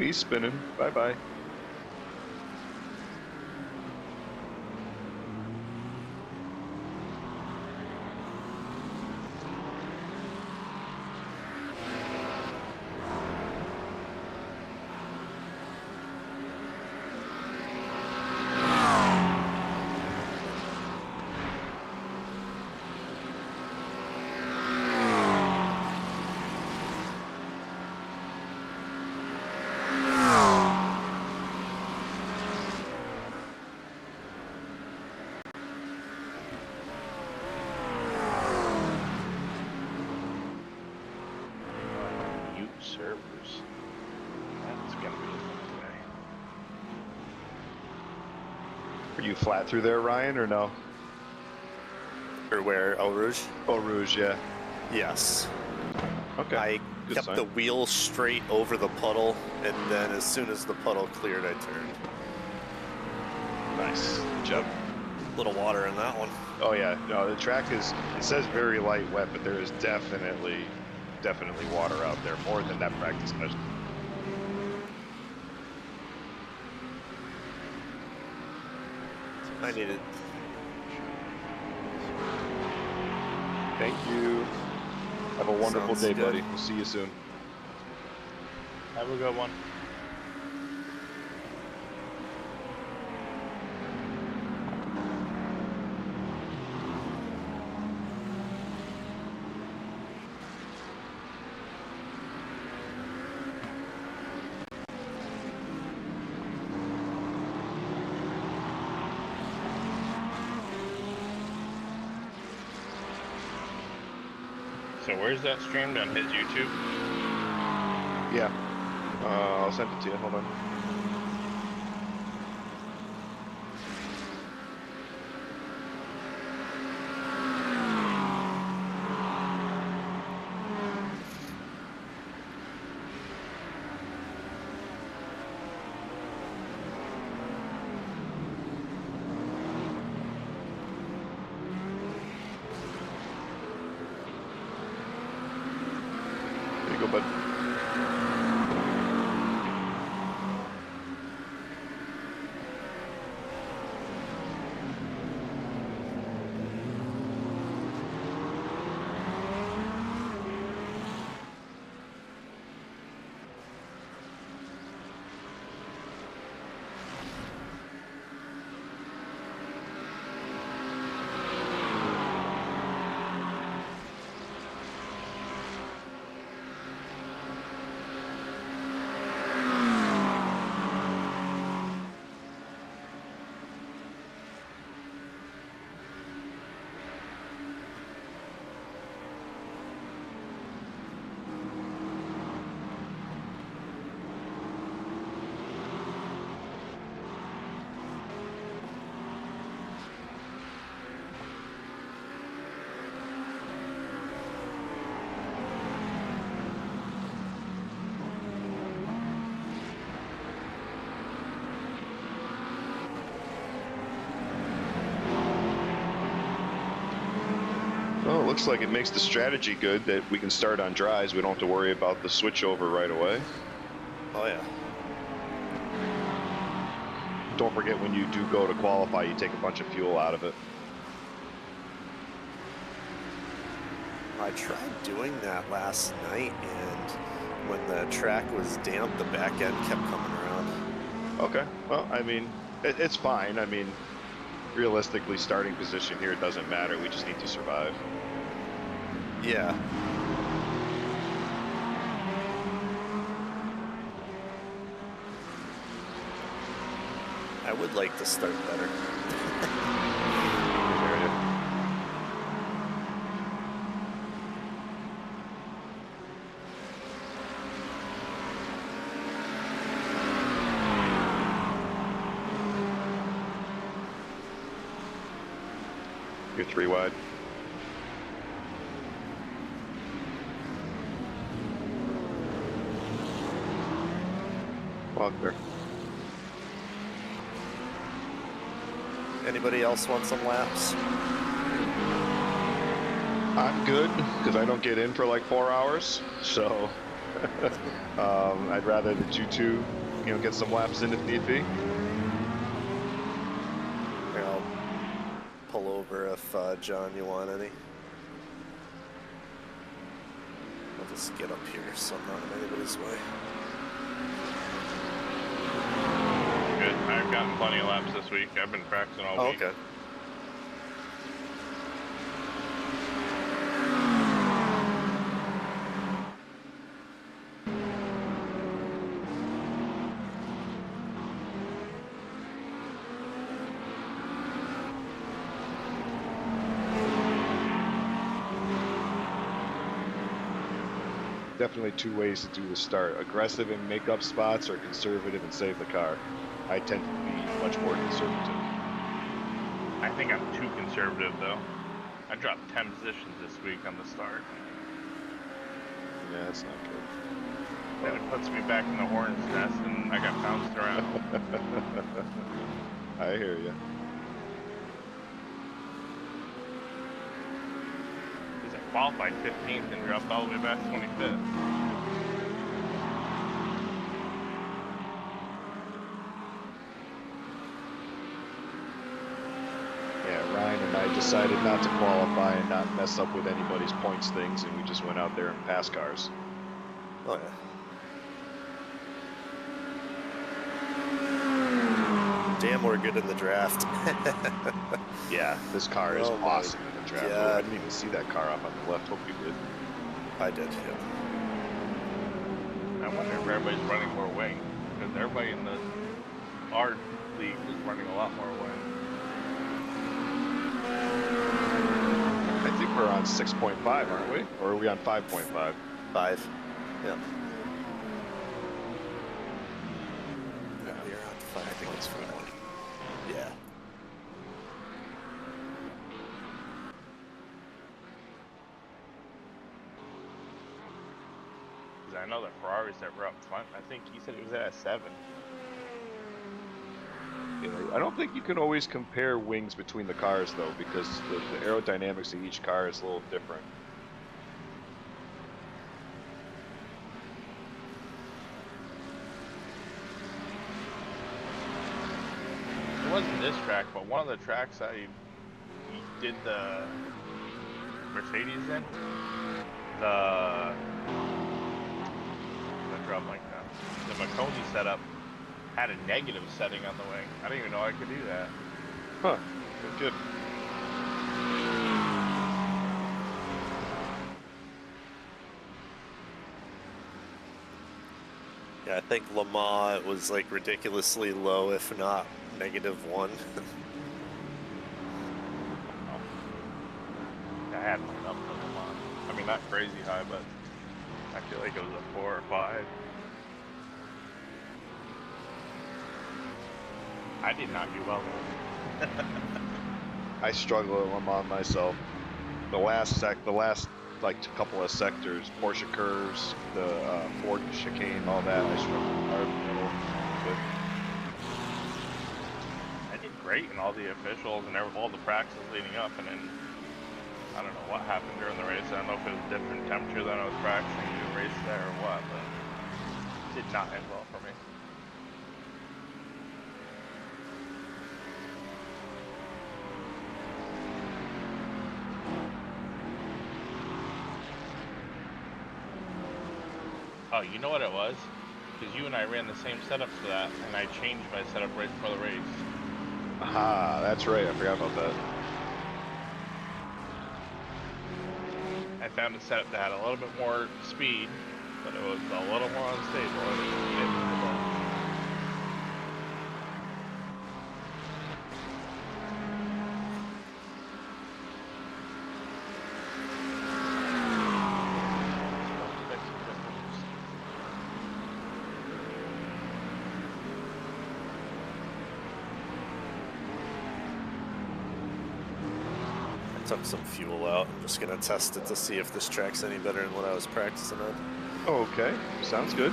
He's spinning. Bye-bye. Servers. That's gonna be a fun day. Are you flat through there, Ryan, or no? Or where? Eau Rouge? Eau Rouge, yeah. Yes. Okay. I Good kept sign. the wheel straight over the puddle, and then as soon as the puddle cleared, I turned. Nice. Good job. Little water in that one. Oh, yeah. No, the track is, it says very light wet, but there is definitely water out there, more than that practice session. I need it. Thank you. Have a wonderful Sounds day, good. buddy. We'll see you soon. Have a good one. So where's that streamed on his YouTube? Yeah. I'll send it to you. Hold on. There you go, bud. Well, it looks like it makes the strategy good that we can start on dries. We don't have to worry about the switchover right away. Oh, yeah. Don't forget when you do go to qualify, you take a bunch of fuel out of it. I tried doing that last night, and when the track was damp, the back end kept coming around. Okay. Well, I mean, it's fine. I mean, realistically, starting position here doesn't matter. We just need to survive. Yeah. I would like to start better. You're 3 wide. Walk there. Anybody else want some laps? I'm good because I don't get in for like 4 hours, so I'd rather that you two, get some laps in if need be. Here, I'll pull over if John, you want any. I'll just get up here so I'm not in anybody's way. Good. I've gotten plenty of laps this week. I've been practicing all week. Okay. Definitely two ways to do the start: aggressive and make up spots, or conservative and save the car. I tend to be much more conservative. I think I'm too conservative though. I dropped 10 positions this week on the start. Yeah, that's not good. Then it puts me back in the hornet's nest and I got bounced around. I hear you. Because I qualified 15th and dropped all the way back to 25th. Ryan and I decided not to qualify and not mess up with anybody's points things, and we just went out there and passed cars. Oh yeah. Damn, we're good in the draft. Yeah, this car is Oh my awesome in the draft. God. Oh, I didn't even see that car up on the left. Hope you did. I did, yeah. I wonder if everybody's running more wing. Because everybody in our league is running a lot more wing. I think we're on 6.5, aren't we? Or are we on 5.5? 5. Yeah. Yeah, we're on 5. I think it's 5. Yeah. Because I know the Ferraris that were up front, I think he said it was at a 7. I don't think you can always compare wings between the cars, though, because the aerodynamics of each car is a little different. It wasn't this track, but one of the tracks I did the Mercedes in, the drum like that. The Maconi setup had a negative setting on the wing. I didn't even know I could do that. Huh. Good. Yeah, I think Le Mans, it was like ridiculously low, if not -1. I had one up for the month. I mean, not crazy high, but I feel like it was a 4 or 5. I did not do well. I struggle with Le Mans myself. The last like couple of sectors, Porsche curves, the Ford chicane, all that, I struggled hard in the middle. But I did great in all the officials and all the practices leading up, and then I don't know what happened during the race. I don't know if it was different temperature than I was practicing the race there or what, but it did not end well for me. Oh, you know what it was? Because you and I ran the same setup for that, and I changed my setup right before the race. aha, that's right. I forgot about that. I found a setup that had a little bit more speed, but it was a little more unstable. And it didn't work. Took some fuel out. I'm just gonna test it to see if this track's any better than what I was practicing on. Oh, okay, sounds good.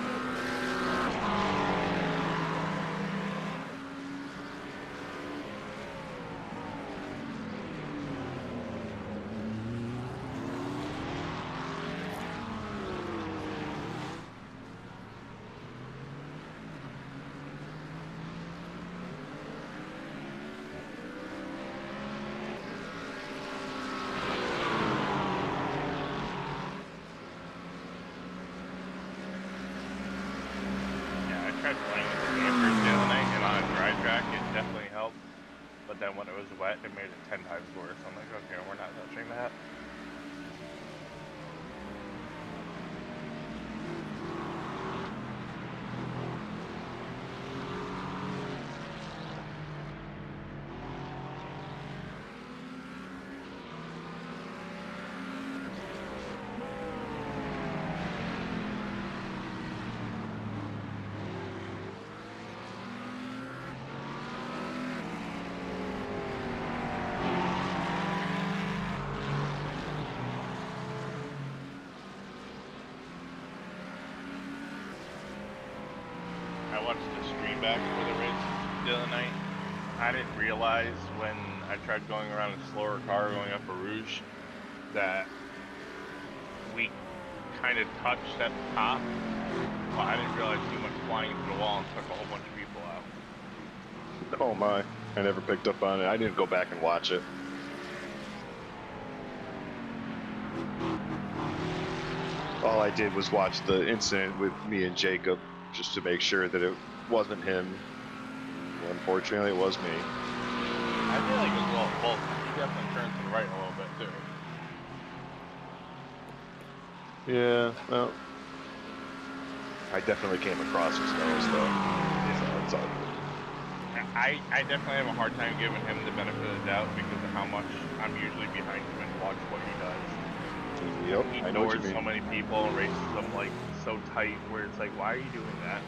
tried playing with the dampers the other night, and on a dry track, it definitely helped. But then when it was wet, it made it 10 times worse. I'm like, okay, we're not touching that. I watched the stream back for the race the other night. I didn't realize when I tried going around a slower car going up a Rouge that we kind of touched at the top. Well, I didn't realize too much flying into the wall and took a whole bunch of people out. Oh my, I never picked up on it. I didn't go back and watch it. All I did was watch the incident with me and Jacob just to make sure that it wasn't him. Well, unfortunately, it was me. I feel like it was a little both. He definitely turned to the right a little bit too. Yeah, well, I definitely came across his nose though. So it's all good. I definitely have a hard time giving him the benefit of the doubt because of how much I'm usually behind him and watch what he does. Yep, He I know what you ignores mean. so many people and races them like so tight where it's like, why are you doing that?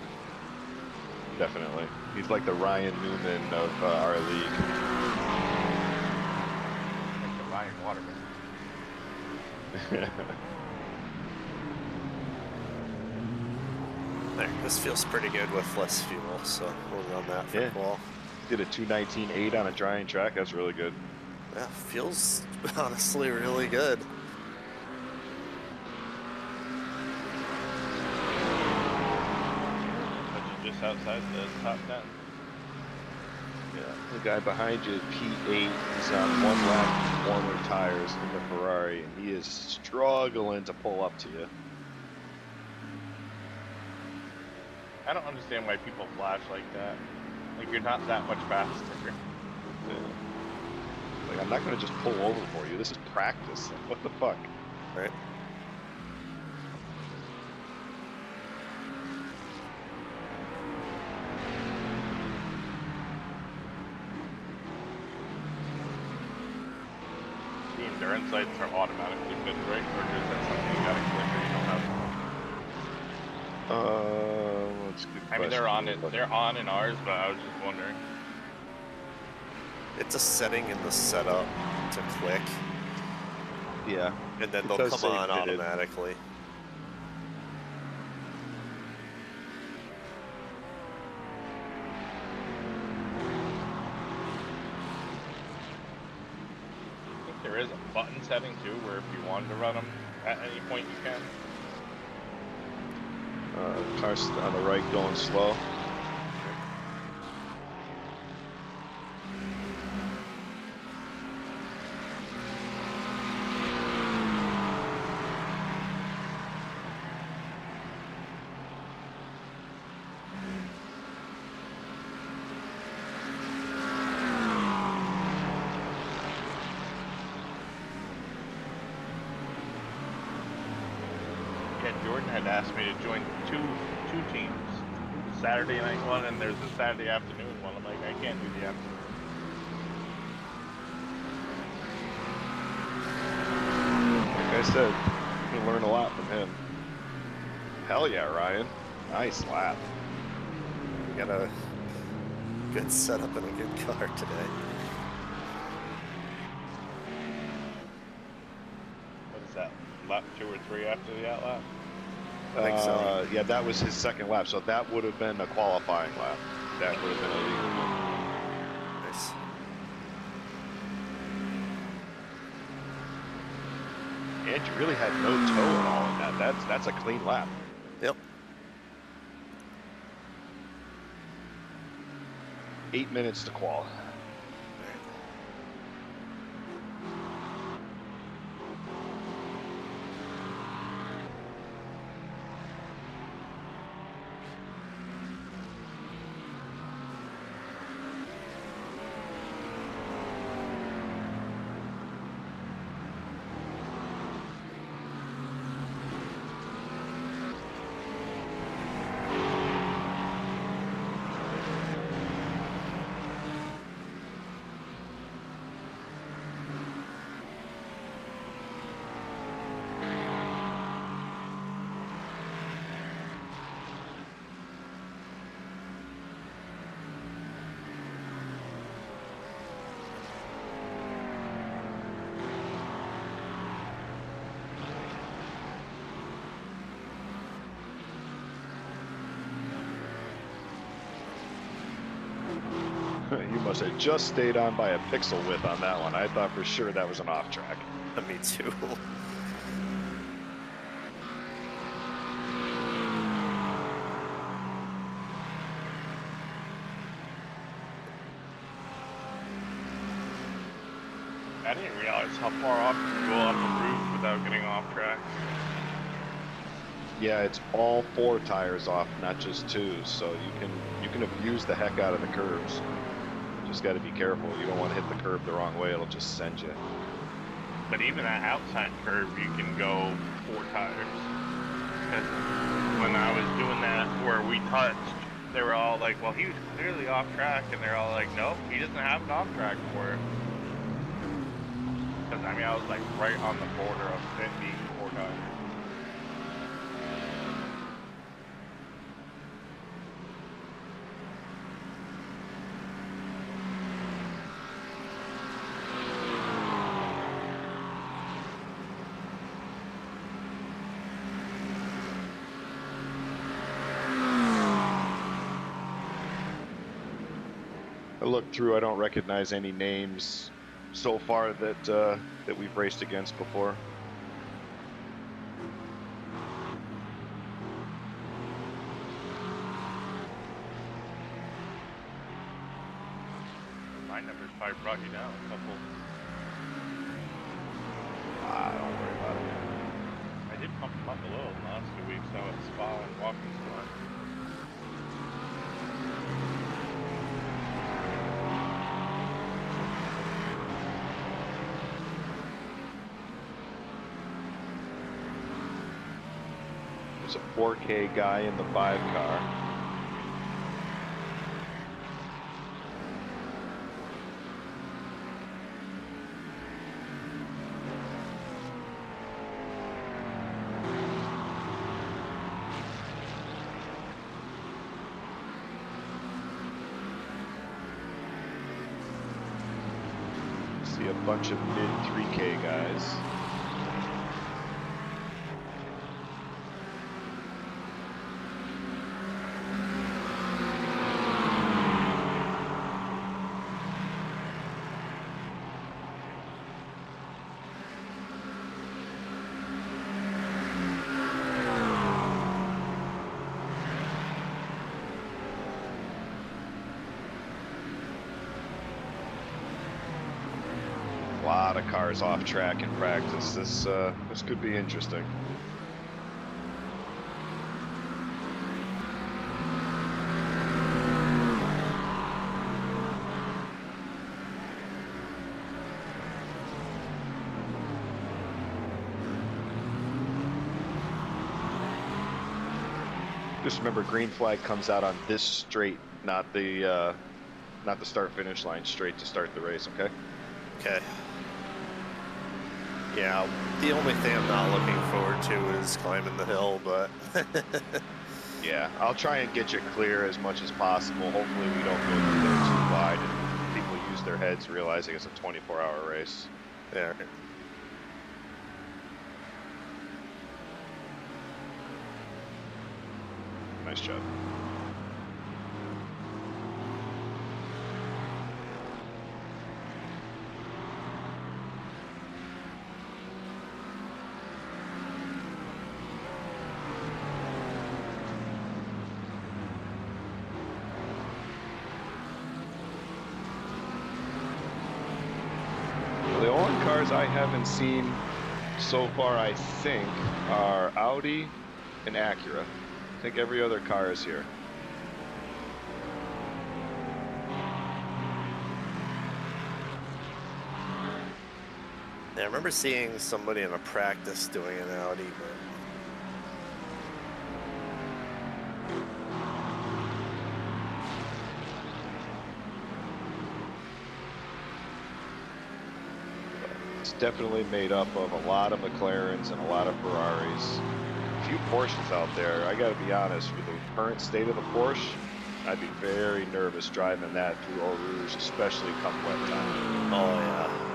Definitely. He's like the Ryan Newman of our league. Like the Ryan Waterman. There, this feels pretty good with less fuel, so we'll run that for Yeah. qual. Did a 2:19.8 on a drying track. That's really good. Yeah, feels honestly really good. But you're just outside the top 10. Yeah. The guy behind you, P8, is on one lap warmer tires in the Ferrari, and he is struggling to pull up to you. I don't understand why people flash like that. Like, you're not that much faster. Yeah. Like, I'm not going to just pull over for you. This is practice. Like, what the fuck? Right? The endurance lights are automatically fit, right? Or is that something you gotta click or you don't have? That's a good I mean, they're question. on it. They're on in ours, but I was just wondering. It's a setting in the setup to click, Yeah. and then It they'll does come say on fitted. automatically. I think there is a button setting too, where if you wanted to run them at any point, you can. Car's on the right going slow. Yeah, Jordan had asked me to join two teams. Saturday night one, and there's a Saturday afternoon one. I'm like, I can't do the afternoon. Like I said, you can learn a lot from him. Hell yeah, Ryan. Nice lap. We got a good setup and a good car today. What is that? Lap 2 or 3 after the outlap? I think so. Yeah, that was his second lap, so that would have been a qualifying lap. That would have been illegal. Nice. And you really had no toe at all in that. That's a clean lap. Yep. 8 minutes to qual. You must have just stayed on by a pixel width on that one. I thought for sure that was an off track. Me too. I didn't realize how far off you can go off the roof without getting off track. Yeah, it's all 4 tires off, not just 2. So you can abuse the heck out of the curves. Just got to be careful. You don't want to hit the curb the wrong way; it'll just send you. But even that outside curve, you can go 4 tires. Because when I was doing that where we touched, they were all like, well, he was clearly off track. And they're all like, nope, he doesn't have an off track for it. Because, I mean, I was like right on the border of it being 4 tires. I looked through. I don't recognize any names so far that we've raced against before. My numbers probably brought you down a couple. Don't worry about it. I did pump them up a little in the last 2 weeks, so it's Spa and Walking Squad. There's a 4K guy in the 5 car. See a bunch of mid 3K guys. A lot of cars off track in practice. This could be interesting. Just remember, green flag comes out on this straight, not the start finish line straight to start the race. Okay. Okay. Yeah, the only thing I'm not looking forward to is climbing the hill, but Yeah, I'll try and get you clear as much as possible. Hopefully we don't go through there too wide and people use their heads realizing it's a 24-hour race. there. Nice job. The only cars I haven't seen so far, I think, are Audi and Acura. I think every other car is here. Yeah, I remember seeing somebody in a practice doing an Audi, but It's definitely made up of a lot of McLarens and a lot of Ferraris. A few Porsches out there. I gotta be honest, with the current state of the Porsche, I'd be very nervous driving that through Eau Rouge, especially come wet time. oh yeah.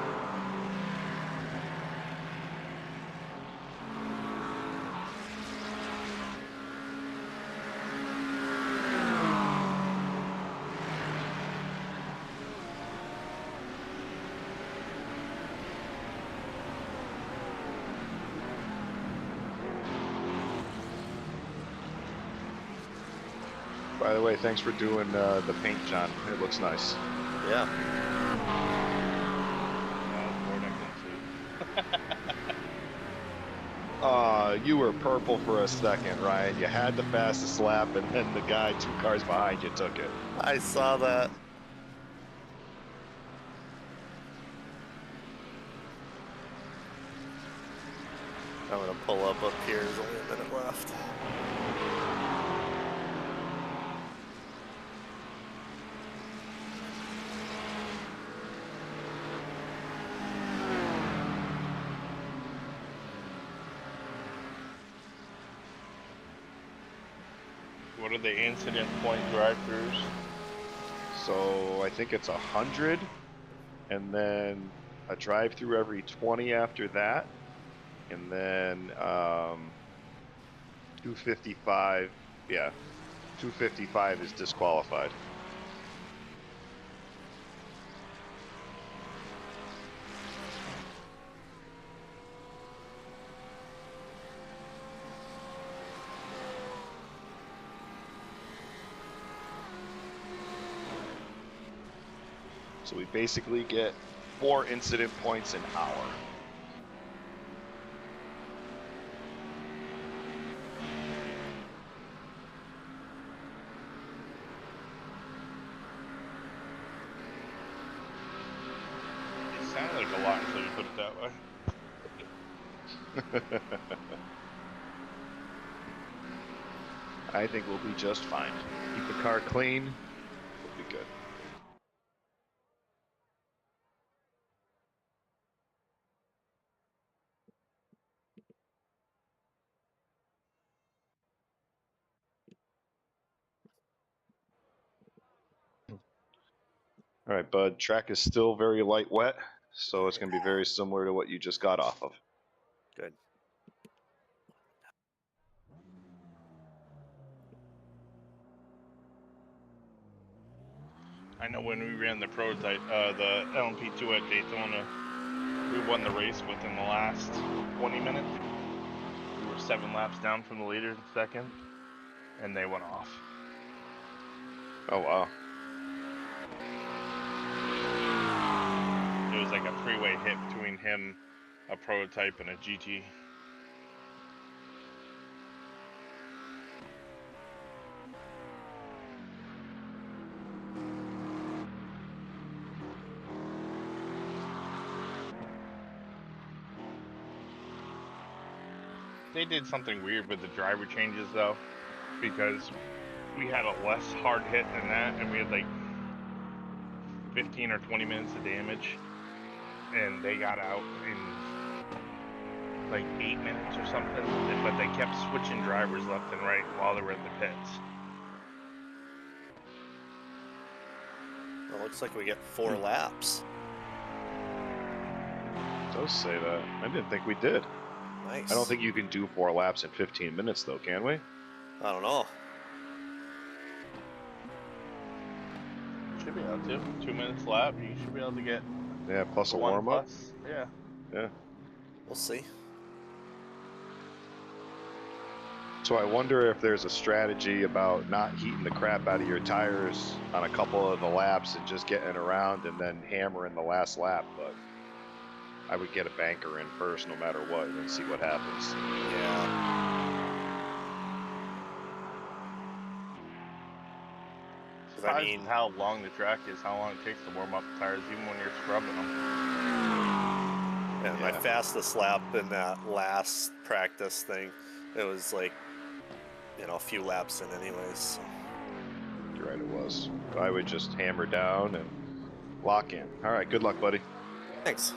By the way, thanks for doing the paint, John. It looks nice. Yeah. You were purple for a second, Ryan. You had the fastest lap, and then the guy 2 cars behind you took it. I saw that. I'm gonna pull up here. There's only a minute left. What are the incident point drive-throughs? So I think it's 100, and then a drive-through every 20 after that, and then 255. Yeah, 255 is disqualified. So we basically get 4 incident points an hour. It sounded like a lot until you put it that way. I think we'll be just fine. Keep the car clean, we'll be good. All right, bud. Track is still very light wet, so it's going to be very similar to what you just got off of. Good. I know when we ran the prototype, the LMP2 at Daytona, we won the race within the last 20 minutes. We were 7 laps down from the leader in second, and they went off. Oh, wow. It was like a 3-way hit between him, a prototype, and a GT. They did something weird with the driver changes though, because we had a less hard hit than that, and we had like 15 or 20 minutes of damage, and they got out in like 8 minutes or something, but they kept switching drivers left and right while they were in the pits. Well, looks like we get 4 laps. It does say that. I didn't think we did. Nice. I don't think you can do 4 laps in 15 minutes, though, can we? I don't know. Should be able to. 2 minutes lap, you should be able to get. Yeah, plus a 1 warm-up. plus. Yeah. Yeah. We'll see. So I wonder if there's a strategy about not heating the crap out of your tires on a couple of the laps and just getting around and then hammering the last lap. But I would get a banker in first no matter what and then see what happens. Yeah. I mean, how long the track is, how long it takes to warm up the tires, even when you're scrubbing them. yeah, my fastest lap in that last practice thing, it was like, you know, a few laps in anyways. So. You're right, it was. I would just hammer down and lock in. All right, good luck, buddy. Thanks.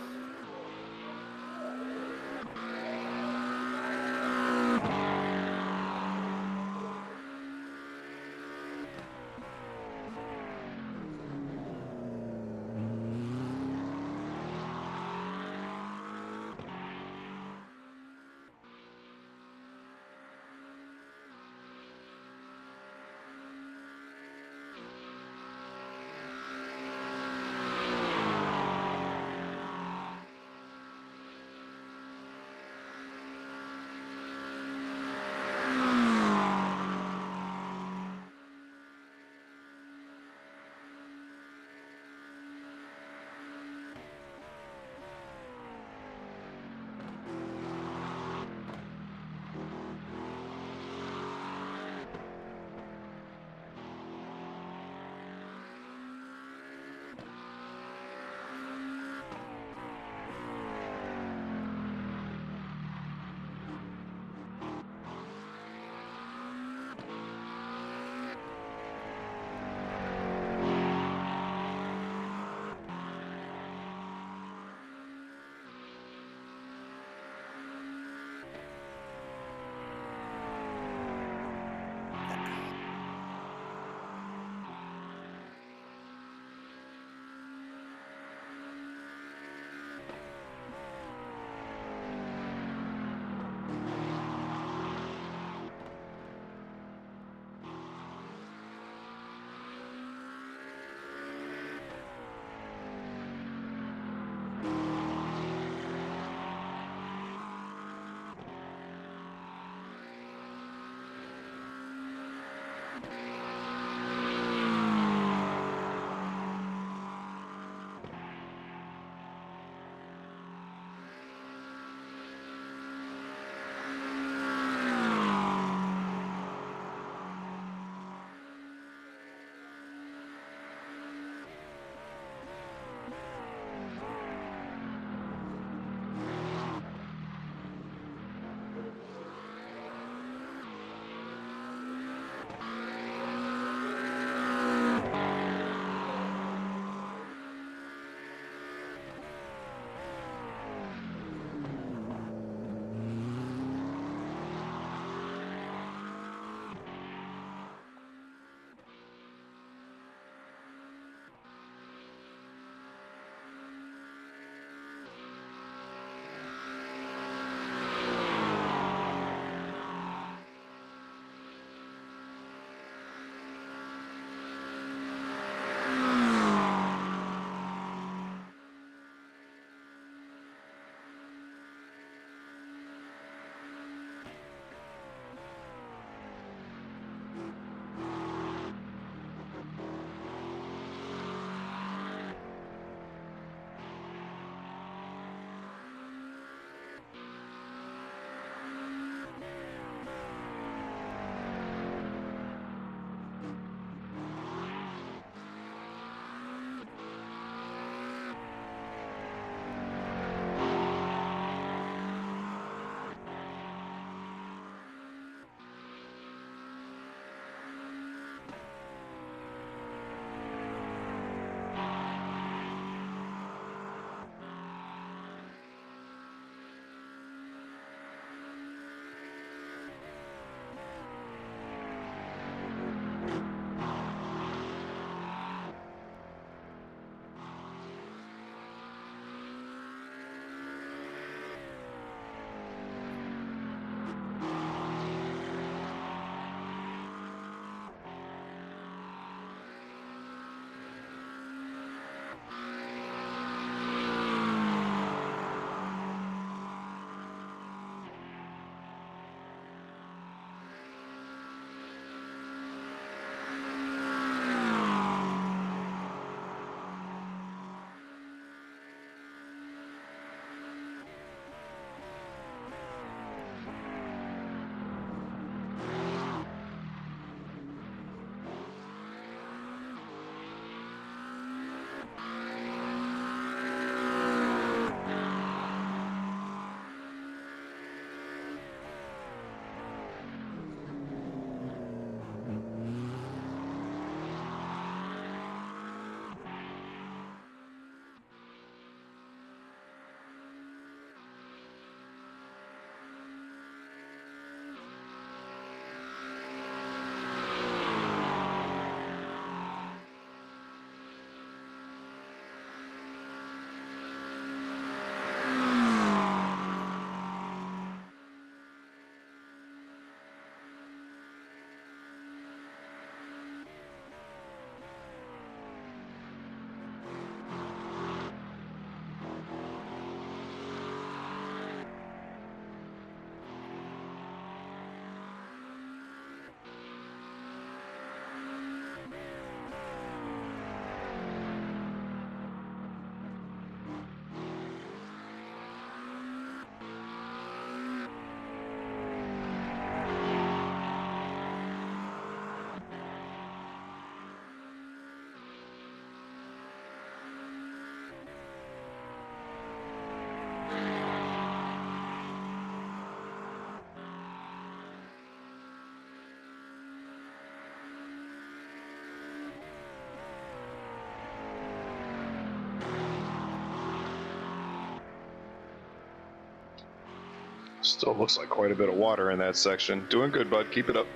Still looks like quite a bit of water in that section. Doing good, bud. Keep it up.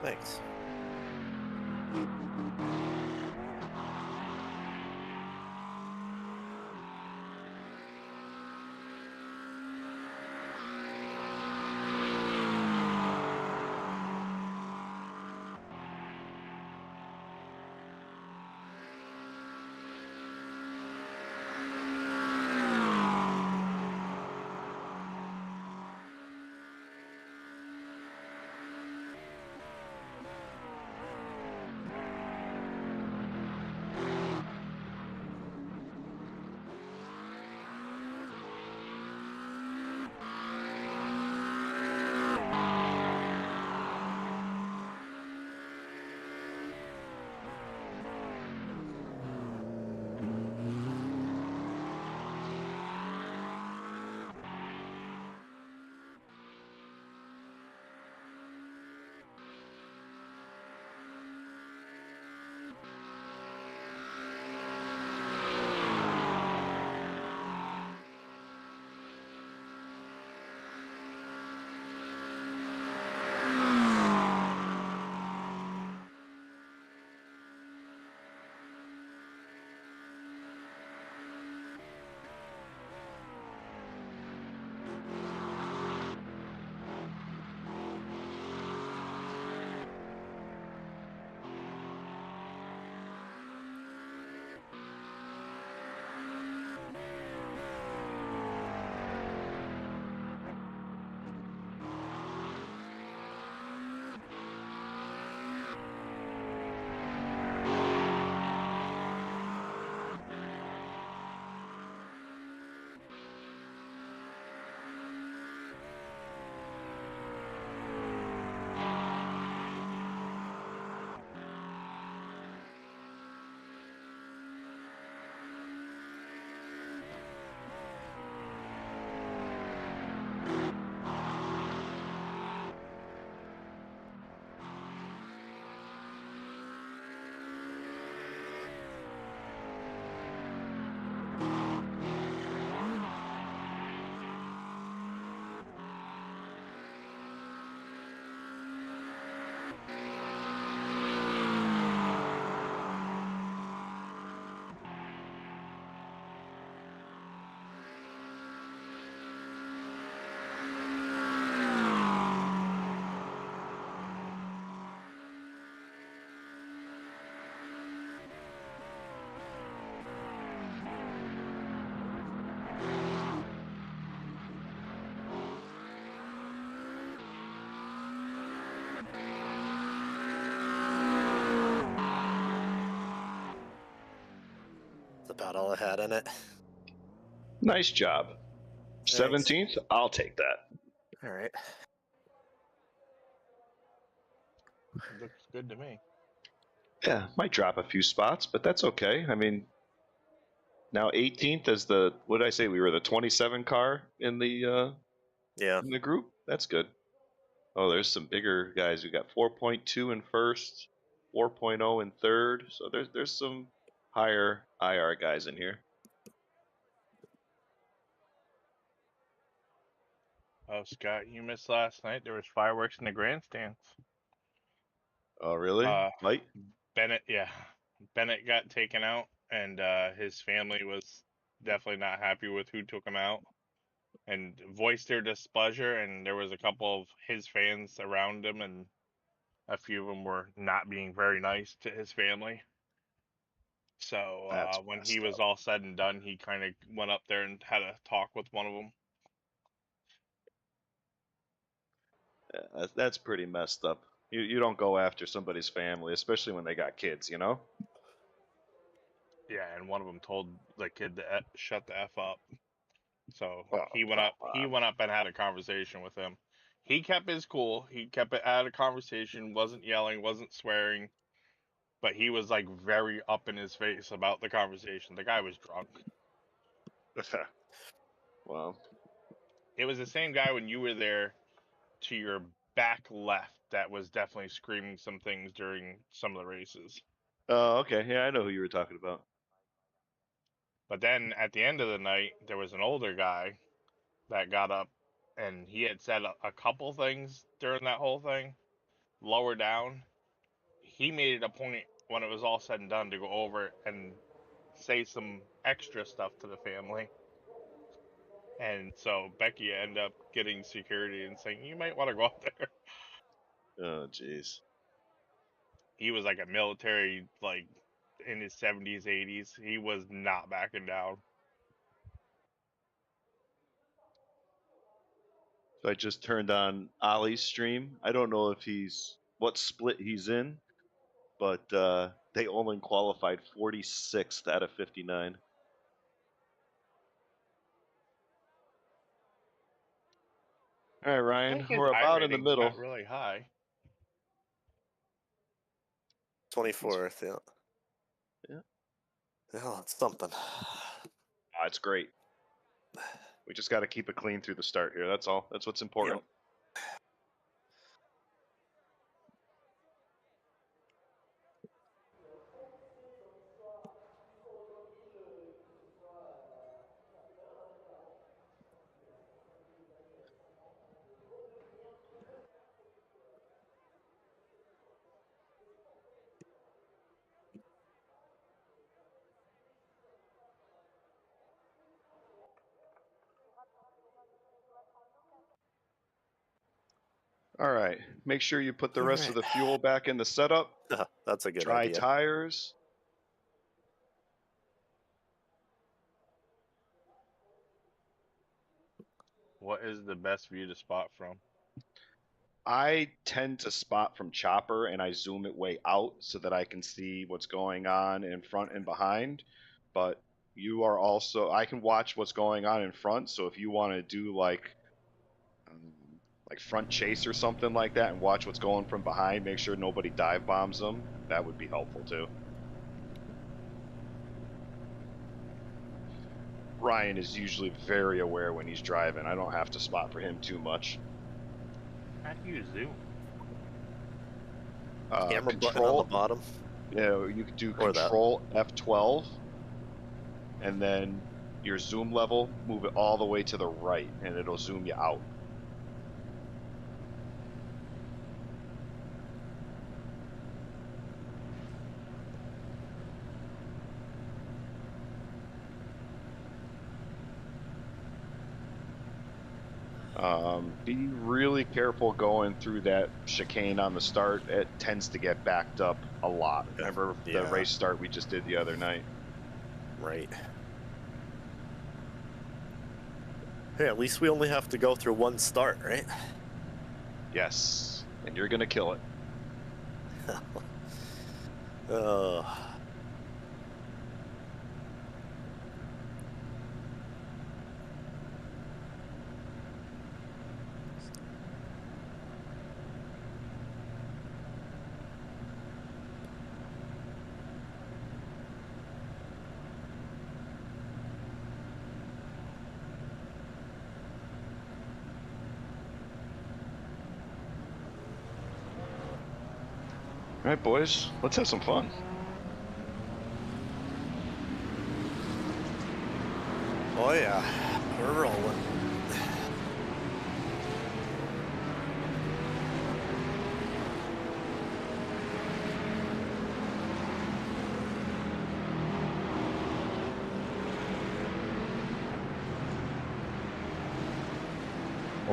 Thanks. That's about all I had in it. Nice job. Thanks. 17th? I'll take that. All right. Looks good to me. Yeah, might drop a few spots, but that's okay. I mean, now 18th is the, what did I say? We were the 27 car in the Yeah. group. That's good. Oh, there's some bigger guys. We got 4.2 in first, 4.0 in third. So there's some higher IR guys in here. Oh, Scott, you missed last night. There was fireworks in the grandstands. Oh, really? Light? Bennett, yeah, Bennett got taken out, and his family was definitely not happy with who took him out, and voiced their displeasure. And there was a couple of his fans around him, and a few of them were not being very nice to his family. So That's when he messed was up. all said and done, he kind of went up there and had a talk with one of them. Yeah, that's pretty messed up. You don't go after somebody's family, especially when they got kids, you know? Yeah, and one of them told the kid to shut the f up. So Oh, he went come up. He on. went up and had a conversation with him. He kept his cool. He kept it at a conversation. Wasn't yelling. Wasn't swearing. But he was like very up in his face about the conversation. The guy was drunk. Well, It was the same guy when you were there to your back left that was definitely screaming some things during some of the races. oh, okay. Yeah, I know who you were talking about. But then at the end of the night, there was an older guy that got up and he had said a couple things during that whole thing. Lower down, he made it a point when it was all said and done to go over and say some extra stuff to the family. And so Becky ended up getting security and saying, "You might want to go up there." Oh, jeez. He was like a military, like in his 70s, 80s. He was not backing down. So I just turned on Ollie's stream. I don't know if what split he's in, but they only qualified 46th out of 59. All right, I Ryan, think his we're about in the iRating's middle. not really high. 24th, yeah. Yeah. Yeah, it's something. It's great. We just got to keep it clean through the start here. That's all. That's what's important. Yep. All right. Make sure you put the All rest of the fuel back in the setup. That's a good Dry idea. tires. What is the best view to spot from? I tend to spot from chopper and I zoom it way out so that I can see what's going on in front and behind. But you are also, I can watch what's going on in front. So if you want to do like front chase or something like that and watch what's going from behind, make sure nobody dive bombs them. That would be helpful too. Ryan is usually very aware when he's driving. I don't have to spot for him too much. How do you zoom? Camera button on Control, the bottom. yeah, you could do Or that. Control F12, and then your zoom level, move it all the way to the right, and it'll zoom you out. Be really careful going through that chicane on the start. It tends to get backed up a lot. Remember the race start we just did the other night? Right. Hey, at least we only have to go through one start, right? Yes, and you're gonna kill it. All right, boys, let's have some fun. Oh yeah, we're rolling.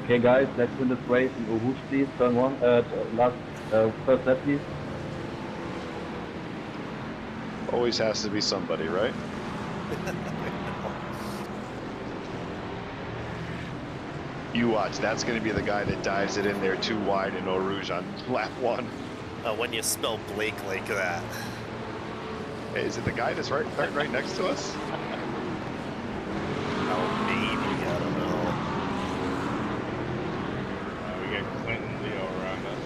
Okay, guys, let's win this race in Urush, please. Turn one, first lap, please. Always has to be somebody, right? You watch, that's going to be the guy that dives it in there too wide in Eau Rouge on lap one. When you spell Blake like that. Hey, is it the guy that's right next to us? Oh, maybe, I don't know. We got Clinton Leo around us.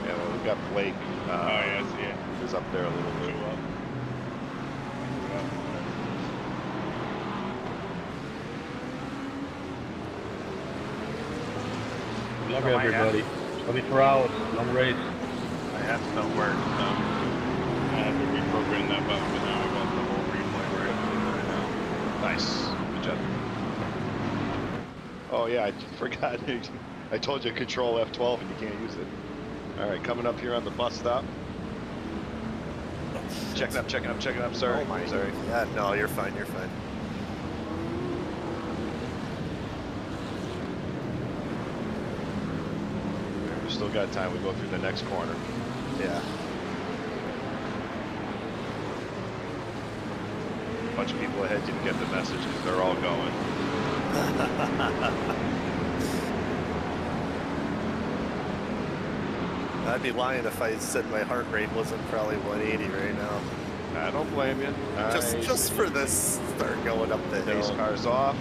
Yeah, well, we've got Blake. Oh, yeah, I see it. Who's up there a little bit. Two up. Good luck, everybody. 24 hours, long race. My app still works, so I had to reprogram that button, but now I got the whole replay right now. Nice. Good job. Oh yeah, I forgot. I told you control F12 and you can't use it. All right, coming up here on the bus stop. Checking up, checking up, checking up. Sorry, Oh my. sorry. Yeah, no, you're fine. You're fine. We still got time. We go through the next corner. Yeah. A bunch of people ahead didn't get the message because they're all going. I'd be lying if I said my heart rate wasn't probably 180 right now. I don't blame you. Just for this start going up the Pace hill. cars off.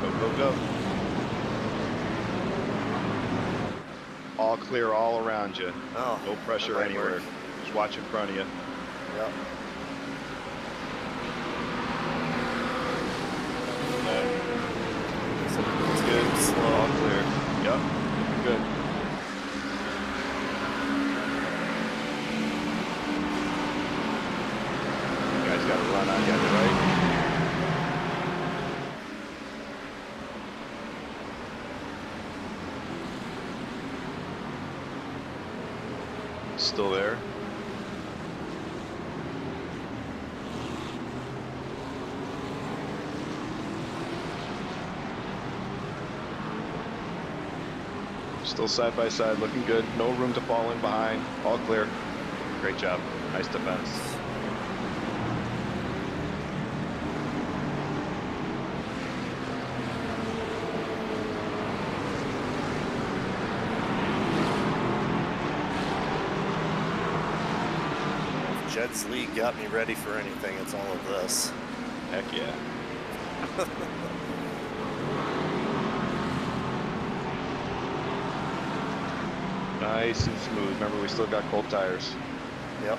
Go, go, go. All clear all around you. Oh, No pressure that might anywhere. work. Just watch in front of you. Yep. It's good. All clear. Yep. Good. You guys got to run on you on the right. Still there. Still side by side, looking good. No room to fall in behind. All clear. Great job. Nice defense. If Jed's lead got me ready for anything, it's all of this. Heck yeah. Nice and smooth. Remember, we still got cold tires. Yep.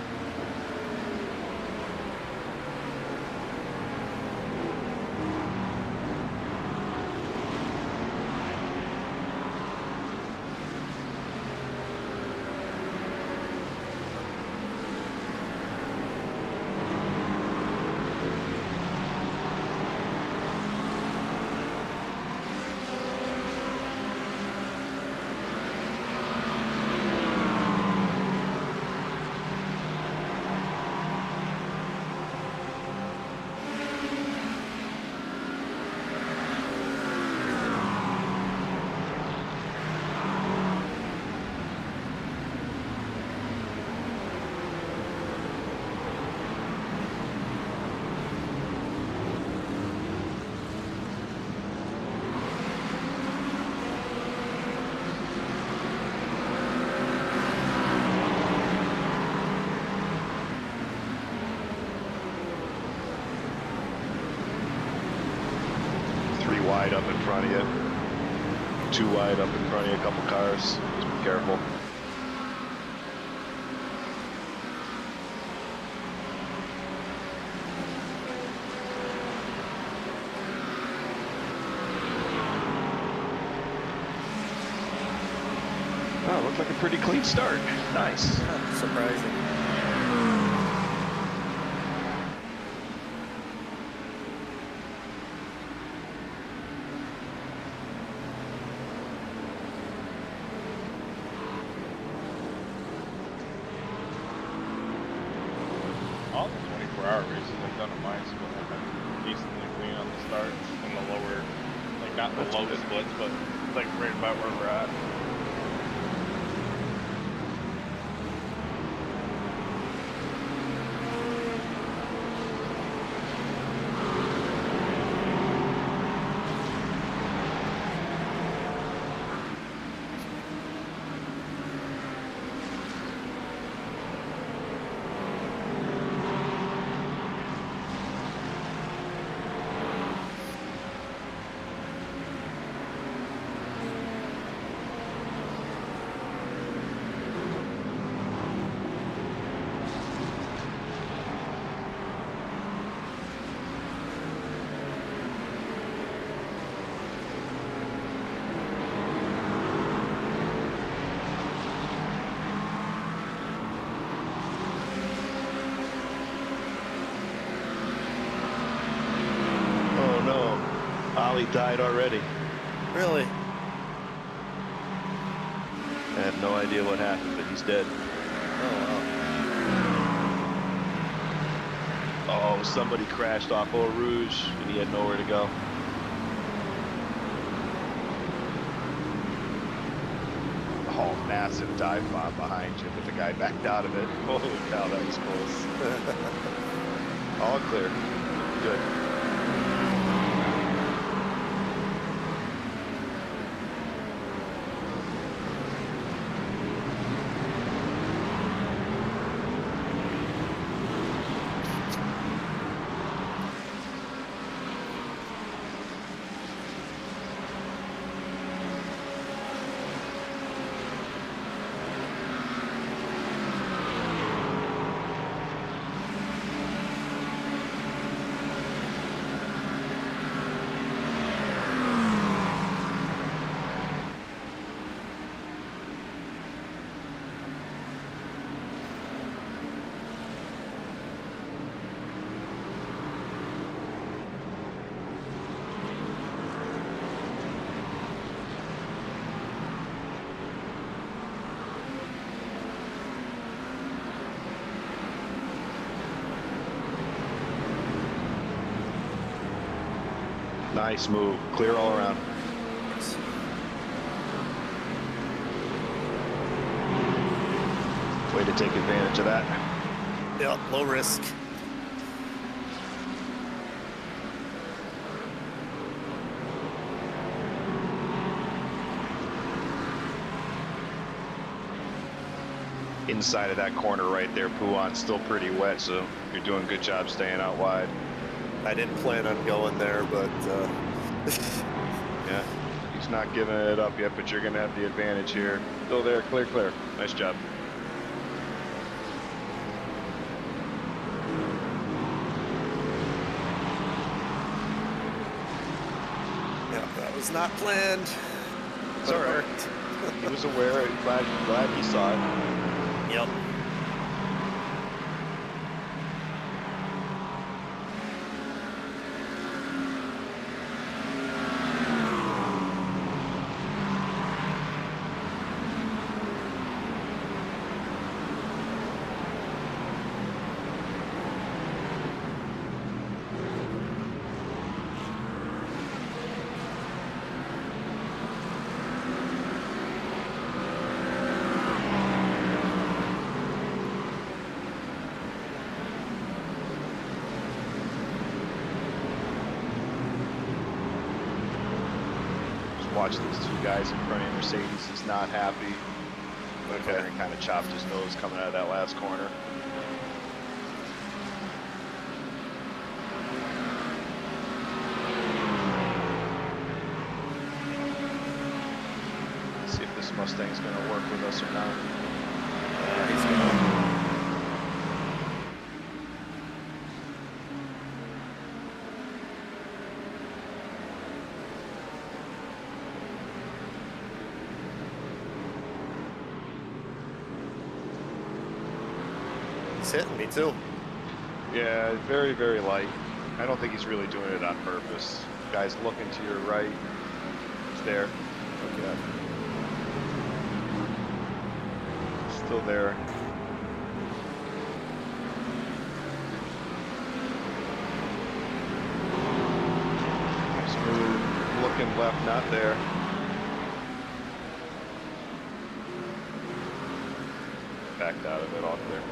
Wide up in front of you. 2 wide up in front of you, a couple cars. Just be careful. Oh, looked like a pretty clean start. Nice. Surprising. All the 24-hour races I've done in my school have been decently clean on the start and the lower, like not the low splits, but like right about where we're at. he died already. Really? I have no idea what happened, but he's dead. Oh, Oh, somebody crashed off Eau Rouge, and he had nowhere to go. Oh, massive dive bomb behind you, but the guy backed out of it. Holy cow, that was close. All clear. Good. Nice move. Clear all around. Way to take advantage of that. yep, low risk. Inside of that corner right there, Puan's still pretty wet, so you're doing a good job staying out wide. I didn't plan on going there, but Yeah, he's not giving it up yet, but you're going to have the advantage here. Still there, clear, clear. Nice job. yeah, that was not planned. It's all right. He was aware. Glad he saw it. Yep. Watch these two guys in front of Mercedes. He's not happy. Okay. And kind of chopped his nose coming out of that last corner. See if this Mustang's going to work with us or not. He's gonna. He's hitting me too. Yeah, very, very light. I don't think he's really doing it on purpose. Guy's looking to your right. He's there. Okay. Still there. Nice move. Looking left, not there. Backed out of it, all clear.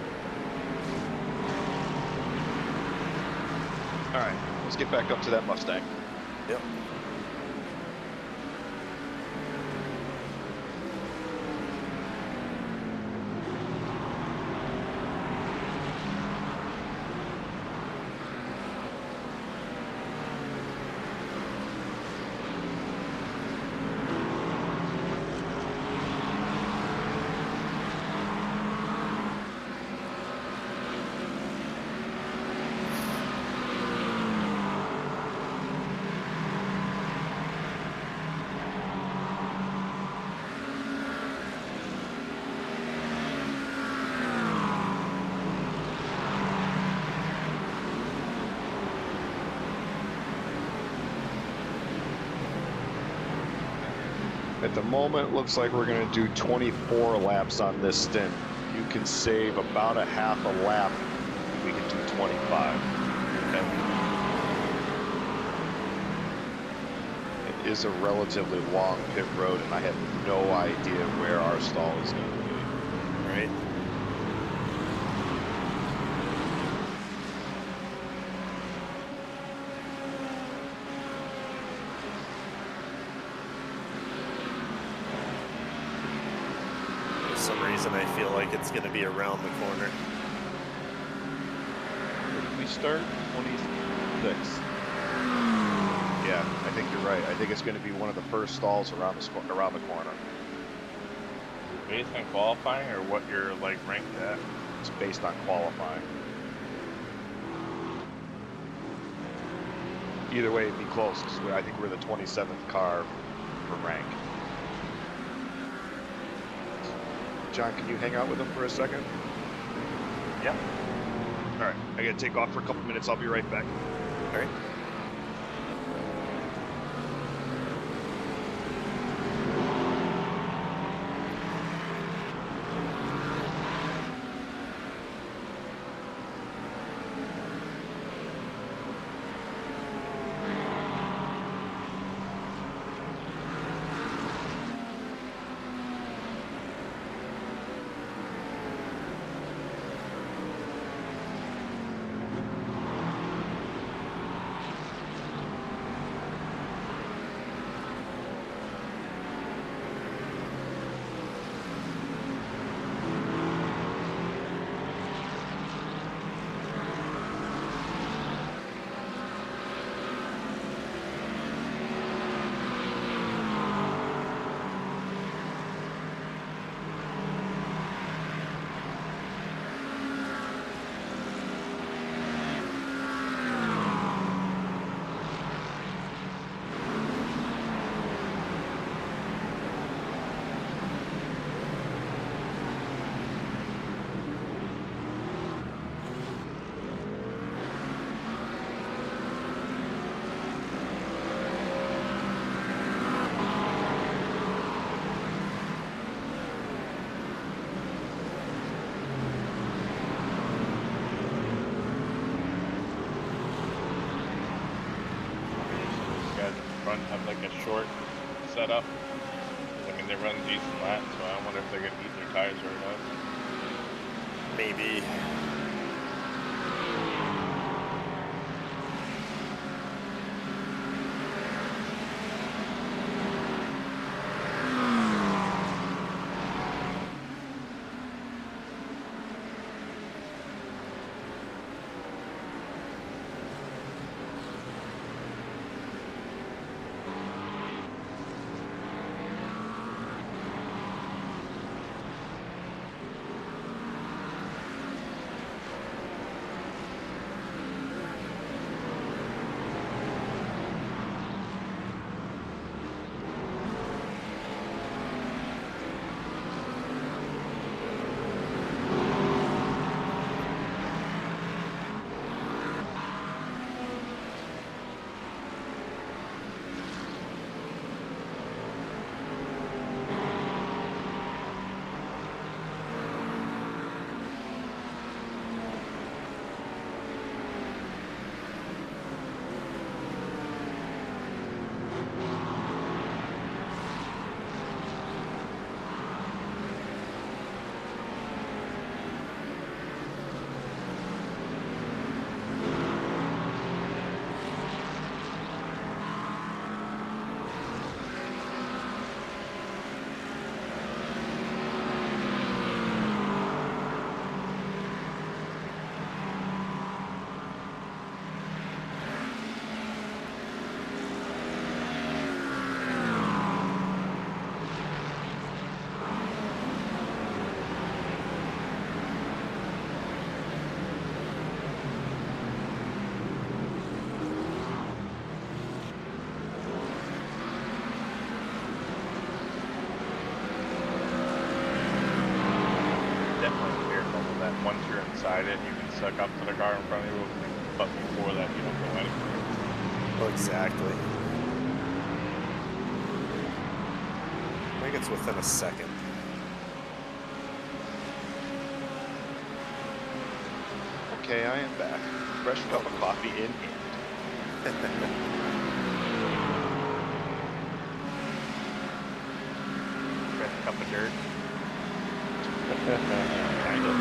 All right, let's get back up to that Mustang. Yep. At the moment, it looks like we're going to do 24 laps on this stint. If you can save about a half a lap, we can do 25. Okay. It is a relatively long pit road, and I have no idea where our stall is going to be. Right. For some reason, I feel like it's going to be around the corner. We start 26. Yeah, I think you're right. I think it's going to be one of the first stalls around the corner. Based on qualifying or what you're like ranked at? It's based on qualifying. Either way, it'd be close, because I think we're the 27th car for rank. John, can you hang out with him for a second? Yeah. All right, I gotta take off for a couple minutes. I'll be right back. All right. Have like a short setup. I mean, they run decent laps, so I wonder if they're gonna heat their tires right up. Maybe. Once you're inside it, you can suck up to the car in front of you, but before that, you don't go anywhere. Oh, exactly. think it's within a second. Okay, I am back. Fresh cup of coffee in hand. Fresh cup of dirt. Kind of.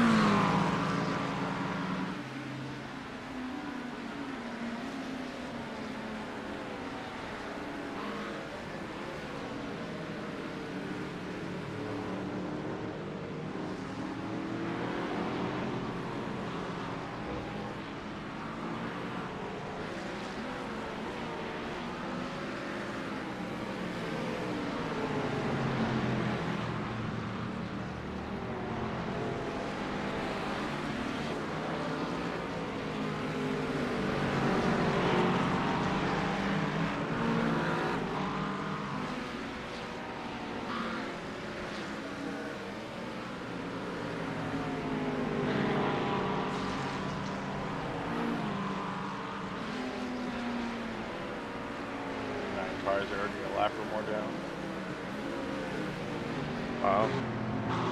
Cars are already a lap or more down.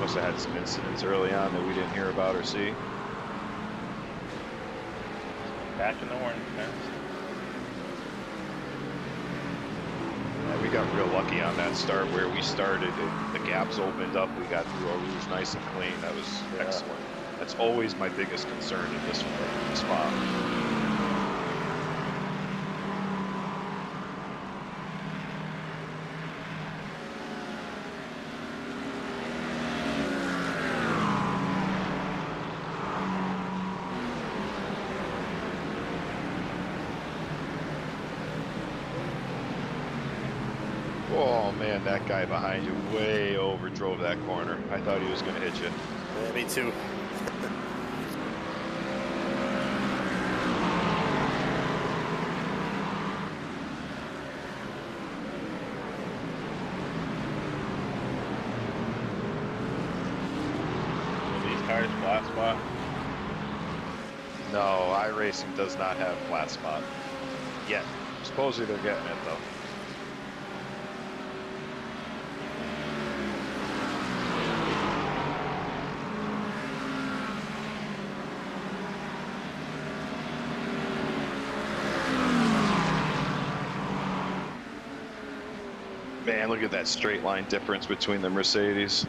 Must have had some incidents early on that we didn't hear about or see. Back in the orange fence. Yeah, we got real lucky on that start where we started. The gaps opened up. We got through Eau Rouge nice and clean. That was excellent. That's always my biggest concern in this spot. Oh man, that guy behind you way over drove that corner. I thought he was going to hit you. Yeah, me too. Are these tires flat spot? No, iRacing does not have flat spot yet. Supposedly they're getting it though. Man, look at that straight line difference between the Mercedes.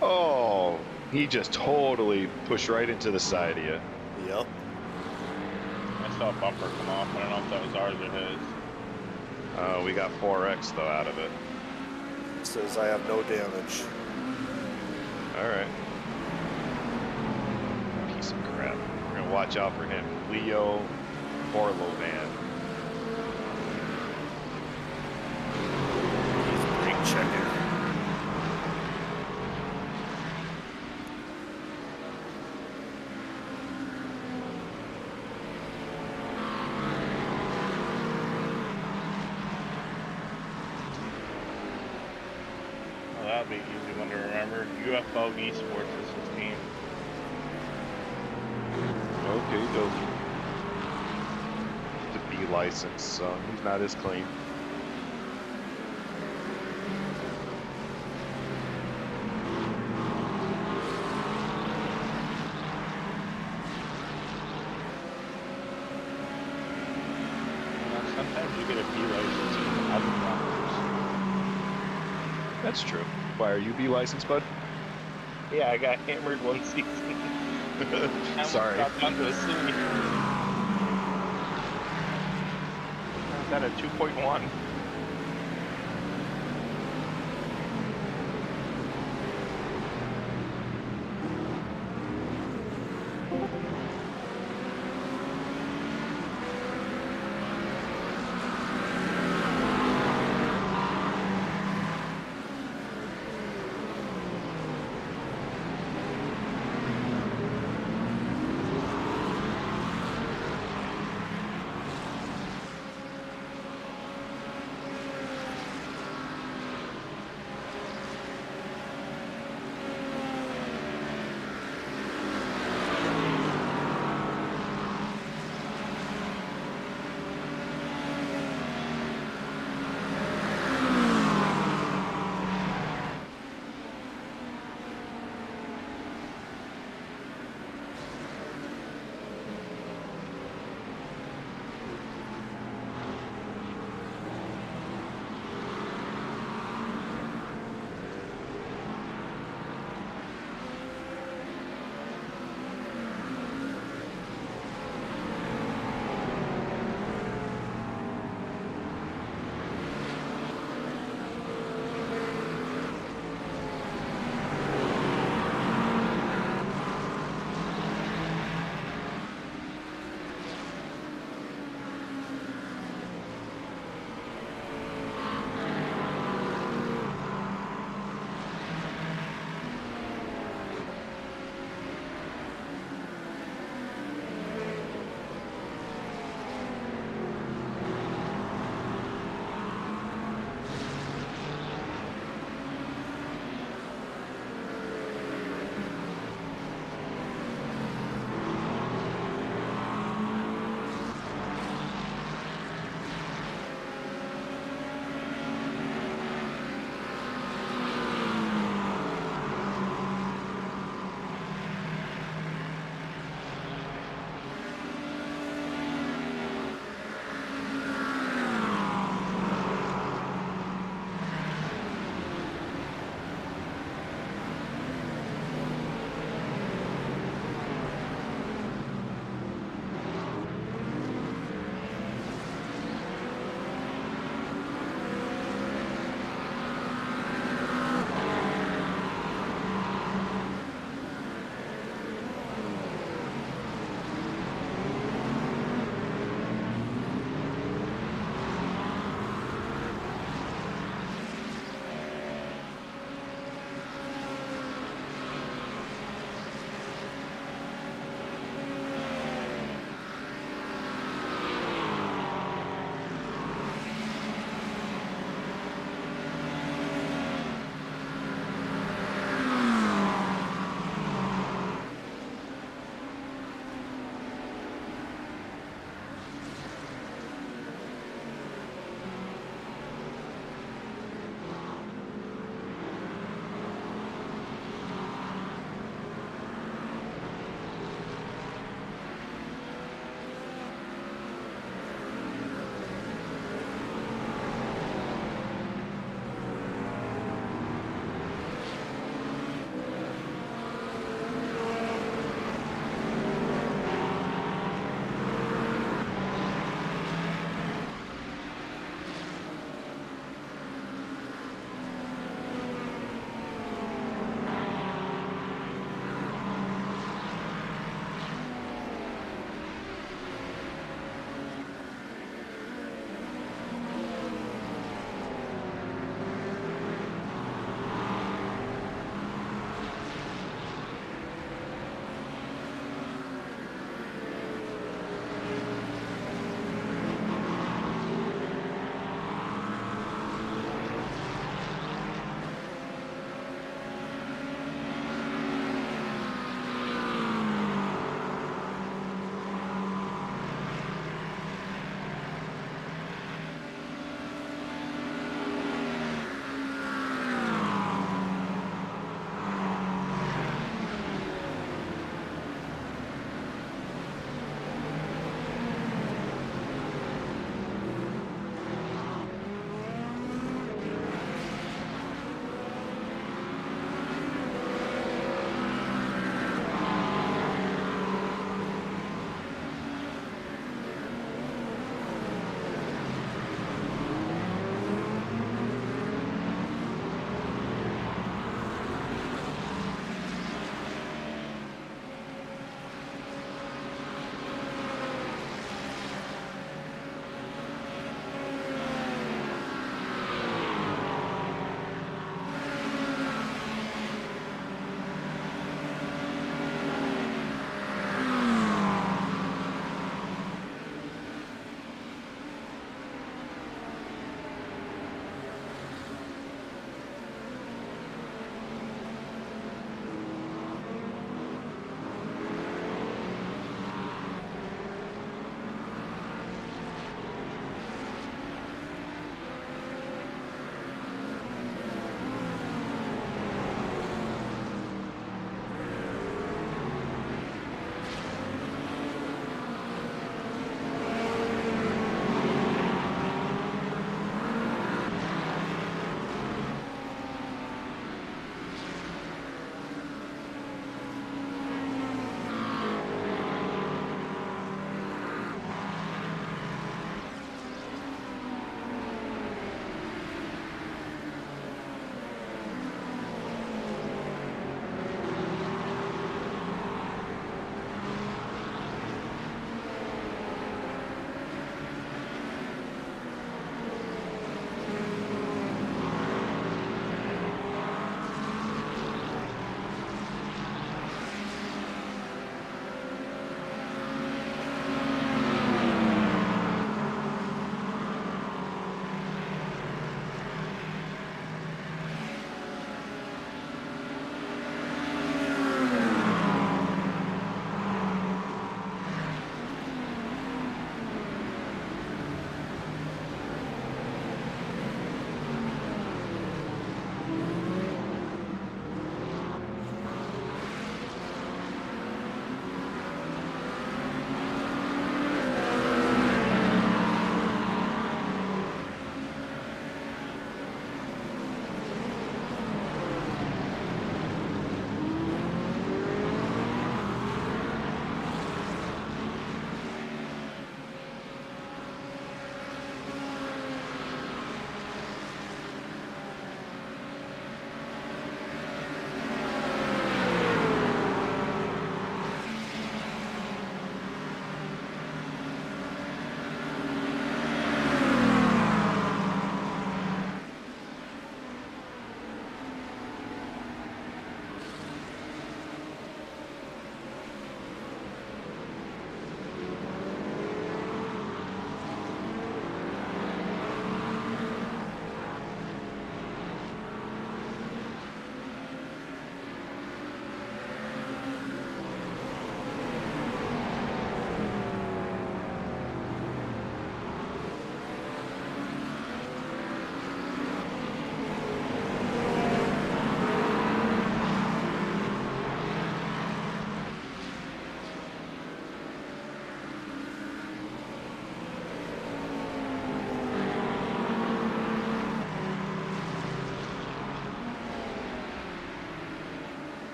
Oh, he just totally pushed right into the side of you. Yep. I saw a bumper come off. I don't know if that was ours or his. We got 4X though out of it. Says I have no damage. All right. Piece of crap. We're gonna watch out for him. Leo Borlo van. He's brake checking. Well, that'll be an easy one to remember. UFO Esports is his team. Okay, dokie. The B license, so he's not as clean. Sometimes you get a B license from other drivers. That's true. Why are you B licensed, bud? Yeah, I got hammered one season. I Sorry. got down to a C. I got a 2.1.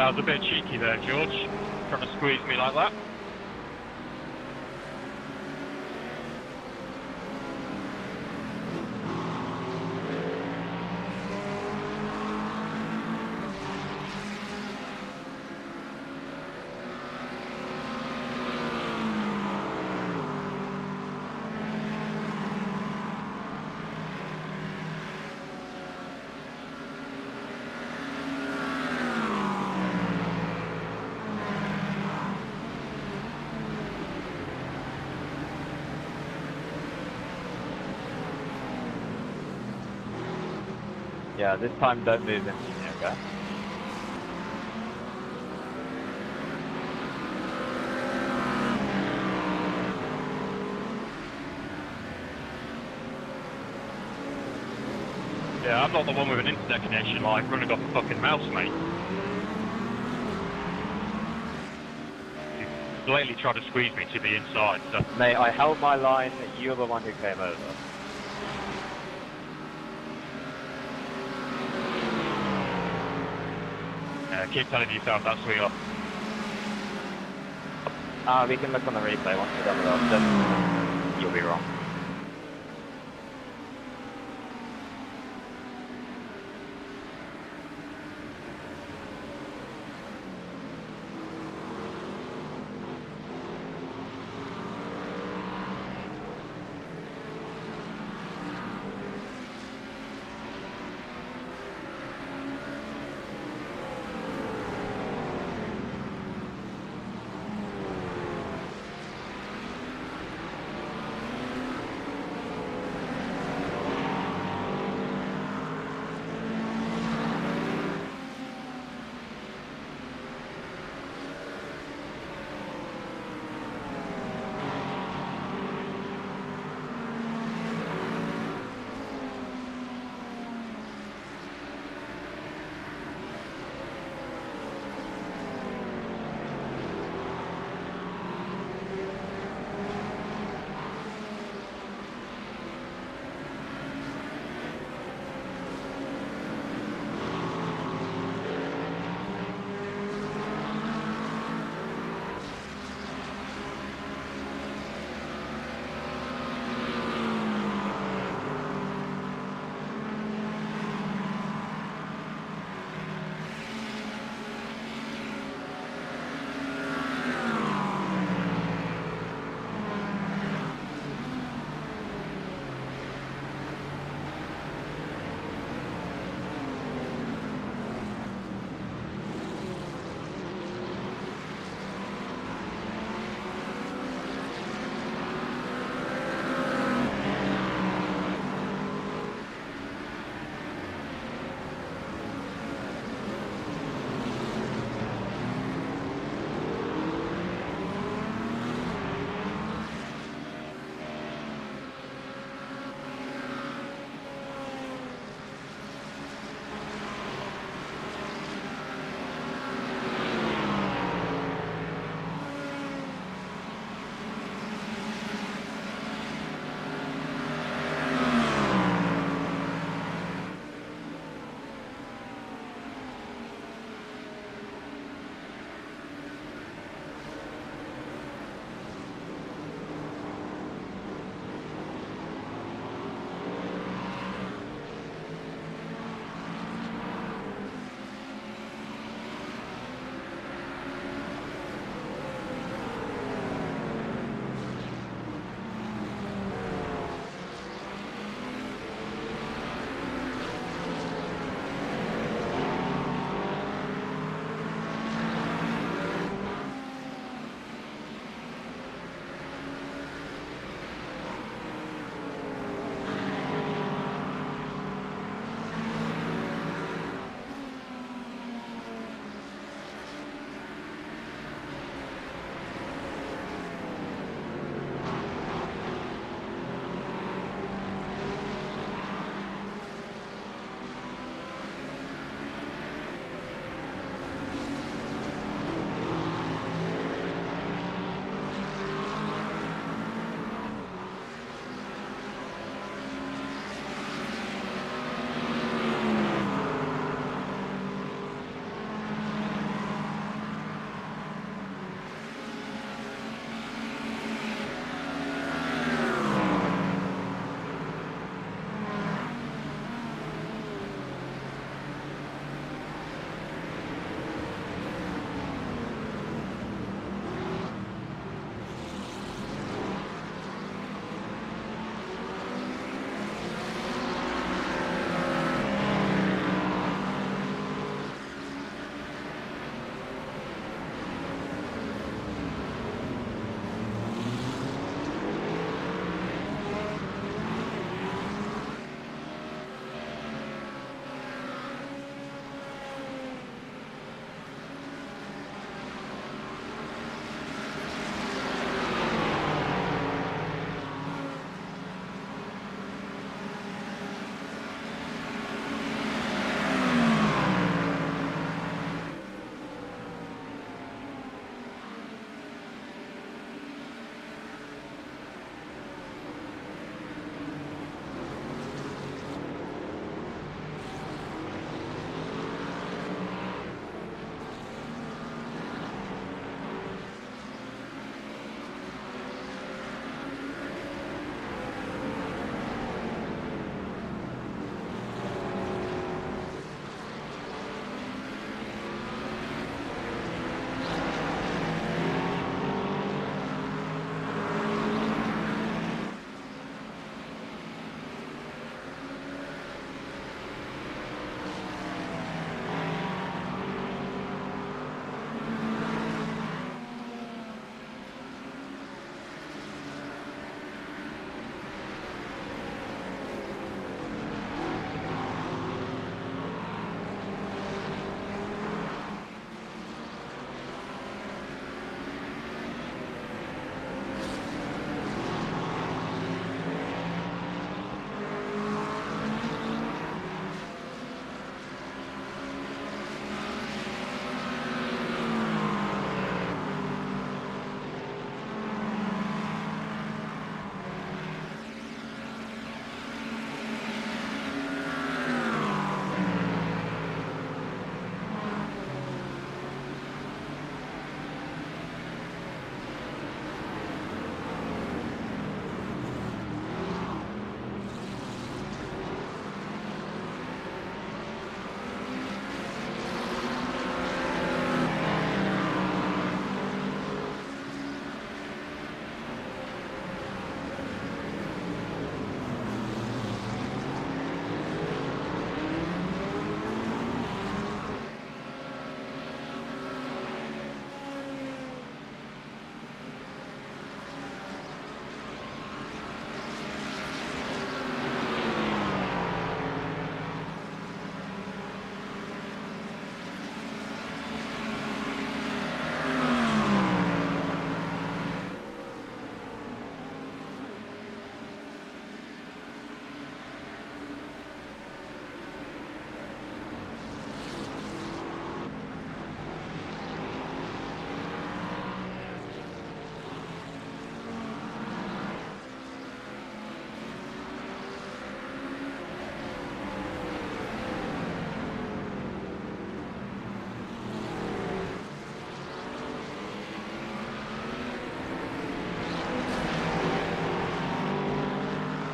That was a bit cheeky there, George. Trying to squeeze me like that. Yeah, this time don't move into me, okay? Yeah, I'm not the one with an internet connection, like running off a fucking mouse, mate. You blatantly tried to squeeze me to the inside, so... Mate, I held my line, you're the one who came over. Keep telling yourself that, sweetheart. We can look on the replay once we're done with us, then you'll be wrong.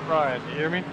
Ryan, you hear me?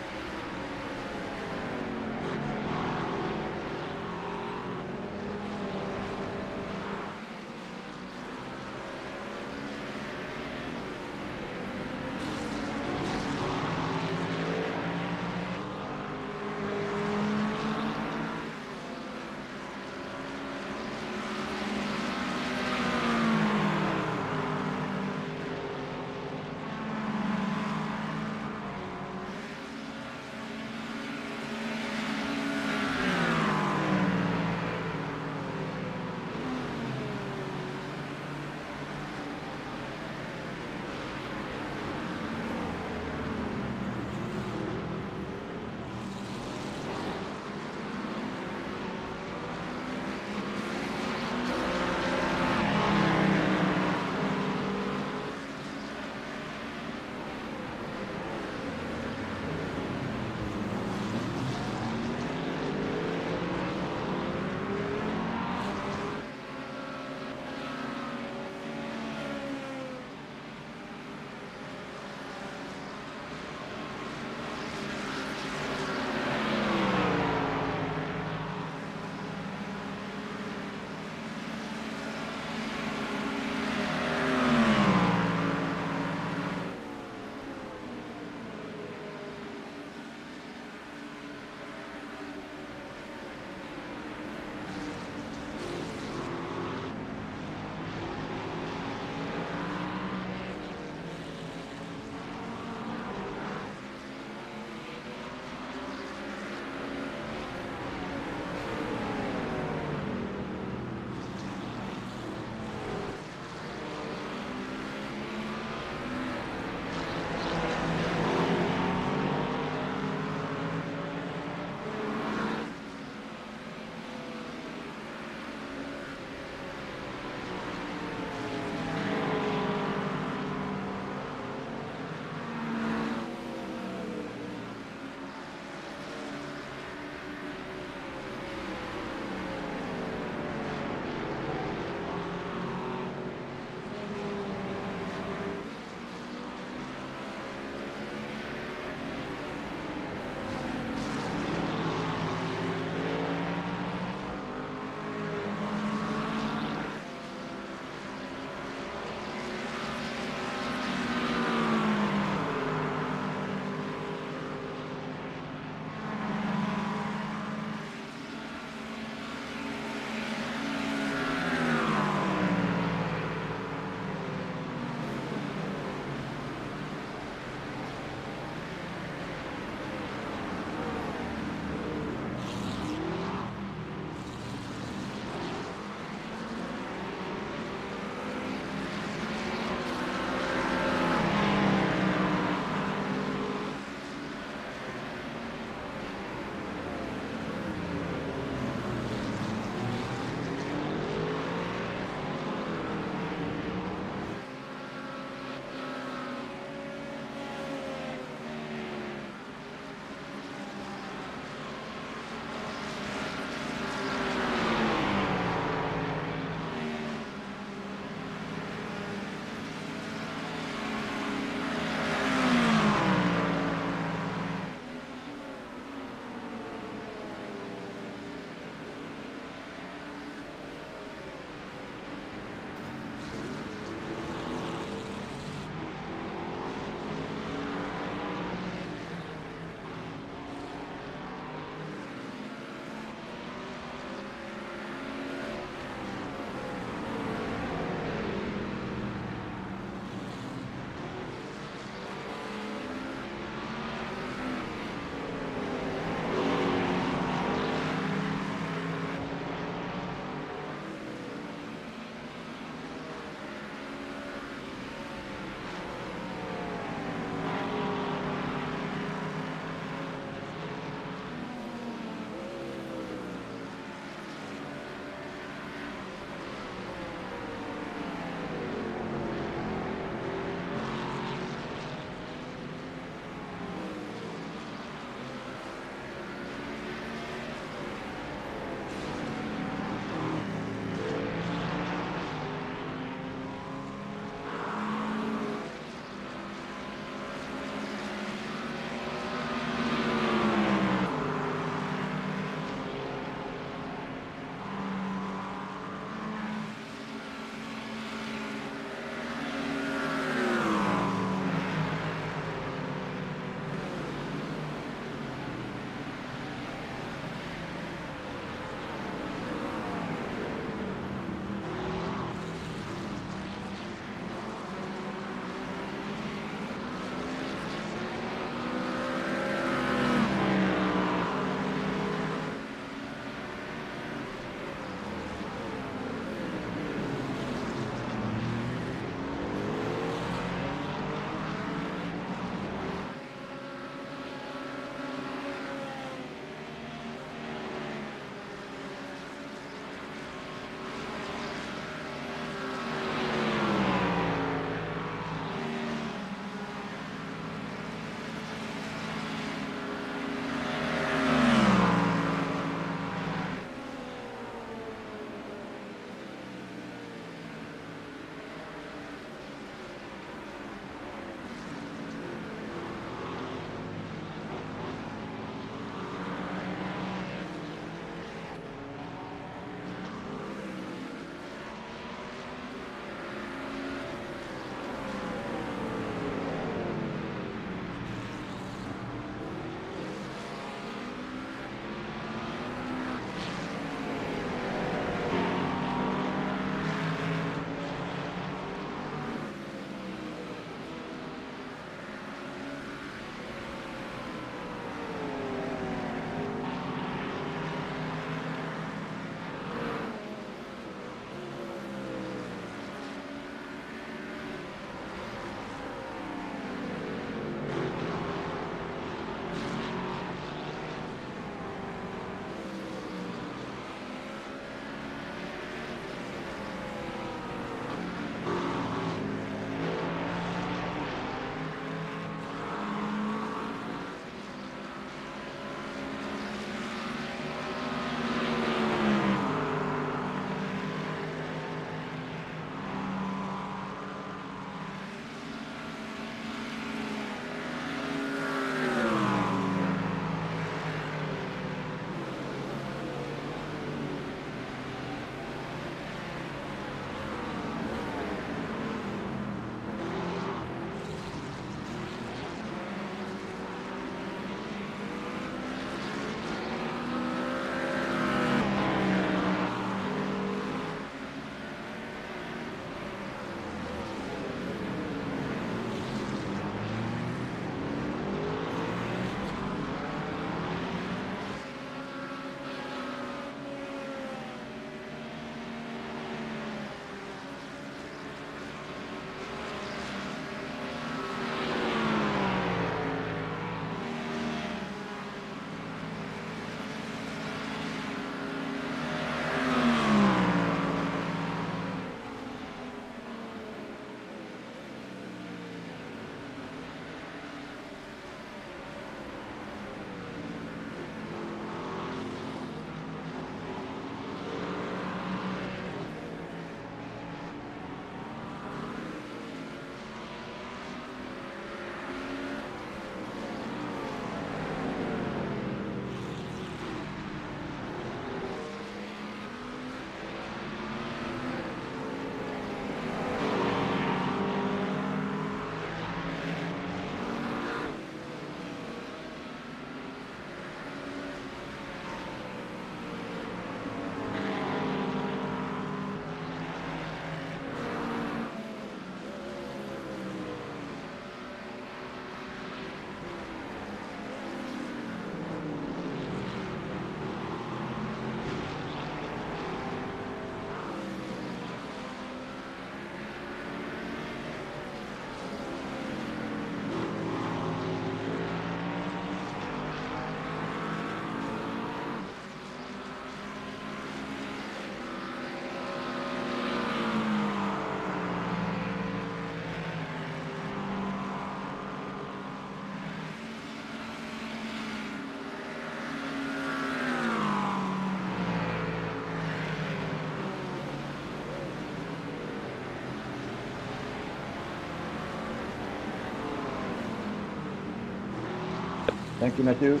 Thank you, Matthew.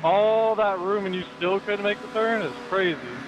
All that room and you still couldn't make the turn? It's crazy.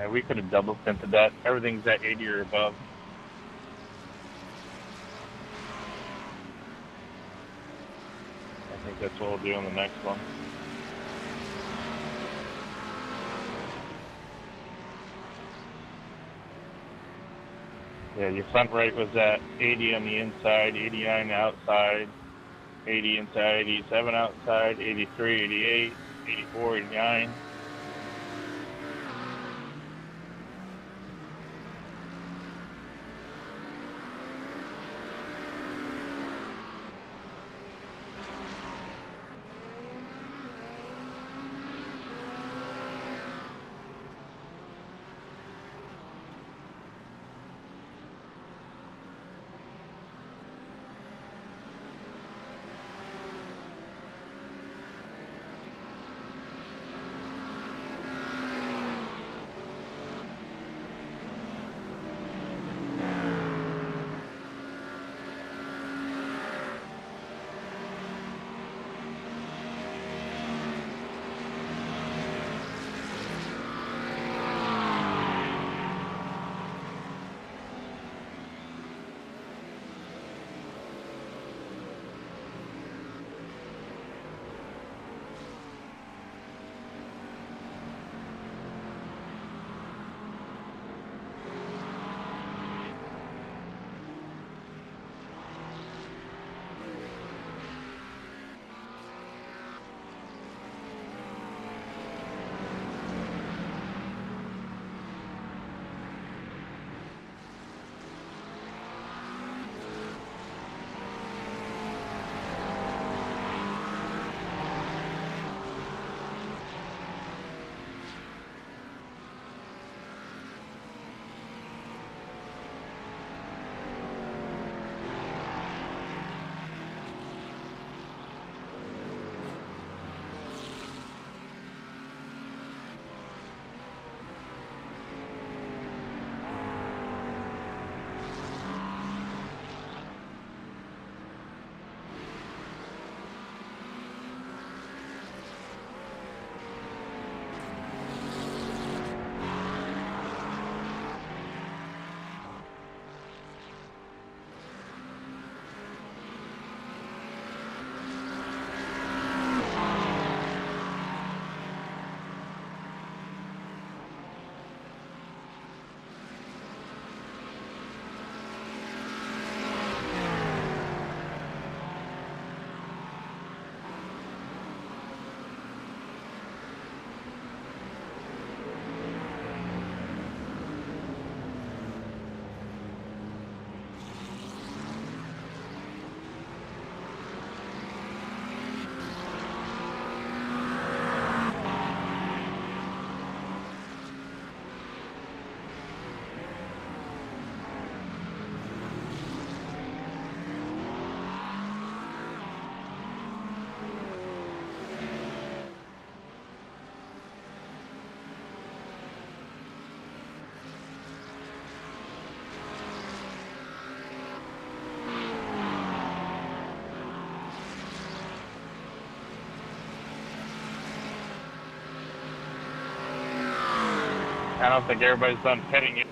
Yeah, we could have double tinted that. Everything's at 80 or above. I think that's what we'll do on the next one. Yeah, your front right was at 80 on the inside, 89 outside, 80 inside, 87 outside, 83, 88, 84, 89. I don't think everybody's done pitting yet.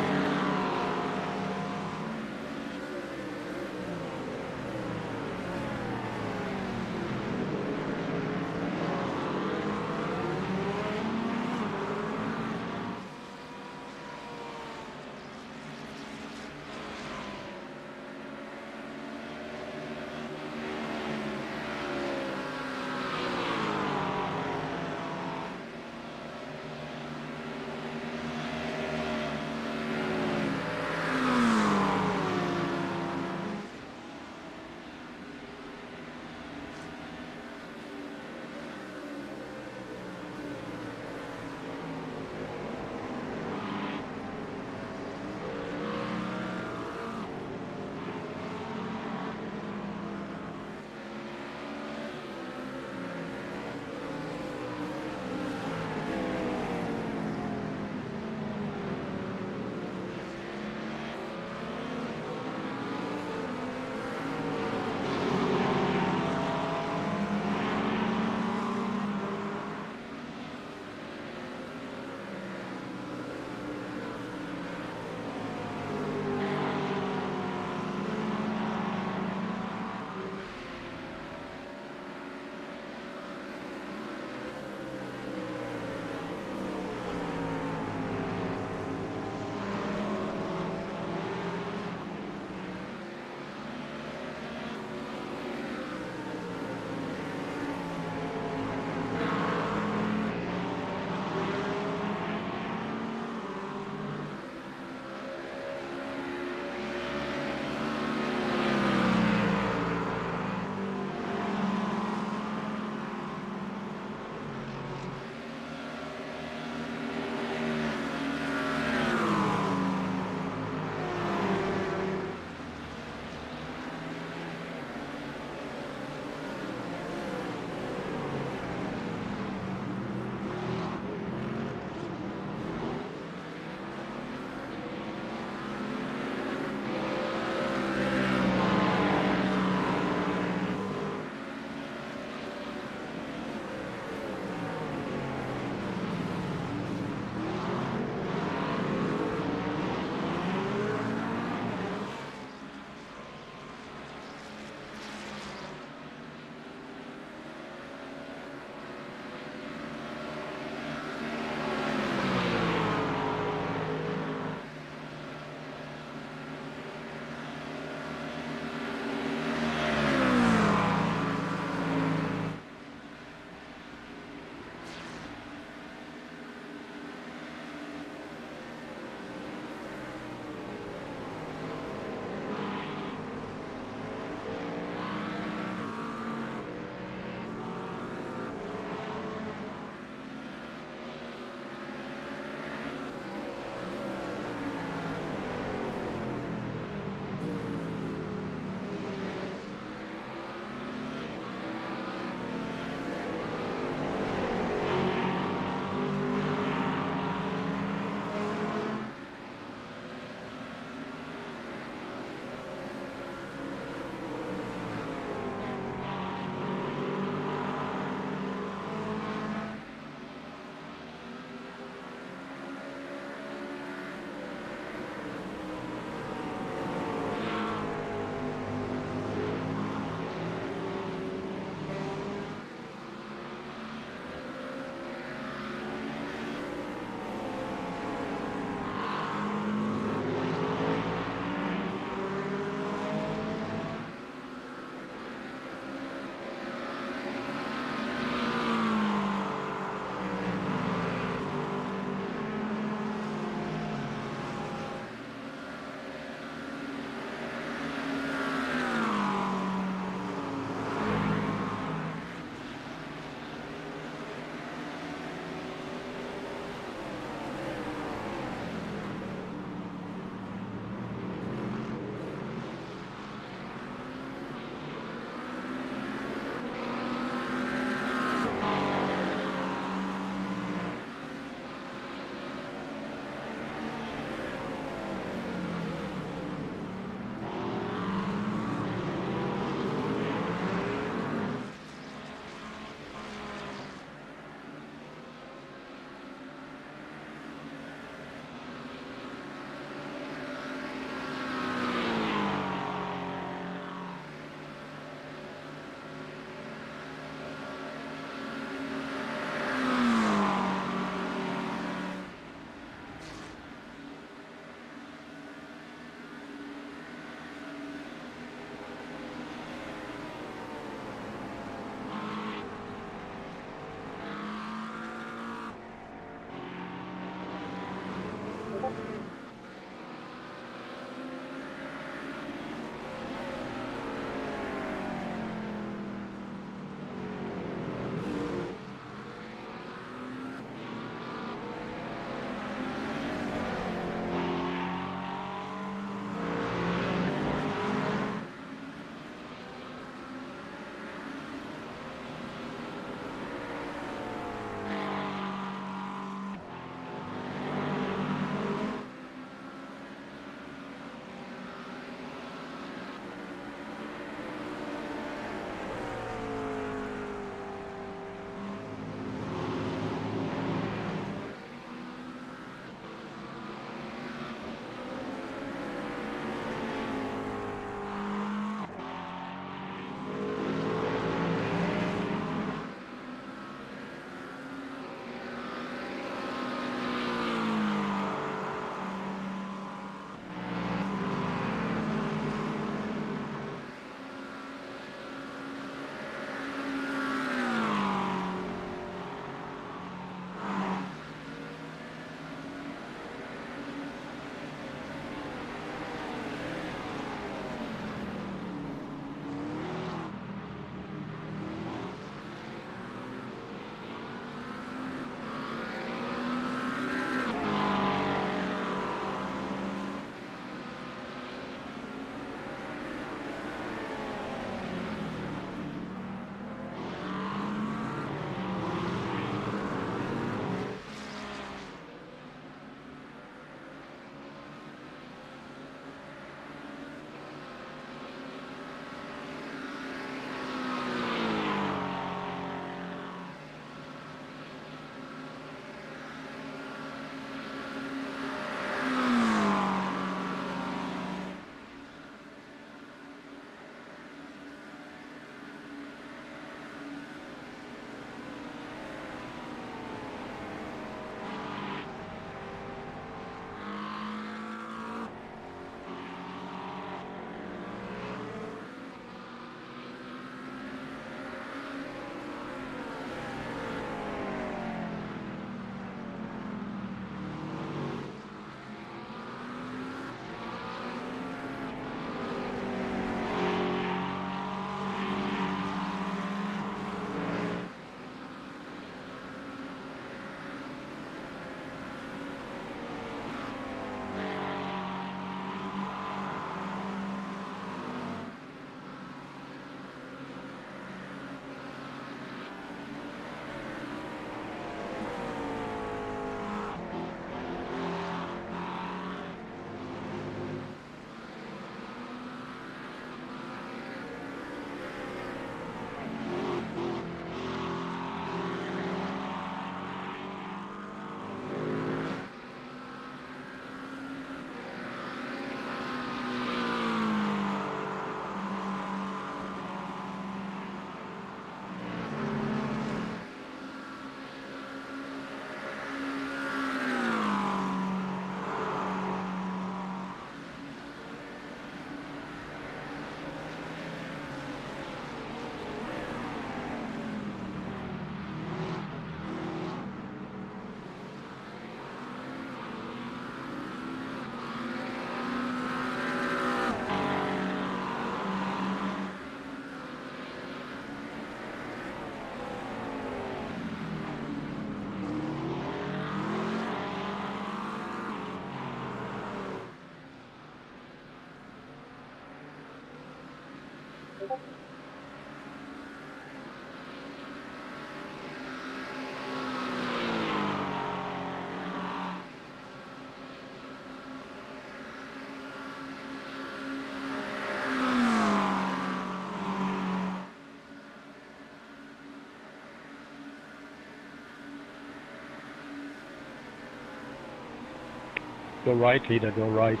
Go right, leader, go right.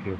Thank you.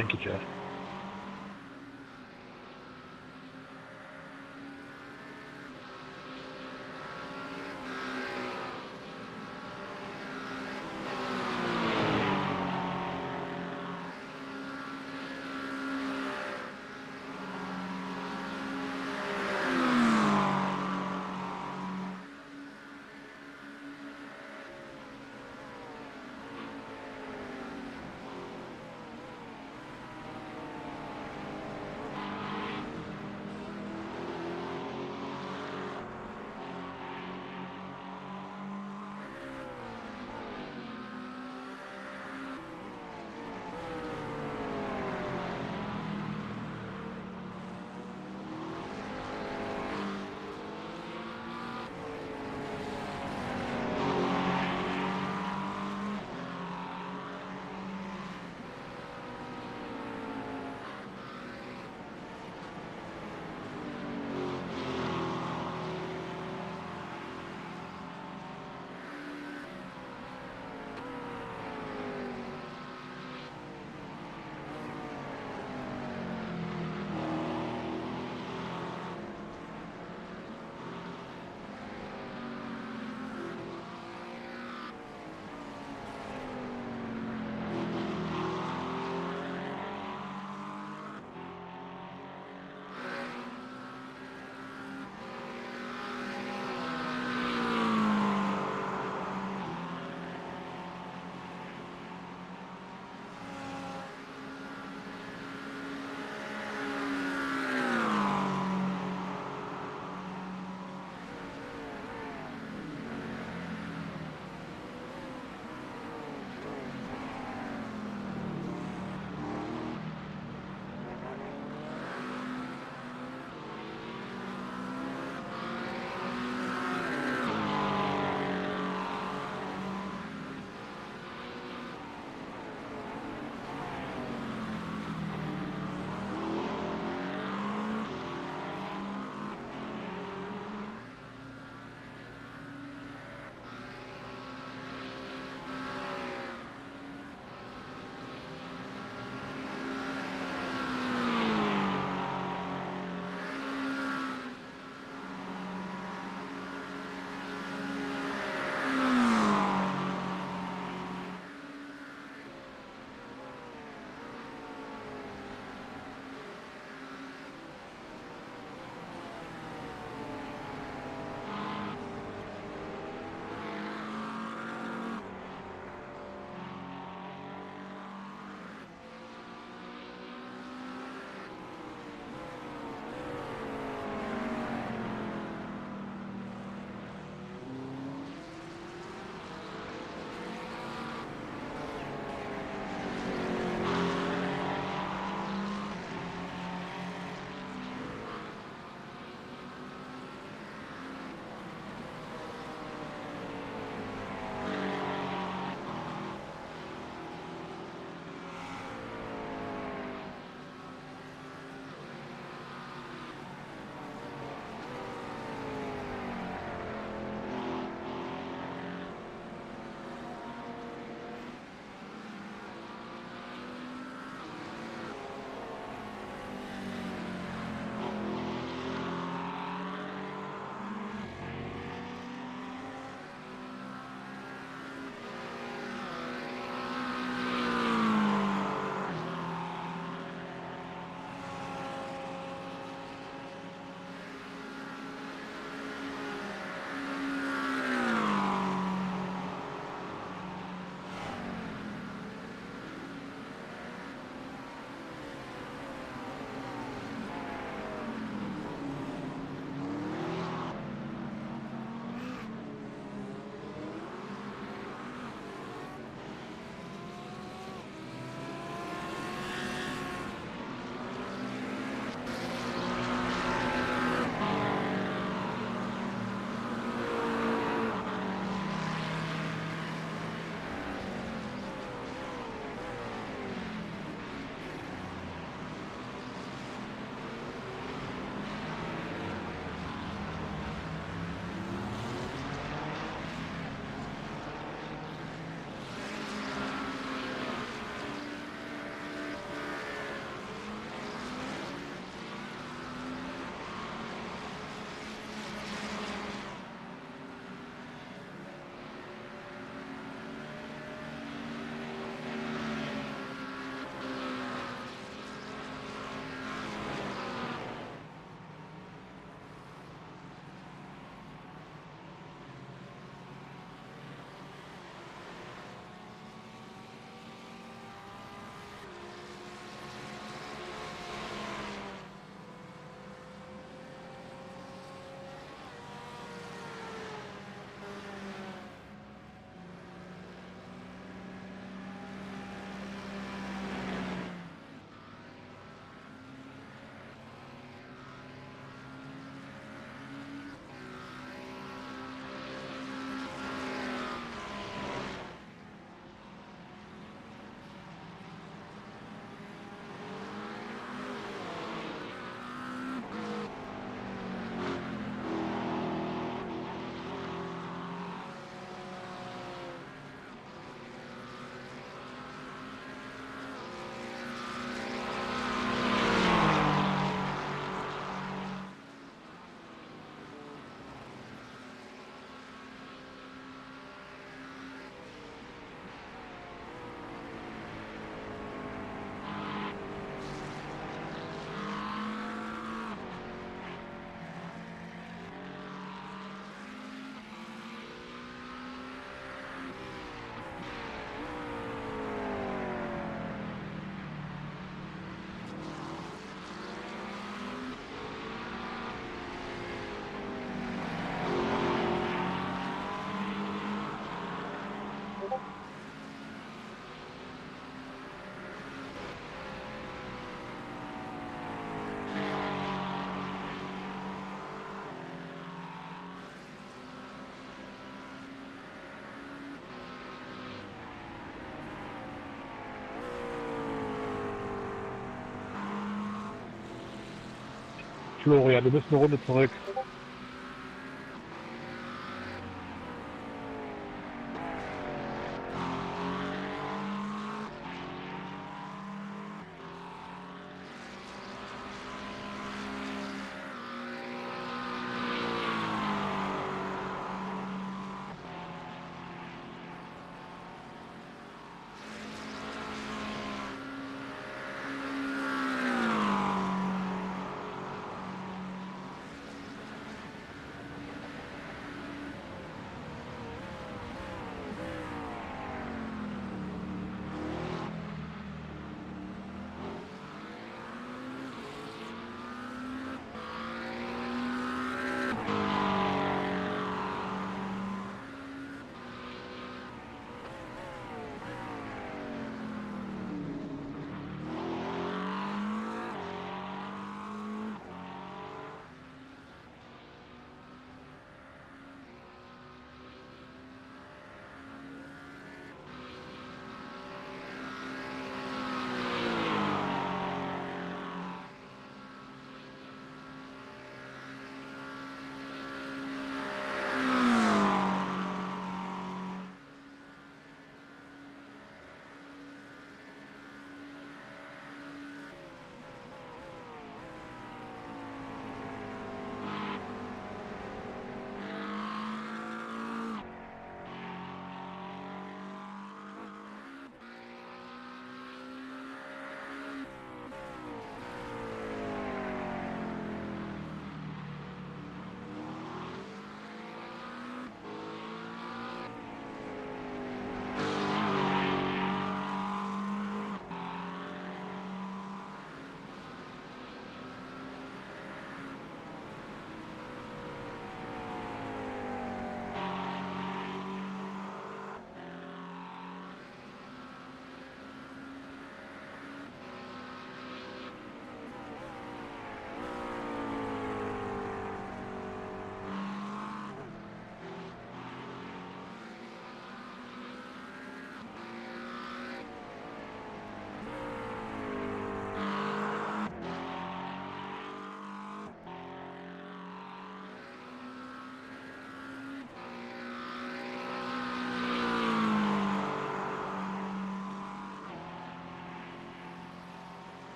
Thank you, Jeff. Florian, du bist eine Runde zurück.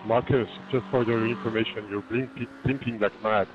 Marcus, just for your information, you're blinking like mad.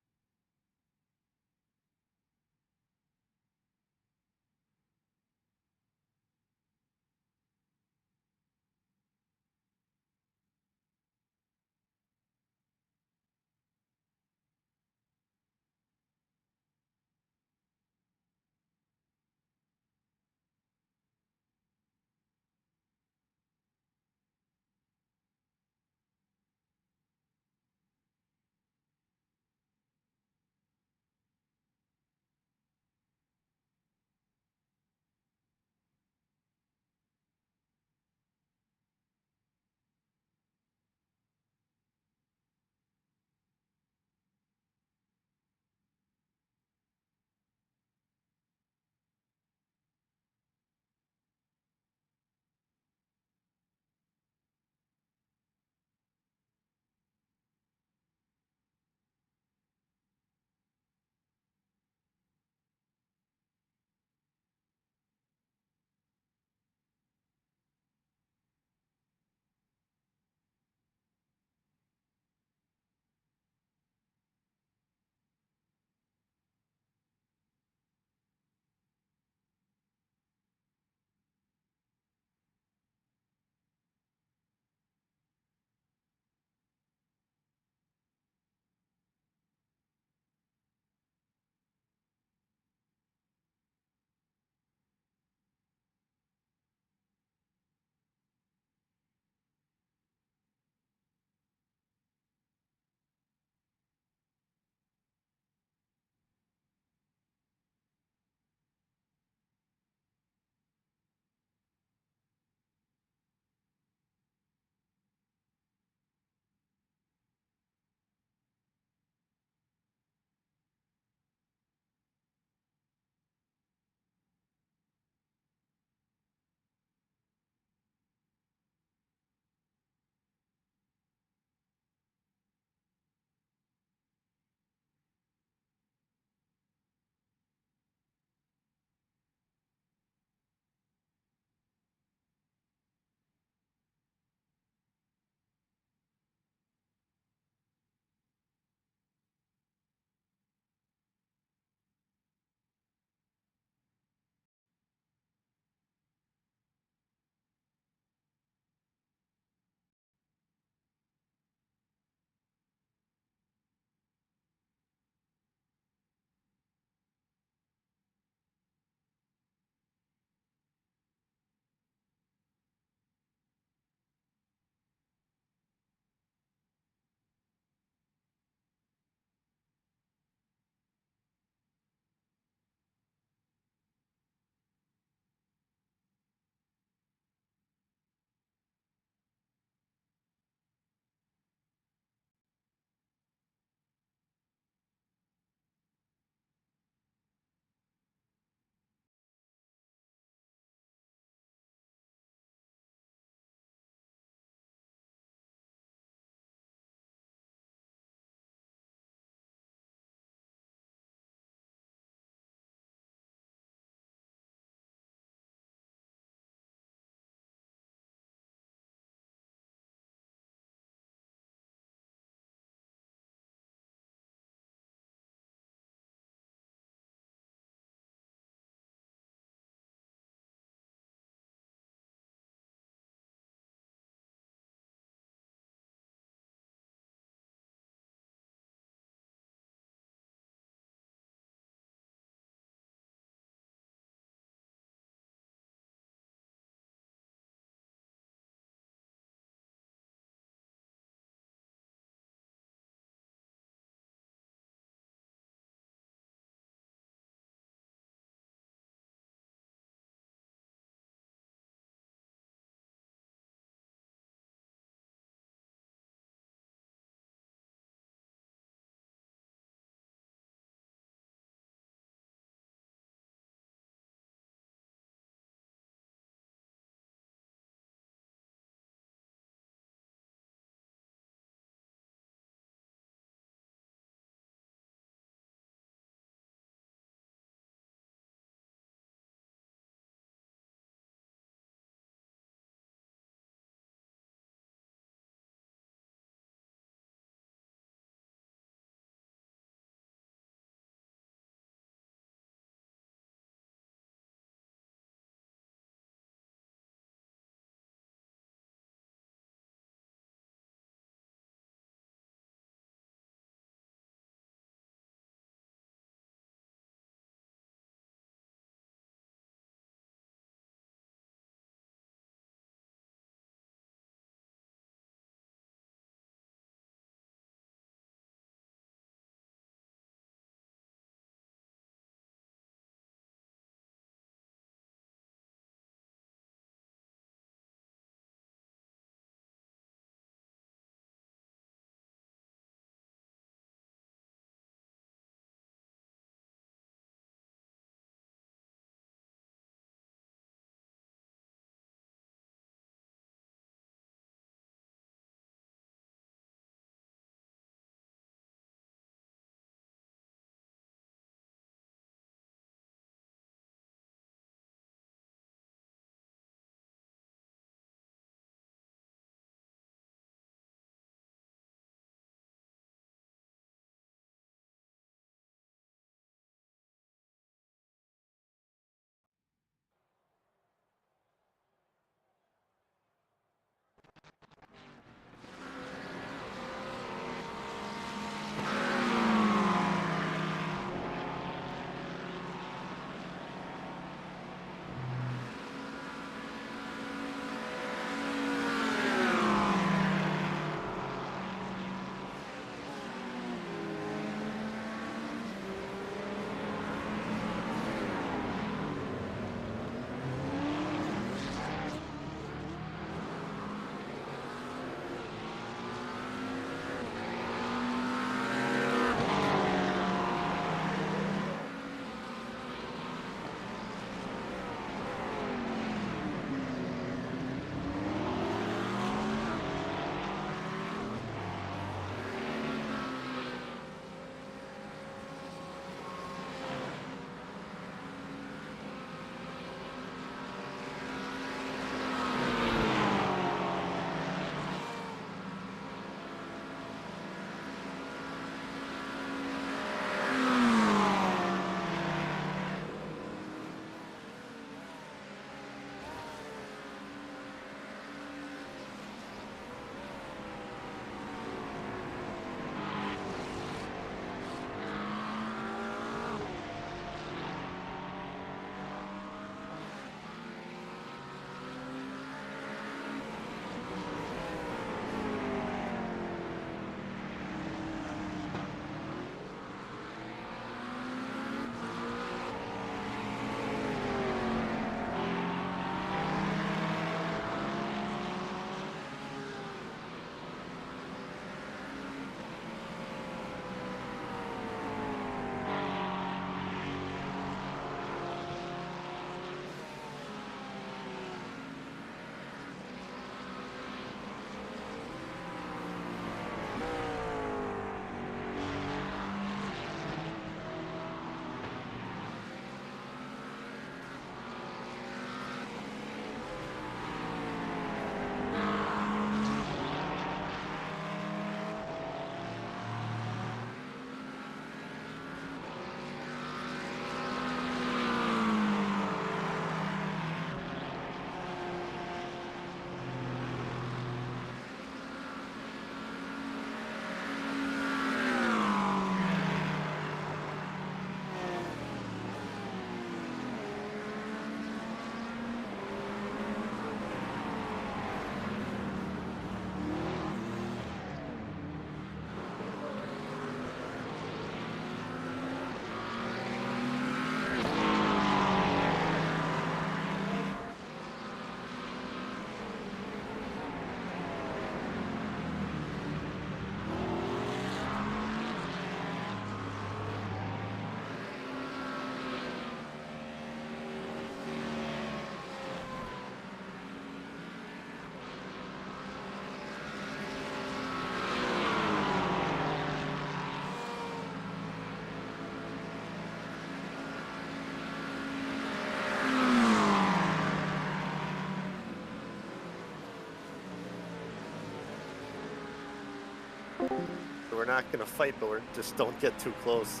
We're not going to fight, but just don't get too close.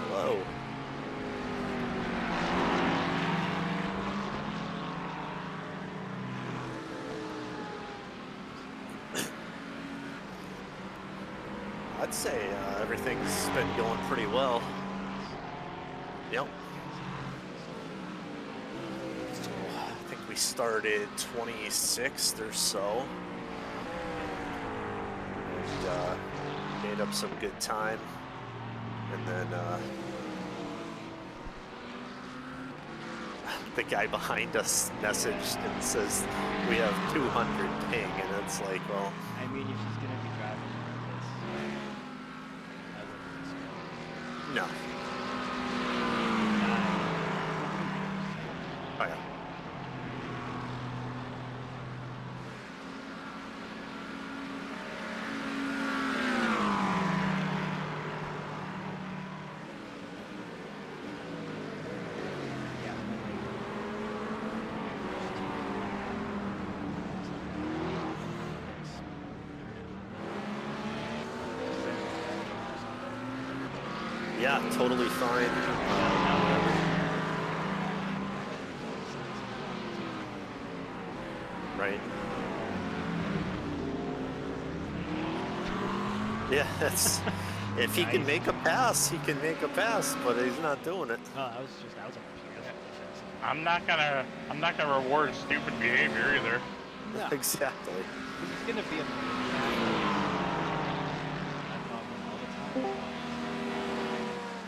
Hello. I'd say everything's been going pretty well. Yep. So I think we started 26th or so. And made up some good time. And then the guy behind us messaged and says we have 200 ping, and it's like, well, I mean, if she's gonna be driving like this, I wouldn't risk it. no. Oh yeah. Yeah, totally fine. Right. Yeah, that's if he can make a pass, he can make a pass, but he's not doing it. No, I was up here. I'm not gonna reward stupid behavior either. Yeah. Exactly. He's gonna be a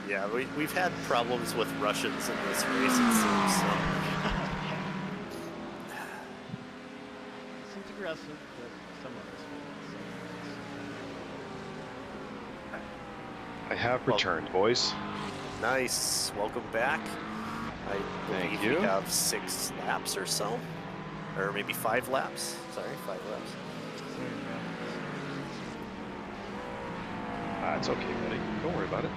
Yeah, we've had problems with Russians in this race, it seems. So. Seems aggressive, but somewhat I have returned, boys. Nice. Welcome back. I Thank believe you. we have 6 laps or so. Or maybe 5 laps. Sorry, 5 laps. It's okay, buddy. Don't worry about it.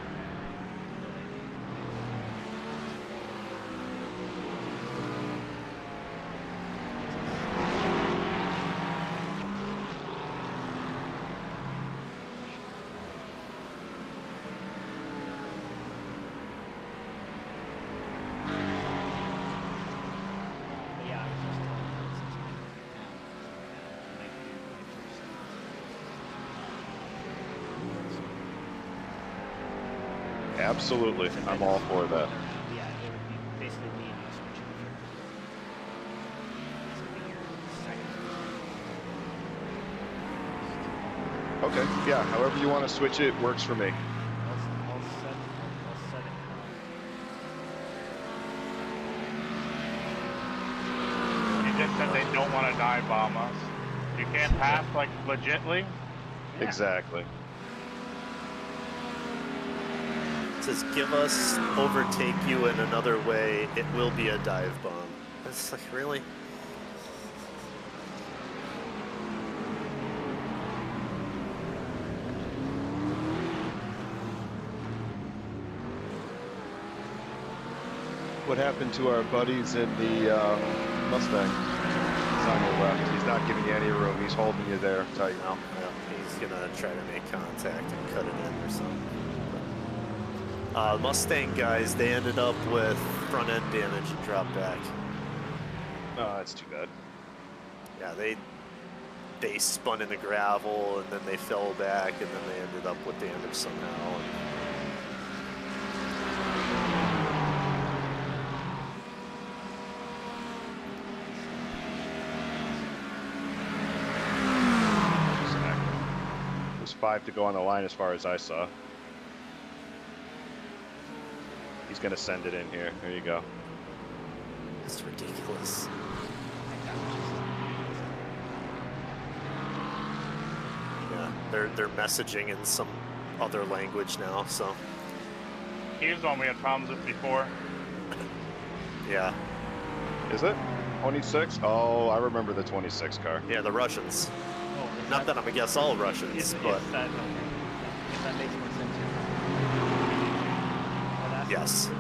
yeah, I was just Absolutely. I'm all for that. Yeah, it would be basically me and you switching for Okay. Yeah, however you want to switch it works for me. I'll set it. You just said they don't want to dive bomb us. You can't pass like legitly. Yeah. Exactly. It says, give us, overtake you in another way, it will be a dive bomb. It's like, really? What happened to our buddies in the Mustang? He's on your left. He's not giving you any room. He's holding you there tight now. Yeah, he's gonna try to make contact and cut it in or something. Mustang guys, they ended up with front end damage and dropped back. Oh, that's too bad. Yeah, they spun in the gravel and then they fell back and then they ended up with damage somehow. There's 5 to go on the line as far as I saw. He's gonna send it in here. There you go. That's ridiculous. Yeah, they're messaging in some other language now, so Here's one we had problems with before. yeah. Is it 26? Oh, I remember the 26 car. Yeah, the Russians. Oh, is Not that I'm against all Russians, but that, okay. If that makes more sense. Well, that's yes.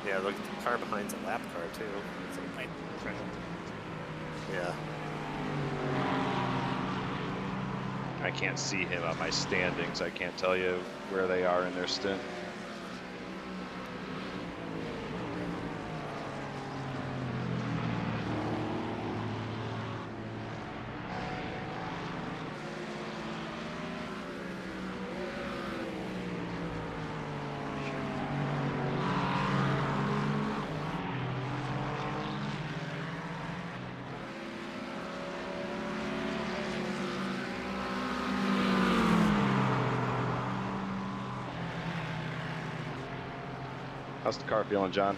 Yeah, look, the car behind's a lap car too. It's like, Right, that's right. yeah. I can't see him on my standings. I can't tell you where they are in their stint. How's the car feeling, John?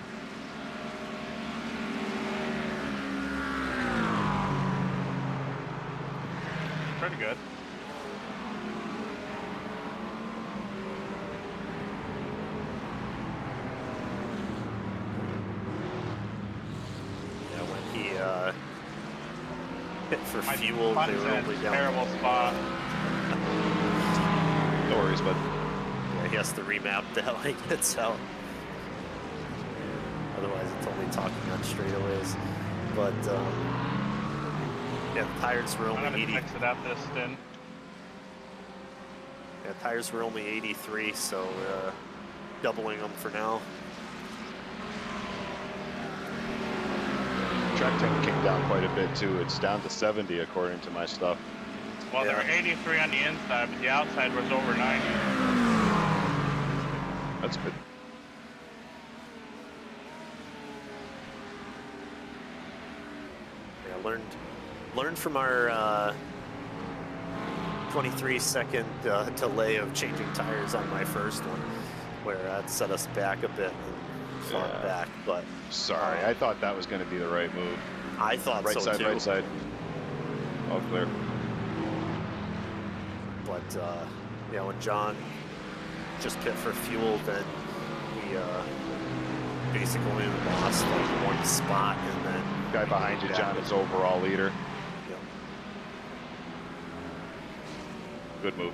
Pretty good. Yeah, when he hit for My fuel, they button's were in a only down. terrible spot. No worries, bud. Yeah, he has to remap that like it's out. Otherwise, it's only talking on straightaways. But yeah, the tires were I'm only gonna 80. fix it after this stint. Yeah, tires were only 83, so doubling them for now. Track temp came down quite a bit too. It's down to 70 according to my stuff. Well, Yeah. there were 83 on the inside, but the outside was over 90. That's good. Yeah, learned from our 23-second delay of changing tires on my first one, where that set us back a bit and fought Yeah. back. But Sorry, I thought that was going to be the right move. I thought Right so side, too. right side. All clear. But yeah, when John just pit for fuel, then we basically lost like one spot, and then Guy behind you, John, is overall leader. you know, Good move.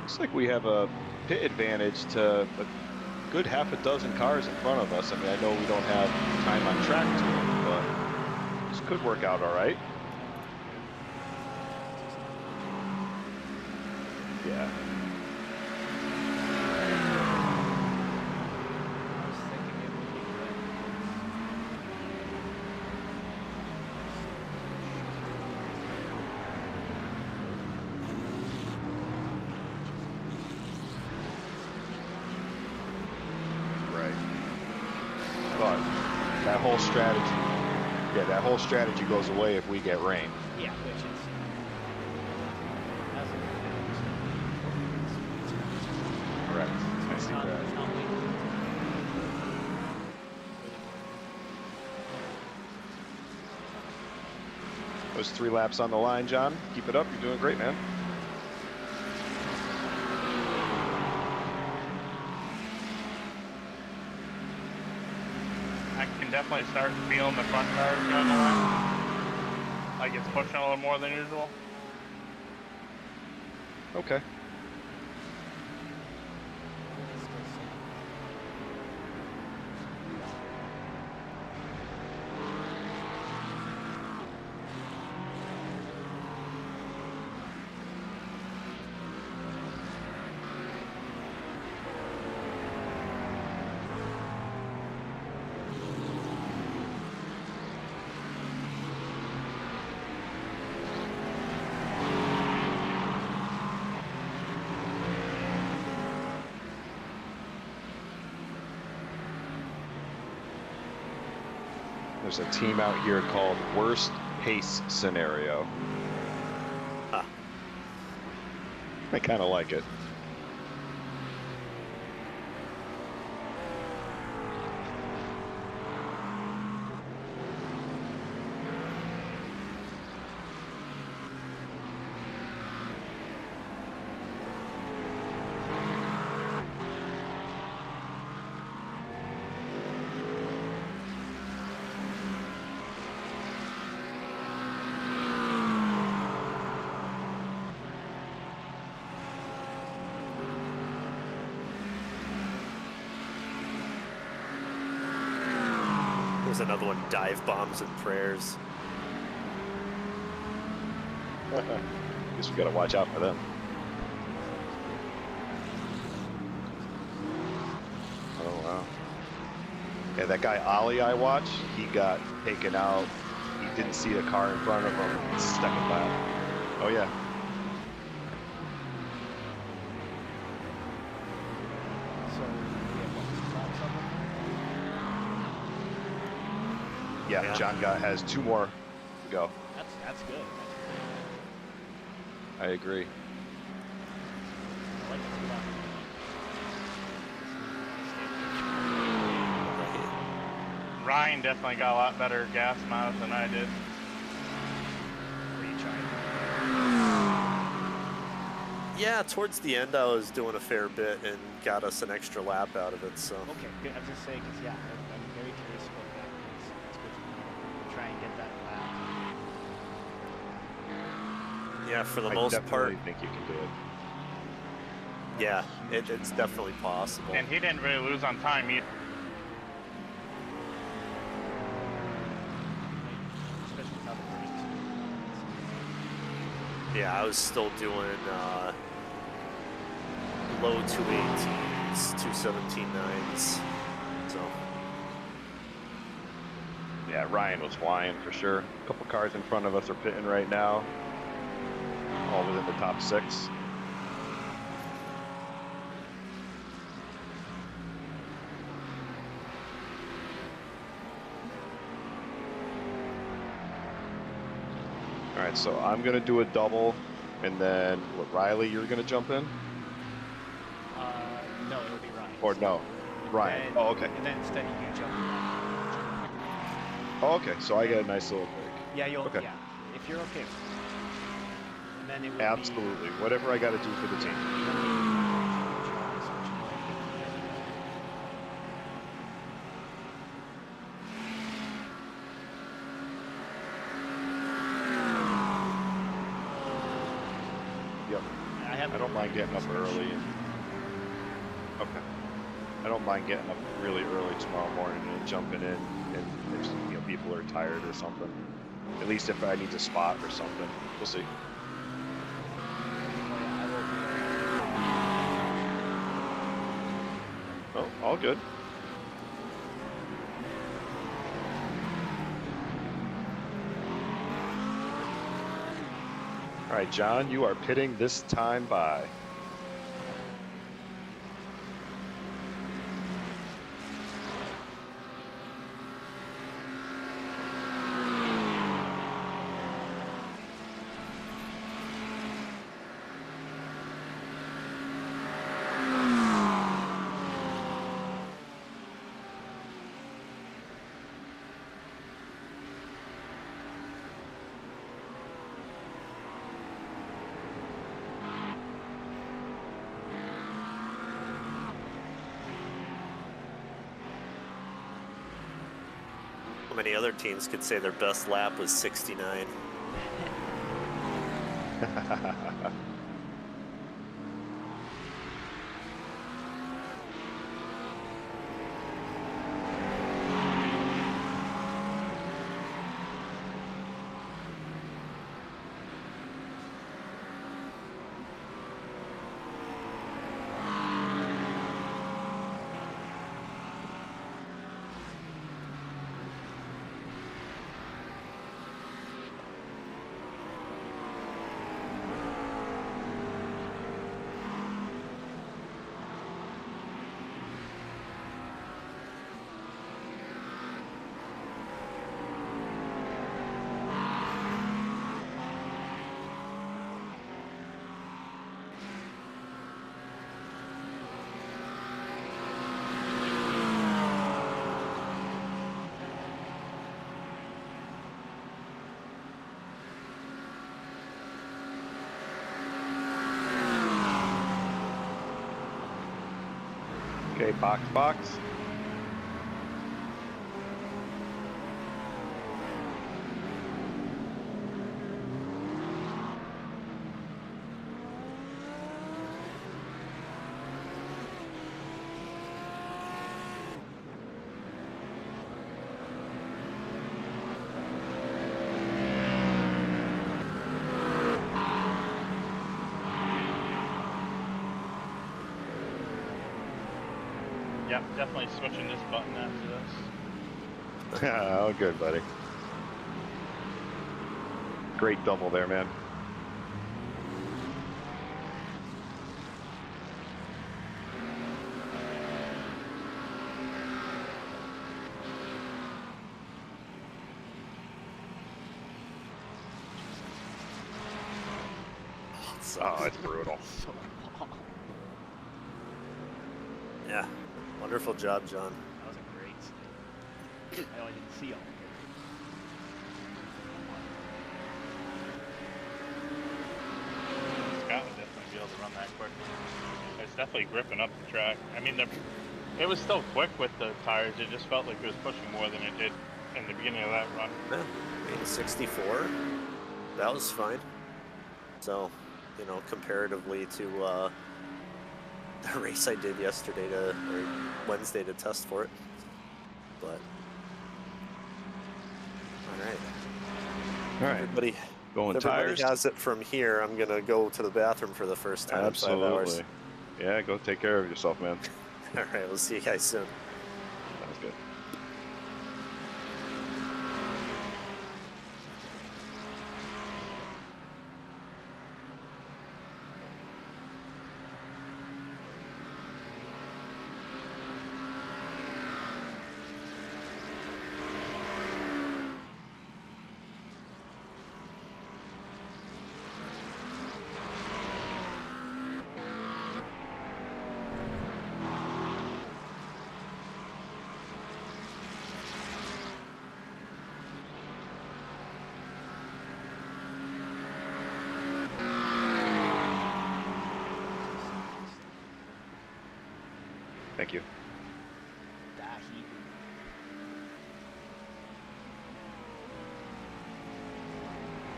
Looks like we have a pit advantage to a good half a dozen cars in front of us. I mean, I know we don't have time on track to them, but this could work out all right. Yeah. I was thinking it would be good. Right. But that whole strategy, that whole strategy goes away if we get rain. Yeah, which is as Correct. I see that. it's not waiting. Those 3 laps on the line, John. Keep it up. You're doing great, man. I can definitely start feeling the front tires going away. Like it's pushing a little more than usual. Okay. There's a team out here called Worst Pace Scenario. Huh. I kind of like it. There's another one, dive bombs and prayers. Guess we gotta watch out for them. Oh wow. Yeah, that guy Ollie I watched, he got taken out. He didn't see a car in front of him. Stuck in by. Oh yeah. So we have what, 2 laps of them? Yeah, Yeah. John has 2 more to go. That's good. I agree. I like the 2 laps. Ryan definitely got a lot better gas mileage than I did. Were you trying? Yeah, towards the end I was doing a fair bit and got us an extra lap out of it, so. Okay, good. I was just saying, because, yeah, I'm very curious about that. It's good to know. Try and get that lap. Yeah, for the I most part, definitely think you can do it. yeah, it's definitely possible. And he didn't really lose on time either. Especially without the first. Yeah, I was still doing low 218s, 217.9s, so. Yeah, Ryan was flying for sure. A couple cars in front of us are pitting right now. All within the top 6. All right, so I'm gonna do a double, and then what, Riley, you're gonna jump in, No, it'll be Ryan. or no, Ryan? And- Oh, okay. And then instead of you jump in. Oh, okay. So I get a nice little break. Yeah, you'll, Okay. yeah, if you're okay with it. And then it would Absolutely. Whatever I got to do for the team. Yep. I don't mind getting up early. Okay. I don't mind getting up really early tomorrow morning and jumping in, and if people are tired or something. At least if I need to spot or something. We'll see. Oh, all good. All right, John, you are pitting this time by. How many other teams could say their best lap was 69? Okay, box. Yep, definitely switching this button after this. Oh, good, buddy. Great double there, man. Oh, it's brutal. So long. Yeah. Wonderful job, John. That was a great stint. I only didn't see all of it. Scott would definitely be able to run that quick. It's definitely gripping up the track. I mean, it was still quick with the tires. It just felt like it was pushing more than it did in the beginning of that run. Yeah. 64. That was fine. So, you know, comparatively to the race I did yesterday or Wednesday to test for it. But all right. All right. Everybody, Going if everybody tires. has it from here, I'm gonna go to the bathroom for the first time in 5 hours. Absolutely. Yeah, go take care of yourself, man. All right, we'll see you guys soon. Sounds good. Thank you. Dahi.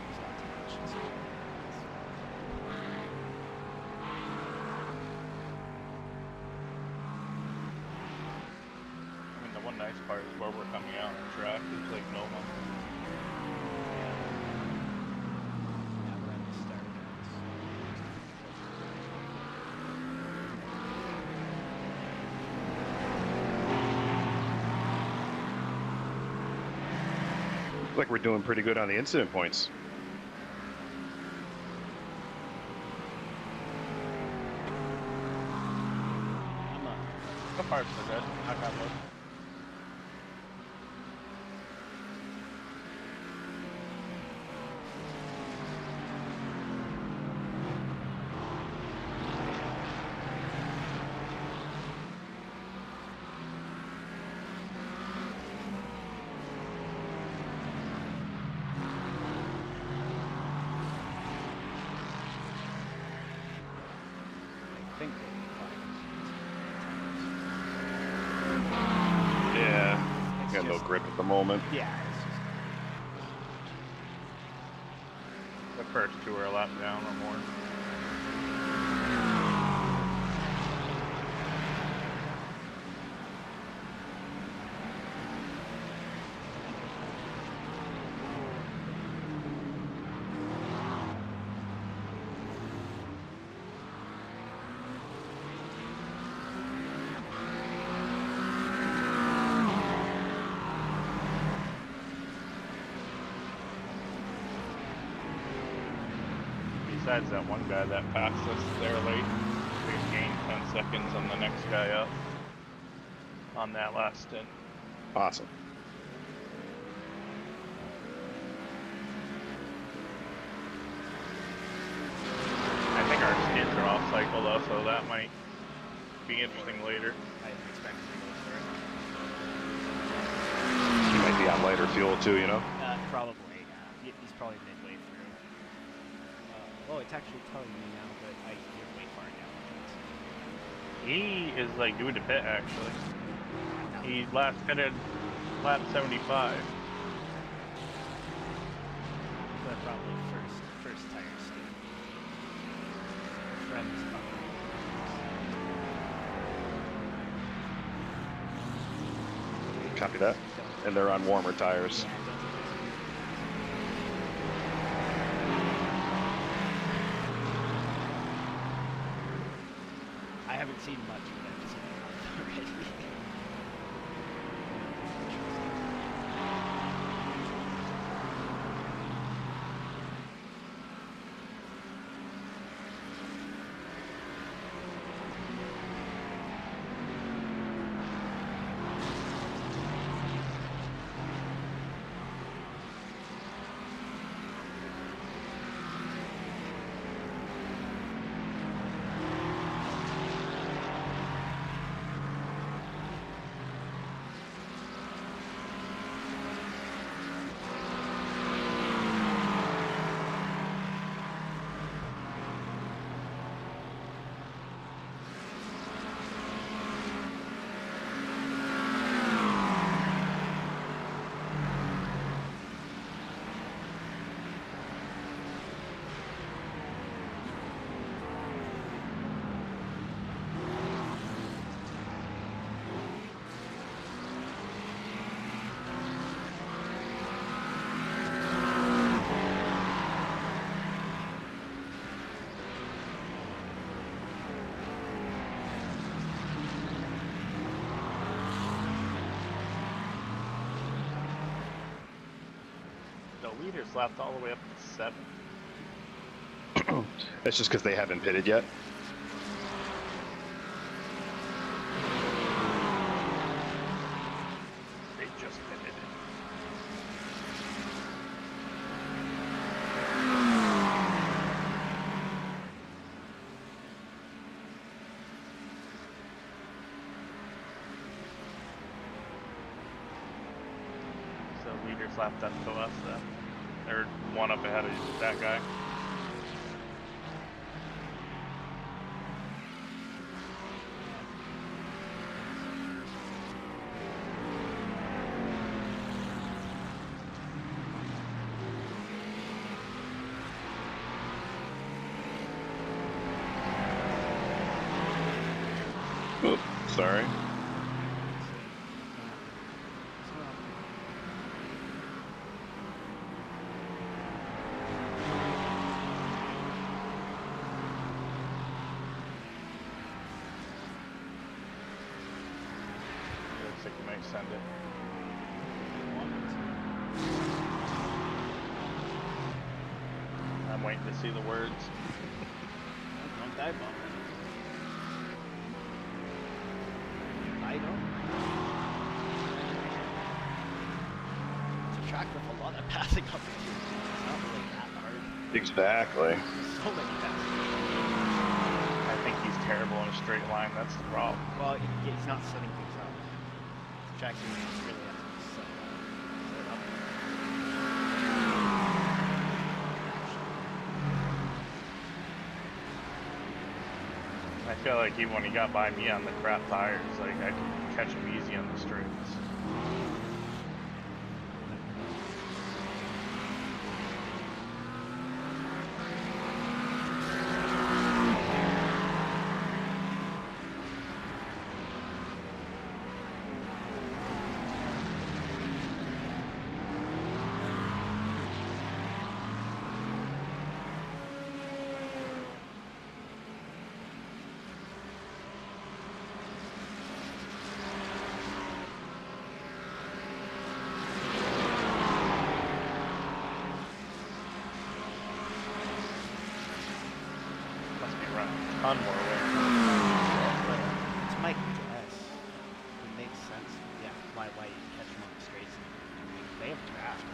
It's not too much. It's okay. I mean, the one nice part is where we're coming out on the track. There's like no one. Yeah, we're at the start. Looks like we're doing pretty good on the incident points. So far, so good. Knock on wood. I think we'll be fine. Yeah. It's Got no just- grip at the moment. Yeah, it's just. The first two are a lap down or more. Besides that one guy that passed us there late, we gained 10 seconds on the next guy up on that last stint. Awesome. I think our skids are off cycle though, so that might be interesting later. I didn't expect it to go through. He might be on lighter fuel too, you know? Probably. He's probably midway through. Oh, it's actually telling me now, but you're way far down. He is like due to pit actually. He last pitted lap 75. But probably first tire state. Friends Copy that. And they're on warmer tires. Yeah, don't do this. I haven't seen much, but I've seen enough already. The leaders left all the way up to 7. That's just because they haven't pitted yet. They just pitted it. So leaders left up to us then. They're one up ahead of that guy. Oops, sorry. Looks like you might send it. I'm waiting to see the words. Don't die bomb. I know. It's a track with a lot of passing opportunities. It's not really that hard. Exactly. So many passing. I think he's terrible in a straight line. That's the problem. Well, he's not setting things up. The track really has to be set up. I feel like even when he got by me on the crap tires, like I could catch him easy on the straights. Ton more wear. It's Mike S. It makes sense. Yeah, why you catch them on the straights. They have draft.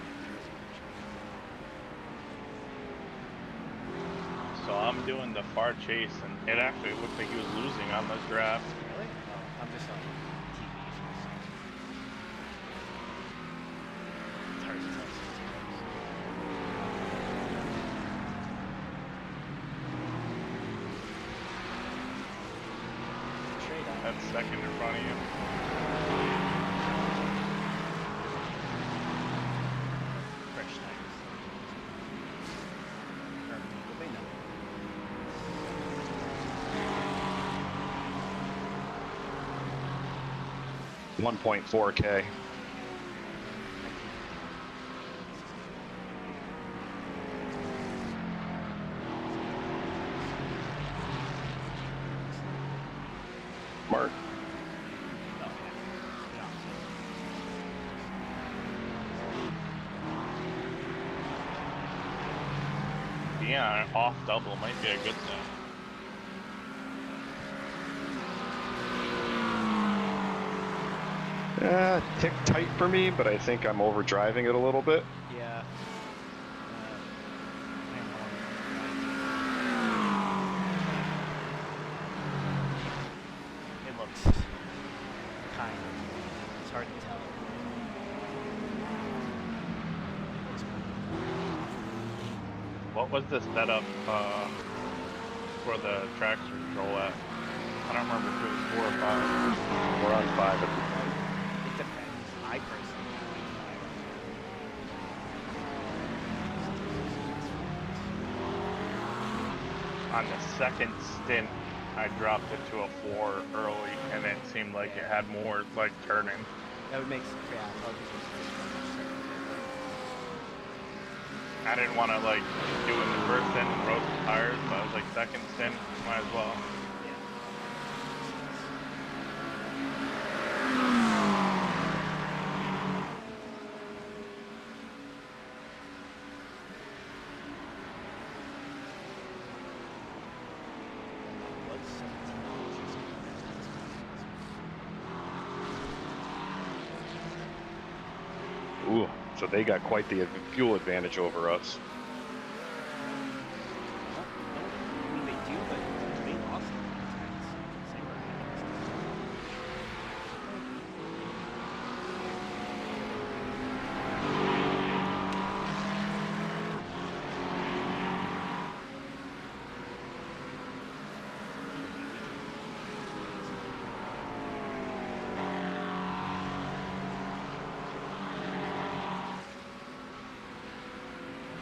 So I'm doing the far chase, and it actually looked like he was losing on those drafts. Really? Oh, I'm just on TV. So it's hard to tell sometimes. second in front of you. Fresh tires. Or, well, they know. 1.4K. Mark. Oh, yeah. Yeah, an off double might be a good thing. Tick tight for me, but I think I'm over driving it a little bit. Yeah. It looks kind of. It's hard to tell. What was the setup for the traction control at? I don't remember if it was 4 or 5. We're on 5 at the moment. It depends. I personally On the second stint, I dropped it to a 4 early, and it seemed like it had more like turning. that would make sense. Yeah, probably because I didn't want to like do it in the first stint and roast the tires, but I was like second stint, might as well. what's 17 inches Ooh, so they got quite the fuel advantage over us. I mean, they do, but they lost it. Same right.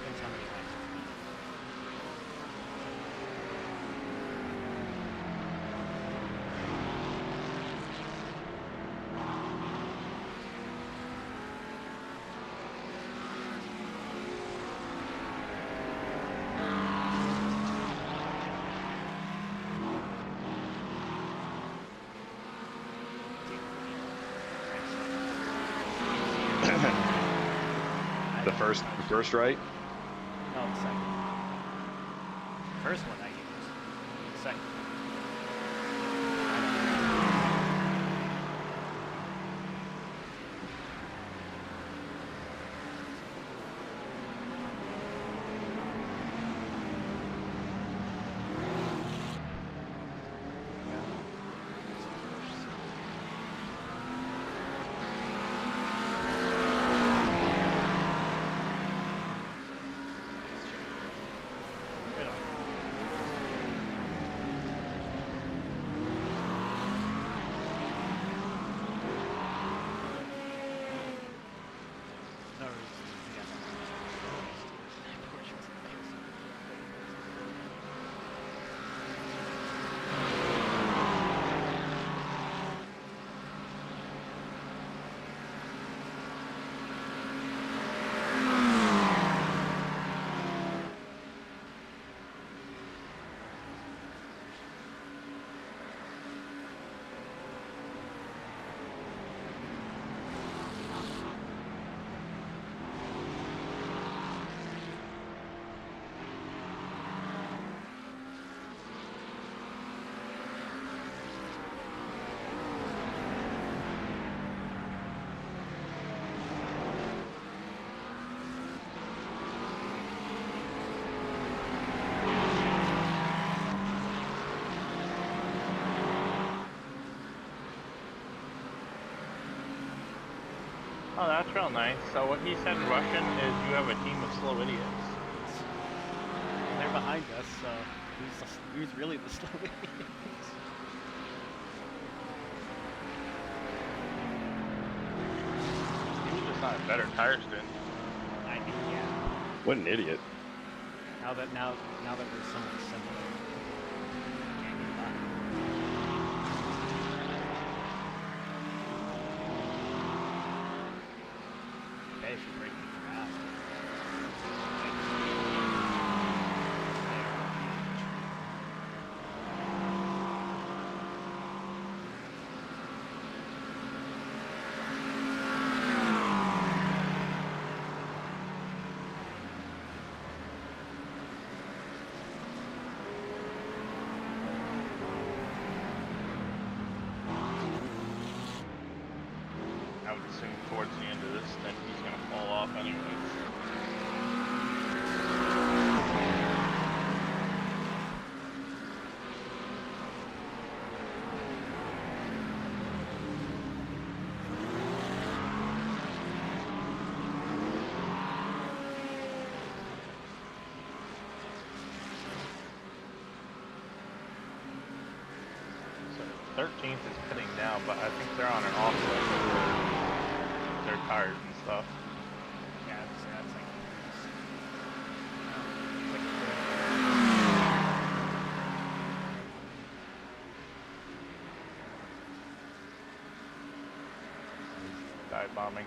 Depends how many laps. The first right. No, the second. First one I used. The second. Good on you. No reason to get Oh, that's real nice. So what he said in Russian is you have a team of slow idiots. They're behind us, so who's really the slow idiots? Probably better tires, dude. I mean, yeah. What an idiot. Now that we're somewhat similar. Can't get by. Okay, if you're breaking fast. I would assume towards the end of this thing he's gonna fall off anyways. So 13th is pitting now, but I think they're on an off leg for their tires and stuff. Yeah, that's like. Dive bombing.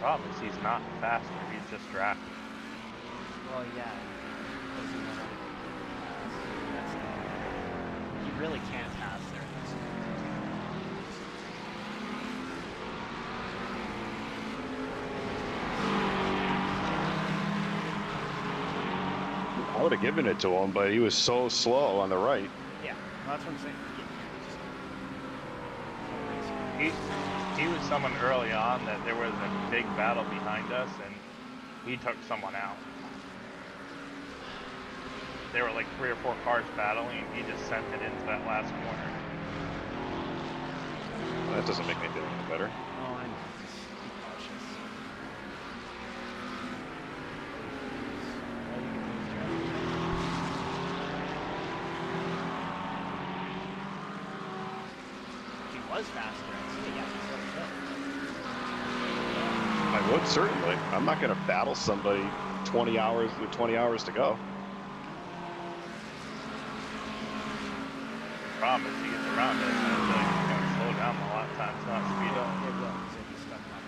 Problem is he's not faster, he's just drafting. Well, yeah. Doesn't know how to pass. That's the, you really can't pass there. I would have given it to him, but he was so slow on the right. Yeah, well, that's what I'm saying. He was someone early on that there was a big battle behind us and he took someone out. There were like 3 or 4 cars battling and he just sent it into that last corner. Well, that doesn't make anything any better. Oh, I know. Just be cautious. All you can do is drive. If he was faster, I'd say, yeah, he's really good. I would, certainly. I'm not going to battle somebody 20 hours with 20 hours to go. Problem is he gets around it and I feel like he's gonna slow down a lot of times, not speed up. It will, because if he's stuck on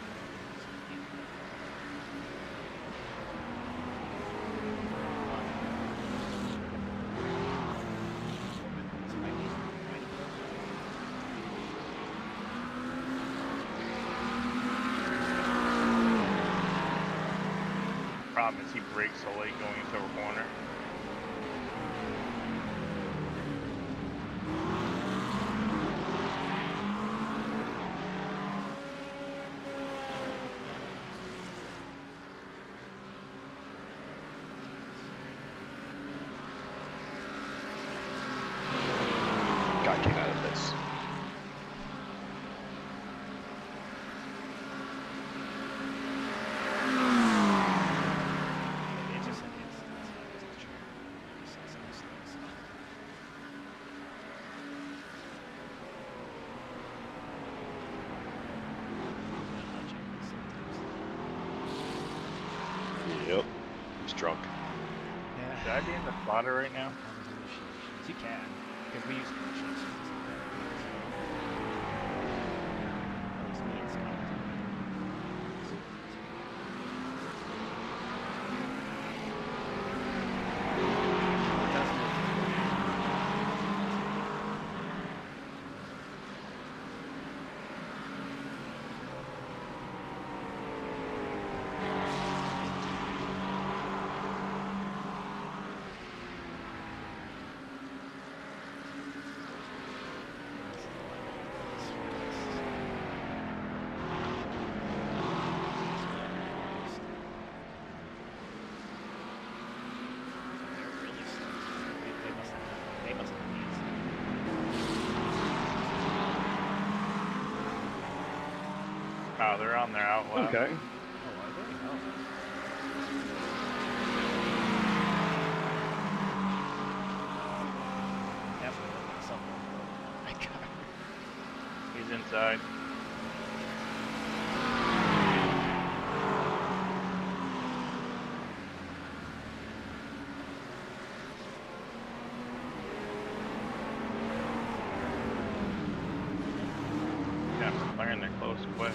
Problem is he brakes so late going into a corner. God, get out of this. it just it's true. It's Yep. He's drunk. yeah. Should I be in the spotter right now? You can, because we use commercials. At least me and Scott. They must have Oh, they're on their out lap. Okay. He's inside. Yeah, McLaren, they're close, quick.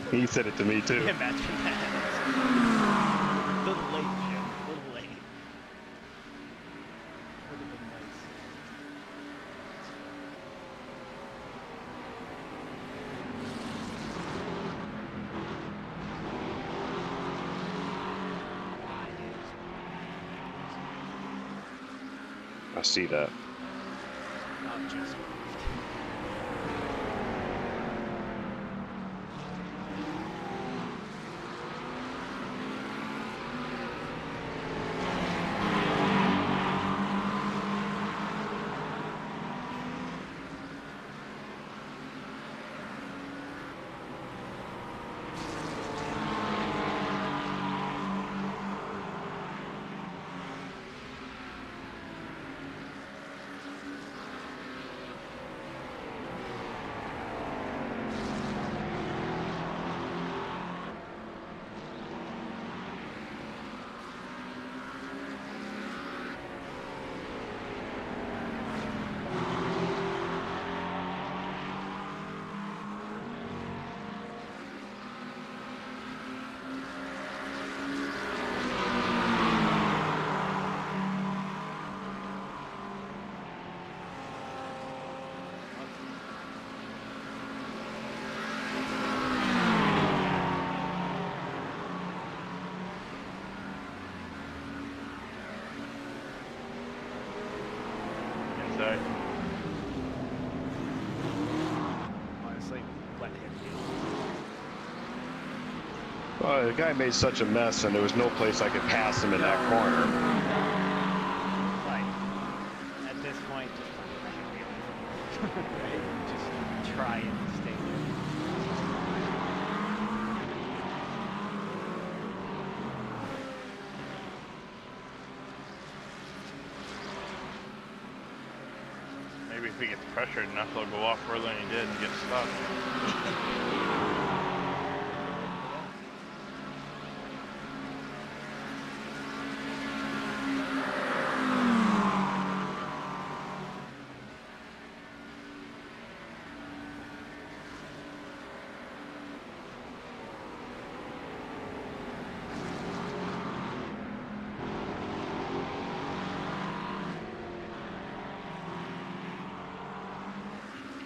He said it to me too. Imagine that. A little late, Jim. A little late. Would have been nice. I see that. Not just moved. Inside. Honestly, let him do. Well, the guy made such a mess, and there was no place I could pass him in that corner. Like, at this point, just right? Just try and stay there. Maybe if he gets pressured enough, he'll go off further than he did and get stuck.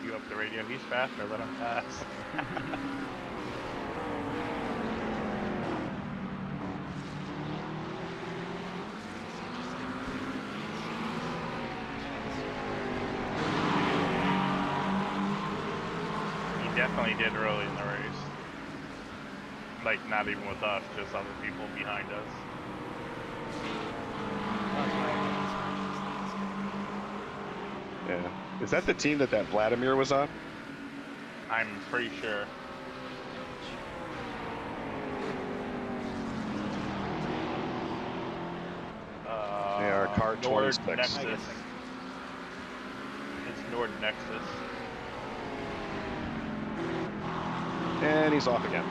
You up the radio, he's faster, let him pass. He definitely did early in the race. Like, not even with us, just other people behind us. Yeah. Is that the team that Vladimir was on? I'm pretty sure. They are car Nord 26. Nexus. It's Nord Nexus. And he's off again.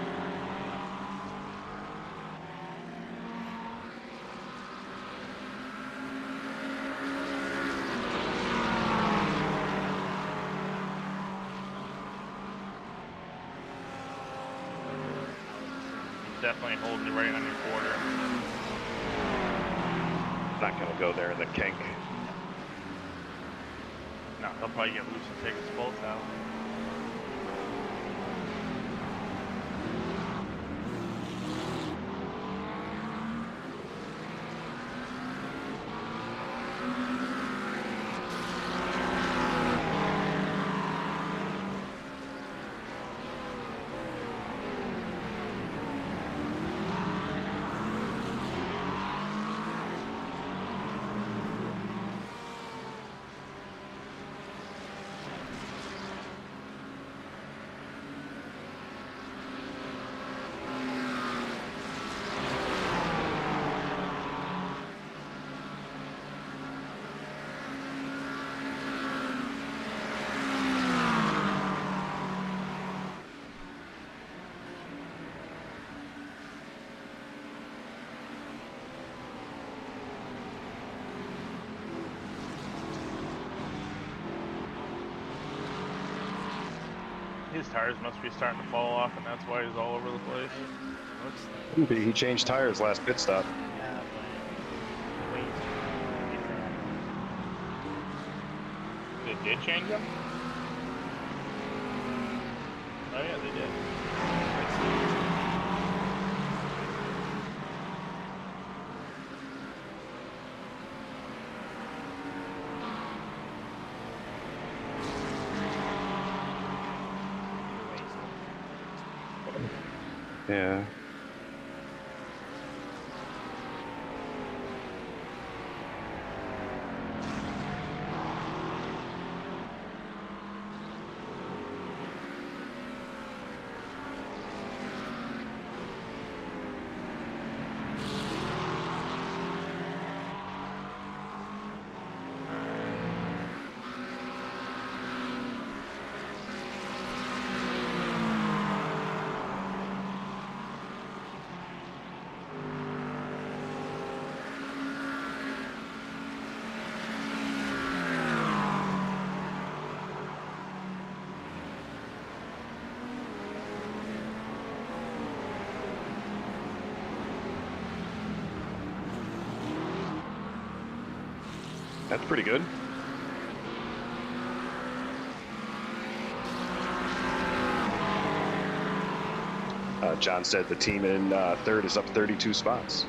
Definitely holding you right on your quarter. Not going to go there in the kink. No, he'll probably get loose and take us both out. His tires must be starting to fall off, and that's why he's all over the place. Looks like He changed tires last pit stop. yeah, but wait. They did change them? Oh yeah, they did. Yeah. That's pretty good. John said the team in third is up 32 spots.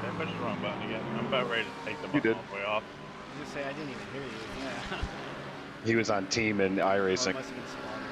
I pushed the wrong button again. I'm about ready to take the You button did. all the way off. I was gonna say I didn't even hear you. Yeah. He was on team in Well, it iRacing. must have been smaller.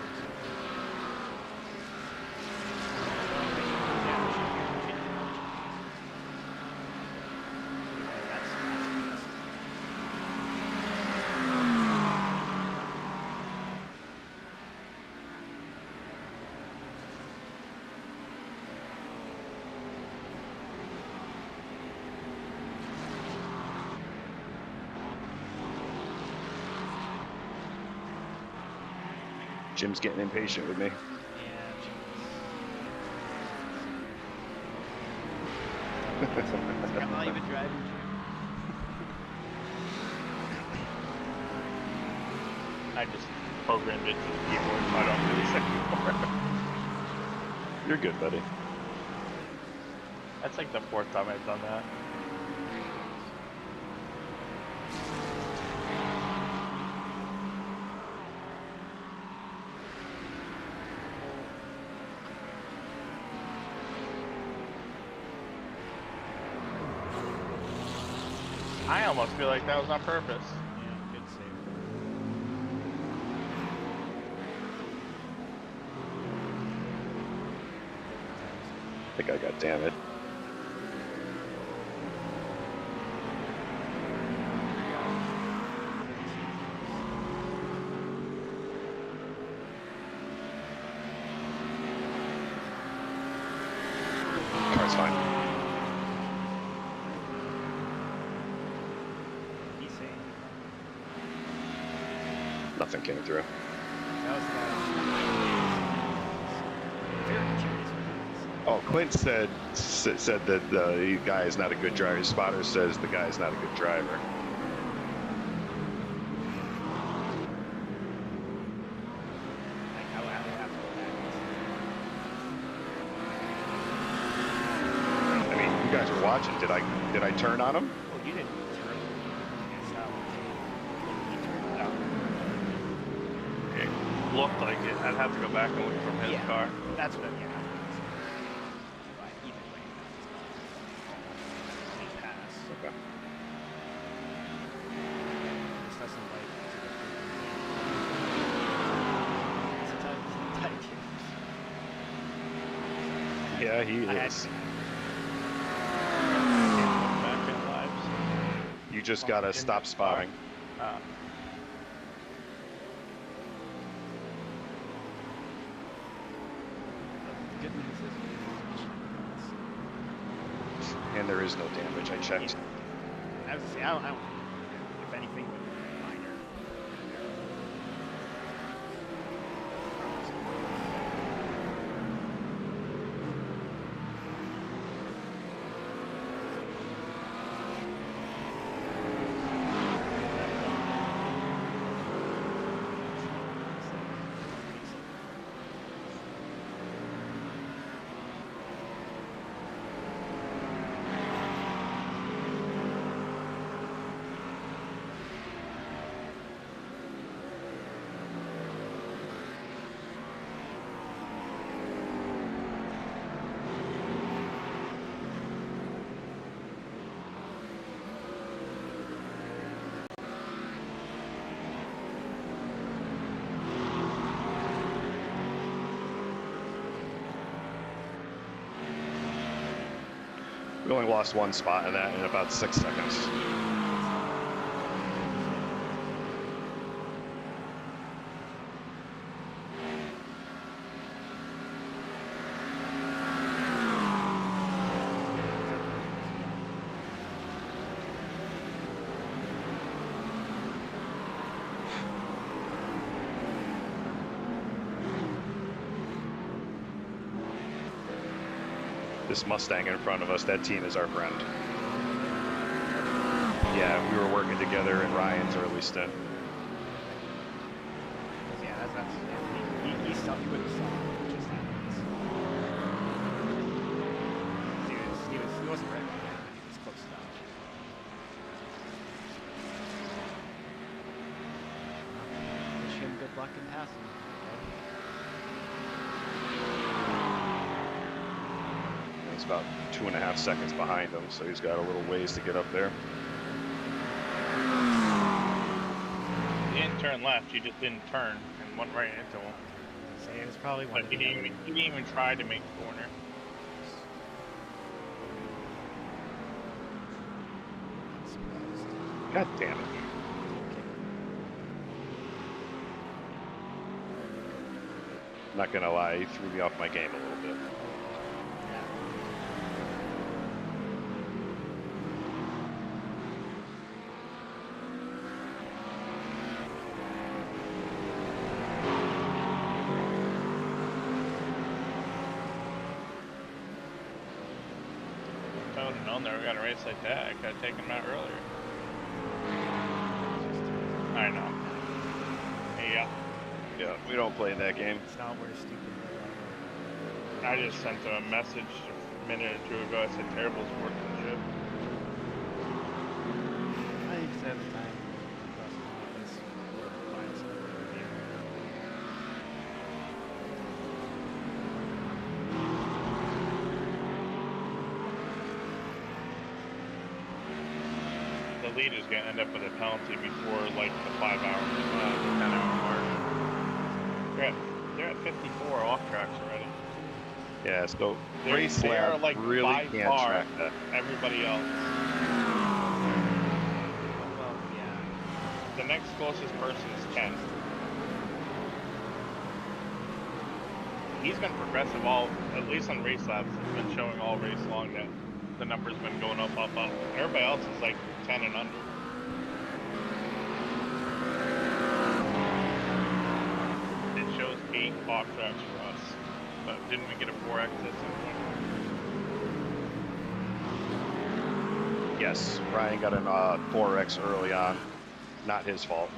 Jim's getting impatient with me. I'm not even driving. I just programmed it to the keyboard so I don't do this anymore. You're good, buddy. That's like the 4th time I've done that. I almost feel like that was on purpose. Yeah, good save. I think I got damn it. Car's fine. He's saying Nothing came through. that was very curious. Oh, Clint said that the guy is not a good driver. His spotter says the guy is not a good driver. Like how have to I mean, you guys were watching. Did I turn on him? well, you didn't turn. It's he turned out. It looked like it. I'd have to go back and look from his Yeah. car. That's what I'm getting at. But either way, he passed. Okay. This doesn't like sometimes tight games. Yeah, he I had is. to. Back in lives. You just gotta stop spotting. The good news is And there is no damage. I checked. I was gonna say, I don't if anything, minor. We only lost one spot in that in about 6 seconds. This Mustang in front of us, that team is our friend. Yeah, we were working together in Ryan's early stint. Yeah, that's he stopped. He wouldn't stop. It just happens. He wasn't right behind, but he was close enough. Wish him good luck in passing. It's about 2.5 seconds behind him, so he's got a little ways to get up there. He didn't turn left, he just didn't turn and went right into him. So it was probably one But of he the didn't even try to make the corner. God damn it. I'm not gonna lie, he threw me off my game a little bit. If I would have known they were going to race like that, I could have taken him out earlier. I know. Yeah. Yeah, we don't play in that game. It's not where stupid. I just sent him a message a minute or two ago. I said terrible sportsmanship. I think it's at the time. This finds review. The lead is going to end up with a penalty before like the 5-hour, the 10-hour mark. They're at 54 off tracks already. Yeah, so race They are lab like really by can't far track that. everybody else. Well, yeah. The next closest person is 10. He's been progressive at least on race labs. He's been showing all race long that the number's been going up, up, up. Everybody else is like 10 and under. It shows 8 off tracks for us. But didn't we get a 4X at some point? Yes, Ryan got an 4X early on. Not his fault.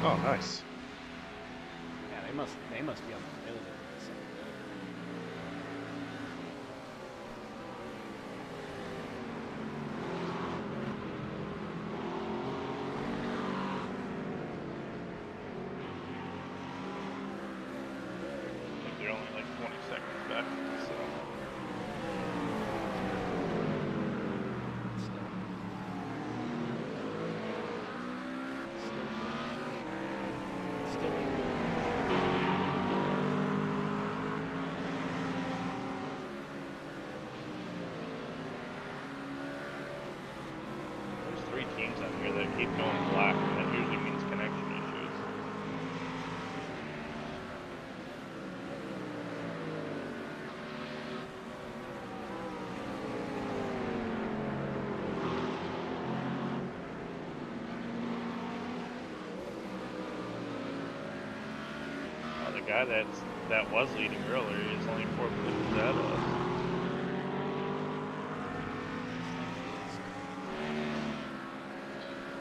Oh, nice. Yeah, they must be on the building. So. I think they're only like 20 seconds back. So. There's 3 teams out here that keep going black, and that usually means connection issues. Oh, the guy that was leading earlier is only 4 positions ahead of us.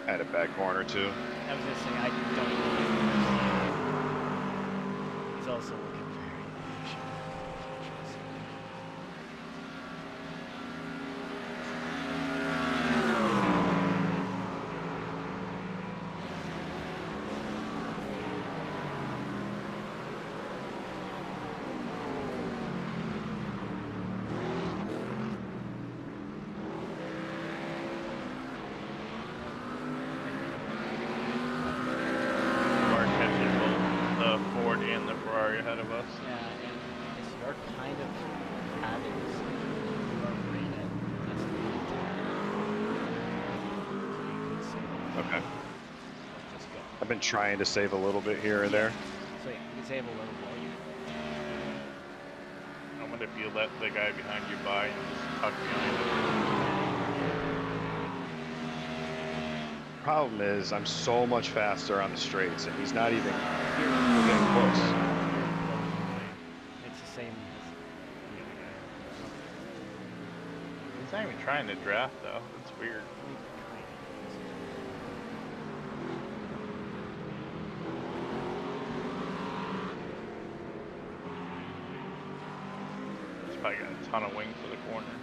Had a bad corner too. I was just saying, I don't know. He's also looking very impatient. way ahead of us. Yeah, and it's your kind of habits. You are great at estimating time. So you could save a little Okay. or just go. I've been trying to save a little bit here and there. So yeah, you can save a little while you. I wonder if you let the guy behind you by and just tuck behind him. Problem is, I'm so much faster on the straights, and he's not even here. We're getting close. It's the same as the other guy. He's not even trying to draft though. It's weird. He's probably got a ton of wings for the corners.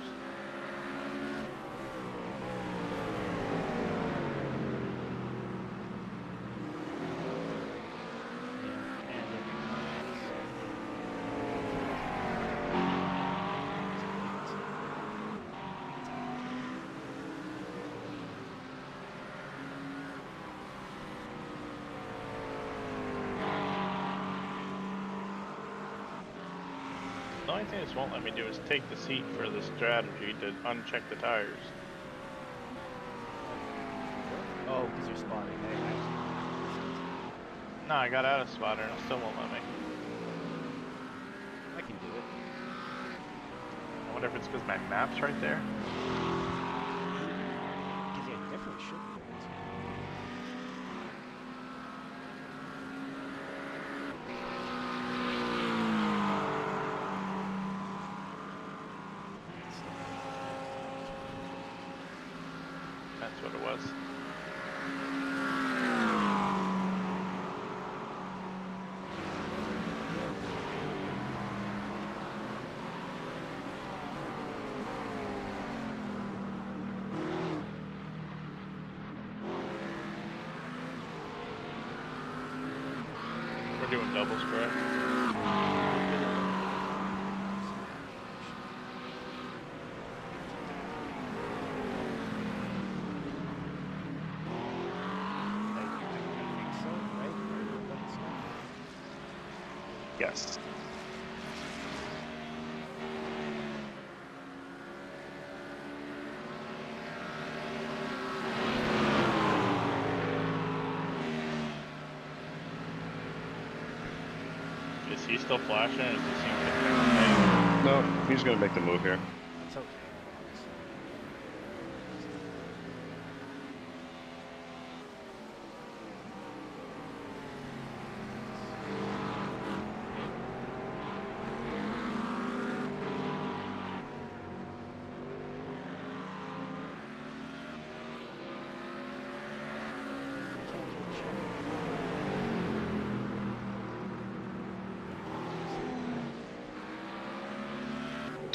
The only thing this won't let me do is take the seat for the strategy to uncheck the tires. Oh, because you're spotting. No, I got out of spotter and it still won't let me. I can do it. I wonder if it's because my map's right there. Because yeah, it definitely should be able to. That's what it was. We're doing doubles, correct? I think so, right? Everybody's Yes. Is he still flashing or does he seem to be No, he's gonna make the move here. It's okay.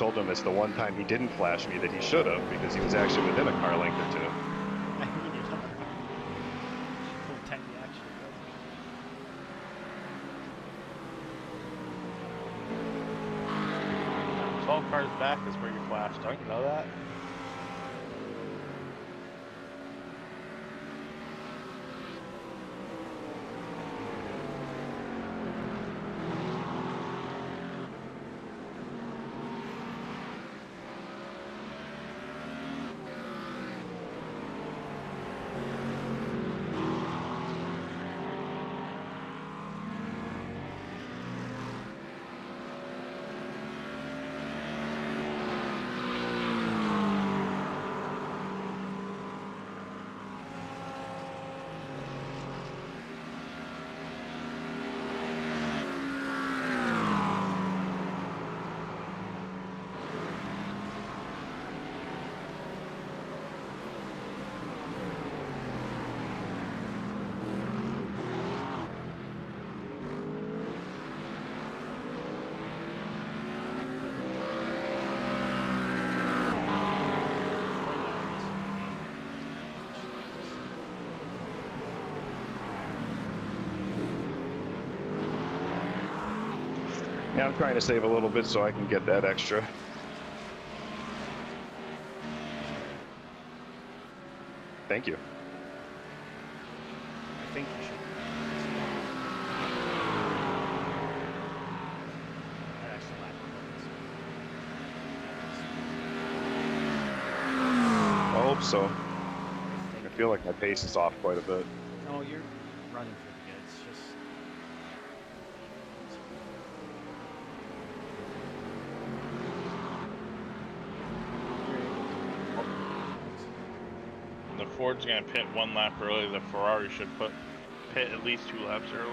Told him it's the one time he didn't flash me that he should have, because he was actually within a car length or two. I mean, you're not wrong. Full time he actually was. 12 cars back is where you flashed. Don't you know that? Yeah, I'm trying to save a little bit so I can get that extra. Thank you. I think you should. laps, so I feel like my pace is off quite a bit. No, you're running pretty good. It's just. The Ford's gonna pit 1 lap early. The Ferrari should pit at least 2 laps early.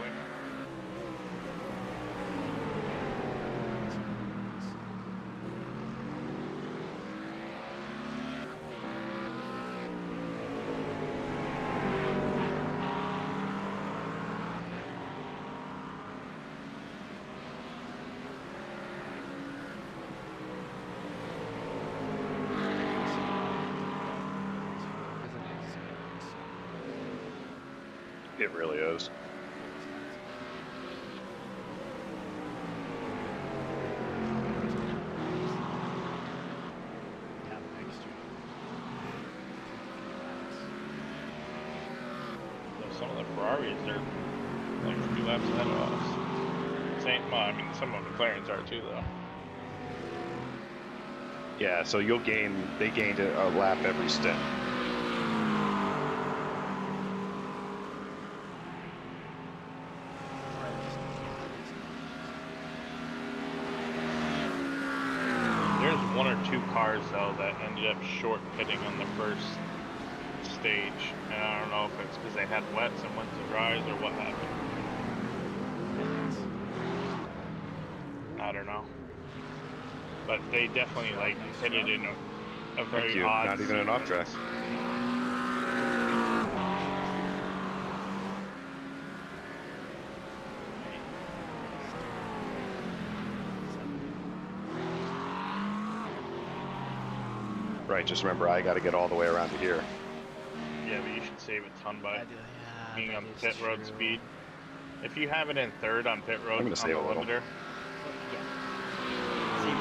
It really is. Some of the Ferraris, they're like 2 laps ahead of us. Same, well, I mean, some of the McLarens are too, though. Yeah, so you'll gain. They gained a lap every stint. There's 1 or 2 cars, though, that ended up short pitting on the first stage, and I don't know if it's because they had wets and went to dries or what happened. I don't know, but they definitely like hit it in a very Thank you. odd. Not even an off track. Right. Just remember, I got to get all the way around to here. Yeah, but you should save a ton by I do, yeah, being that on is pit road true. speed. If you have it in 3rd on pit road I'm gonna on save the a little. limiter, Yeah. See,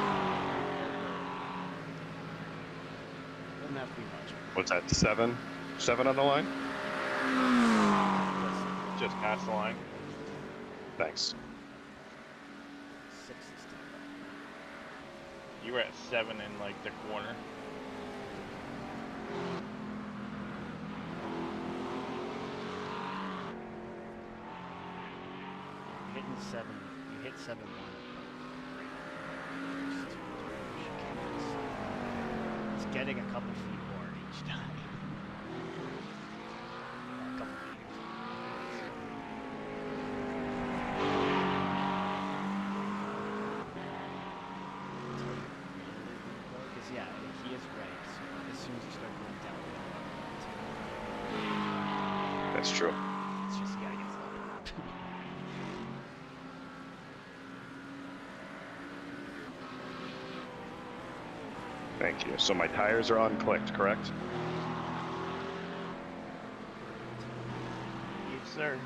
doesn't have to be much. What's that? 7? 7 on the line? just past the line. Thanks. 6 is too You were at 7 in like the corner. Hitting 7. You hit 7-1. It's getting a couple feet more each time. Or a couple meters. Because yeah, he is right. So as soon as you start going down, That's true. it's just you gotta get slow. Thank you. So my tires are unclicked, correct? Yes, sir.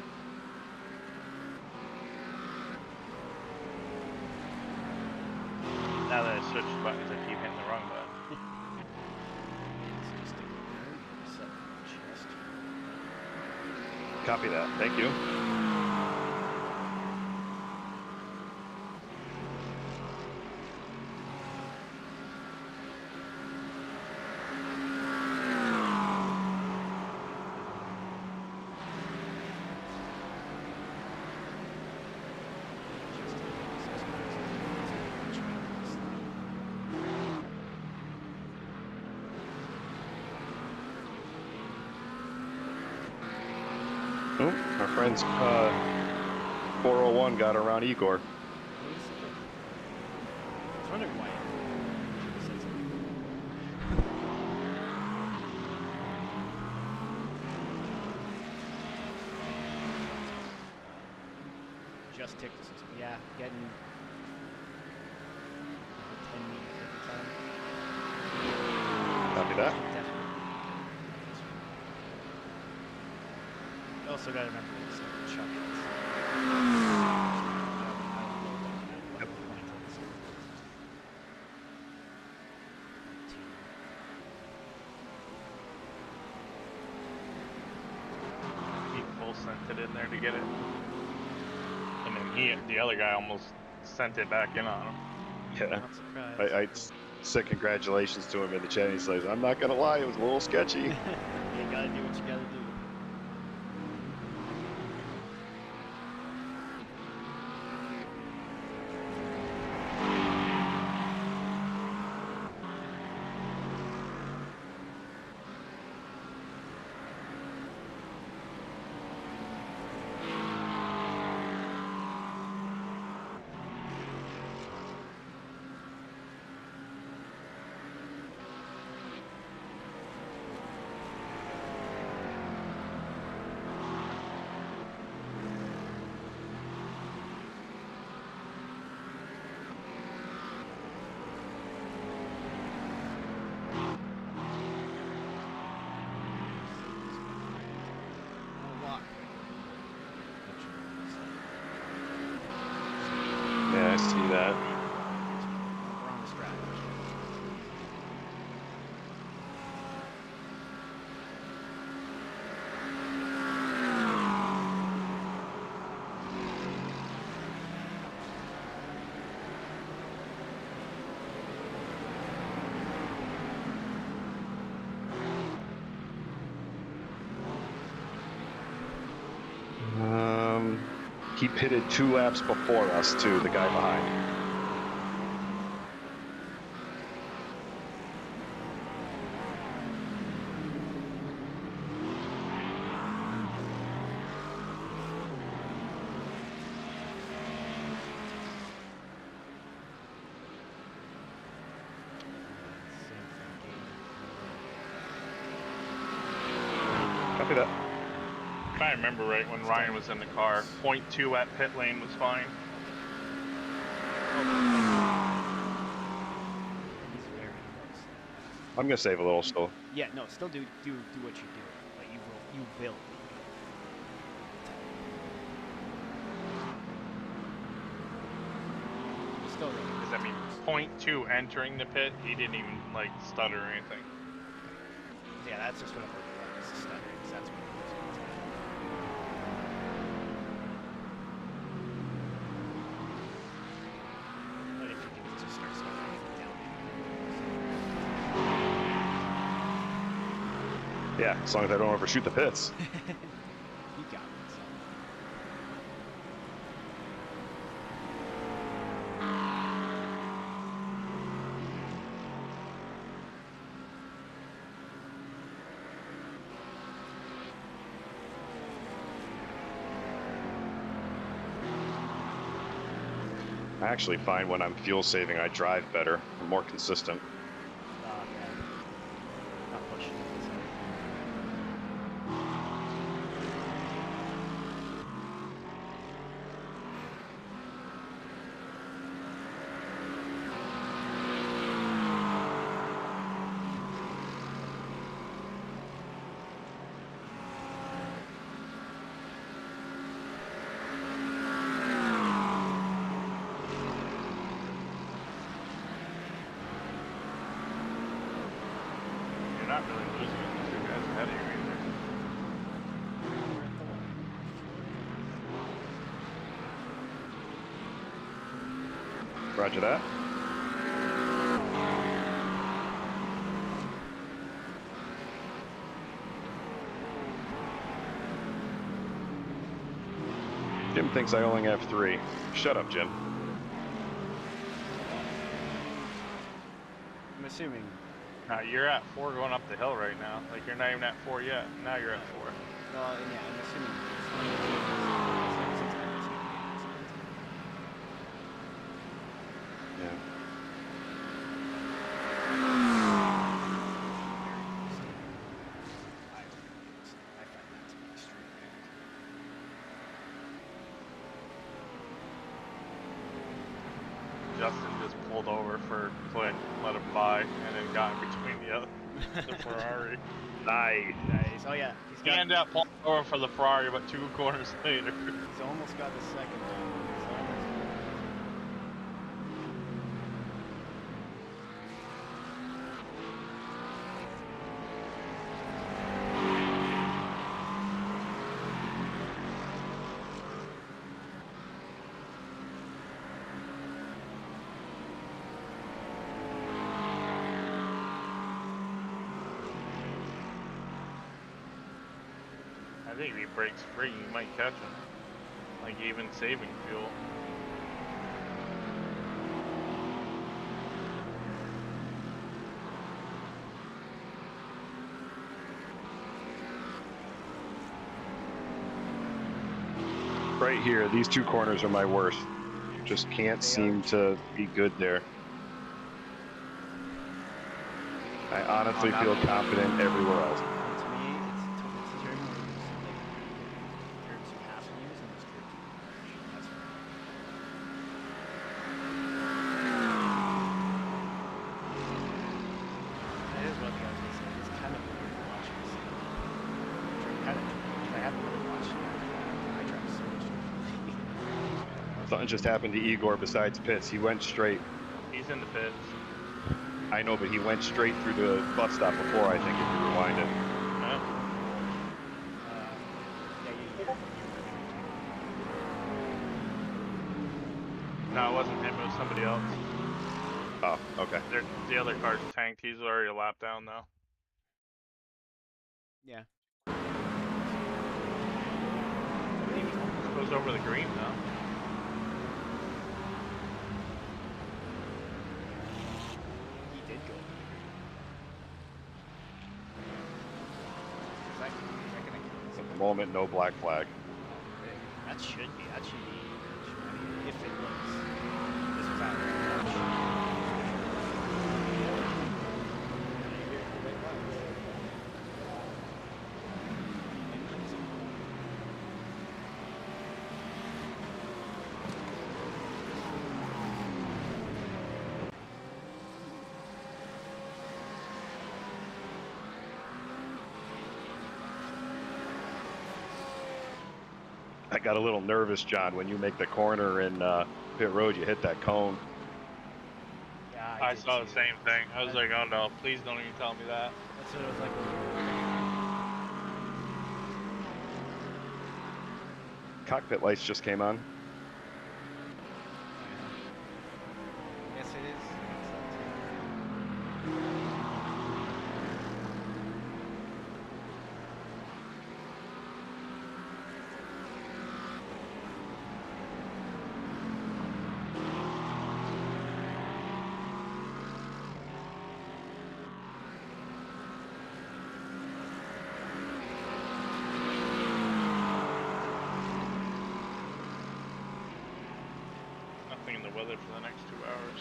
Now that I switched buttons, I keep hitting the wrong button. It's just a set chest. Copy that. Thank you. Oh, our friend's 401 got around Igor. I was wondering why. He said something. Just ticked the system. Yeah, getting 10 meters at the time. Copy that. Definitely. You also got to remember it's Chuck. He full sent it in there to get it. And then the other guy almost sent it back in on him. Yeah. Not surprised. said congratulations to him in the chat. He's like, I'm not gonna lie, it was a little sketchy. You gotta do what you gotta do. Yeah, I see that. We're on the strat. He pitted 2 laps before us too, the guy behind. Copy that. If I remember right, when Ryan was in the car, 0.2 at pit lane was fine. He's very close. I'm gonna save a little still. Yeah, no, still do what you do, but you will. Still really. Because I mean, 0.2 entering the pit, he didn't even like stutter or anything. Yeah, that's just whatever it was, stuttering. 'Cause that's what it was. But if you can just start stuttering down. Yeah, as long as I don't overshoot the pits. You got it. So. I actually find when I'm fuel saving, I drive better. I'm more consistent. Yeah. Not pushing it. So. You're not really losing it with 2 guys ahead of you either. Roger that. Jim thinks I only have 3. Shut up, Jim. I'm assuming. You're at 4 going up the hill right now. Like, you're not even at 4 yet. Now you're at 4. Well, yeah, I'm assuming. Yeah. I find that to be extremely Justin just pulled over for Clint, let him by, and then got in between the Ferrari. Nice. nice. Oh yeah, he's He got. ended up pulling over for the Ferrari, but 2 corners later. He's almost got the second one. think if he breaks free, you might catch him. Like even saving fuel. Right here, these two corners are my worst. Just can't seem to be good there. I honestly feel confident everywhere else. To me, it's turn moves, like turns you have to use and just turns you push. That's right. That is one thing I was gonna say. It's kind of weird watching this. I haven't really watched my drive so much. Something just happened to Igor besides pits. He went straight. He's in the pits. I know, but he went straight through the bus stop before, I think, if you rewind it. No. No, it wasn't him. It was somebody else. Oh, okay. The other car's tanked. He's already a lap down now. Yeah. Goes over the green now. He did go. At the moment, no black flag. That should be. I mean, if it was. This was out of I got a little nervous, John, when you make the corner in pit road, you hit that cone. Yeah, I saw the same thing. I was like, oh no, please don't even tell me that. That's what it was like. Cockpit lights just came on. Yes, it is. Nothing in the weather for the next 2 hours.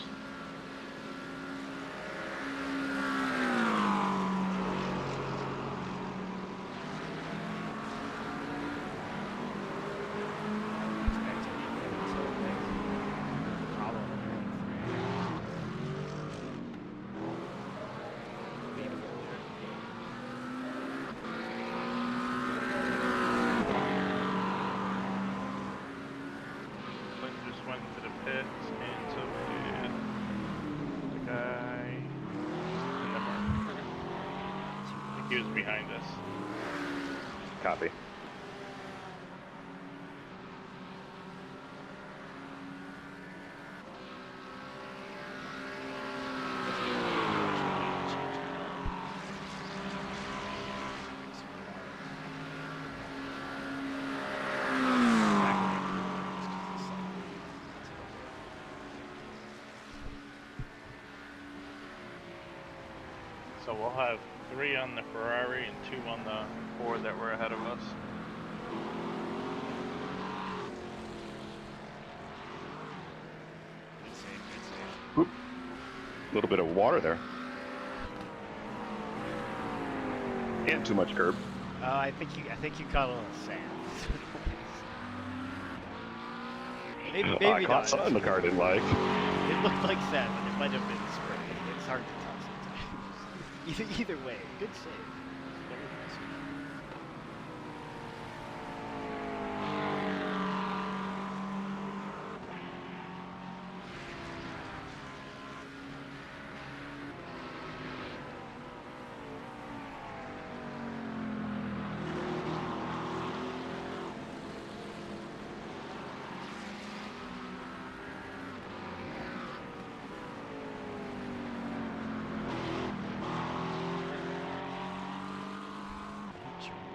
Just went to the pits and took the guy in the mark. I think he was behind us. Copy. So we'll have 3 on the Ferrari and 2 on the Ford that were ahead of us. Good save, good save. Oop. A little bit of water there. And too much curb. I think you caught a little sand. maybe I not. caught some in the car, didn't like. It looked like sand, but it might have been spray. It's hard to tell sometimes. Either way, good save. Very nice.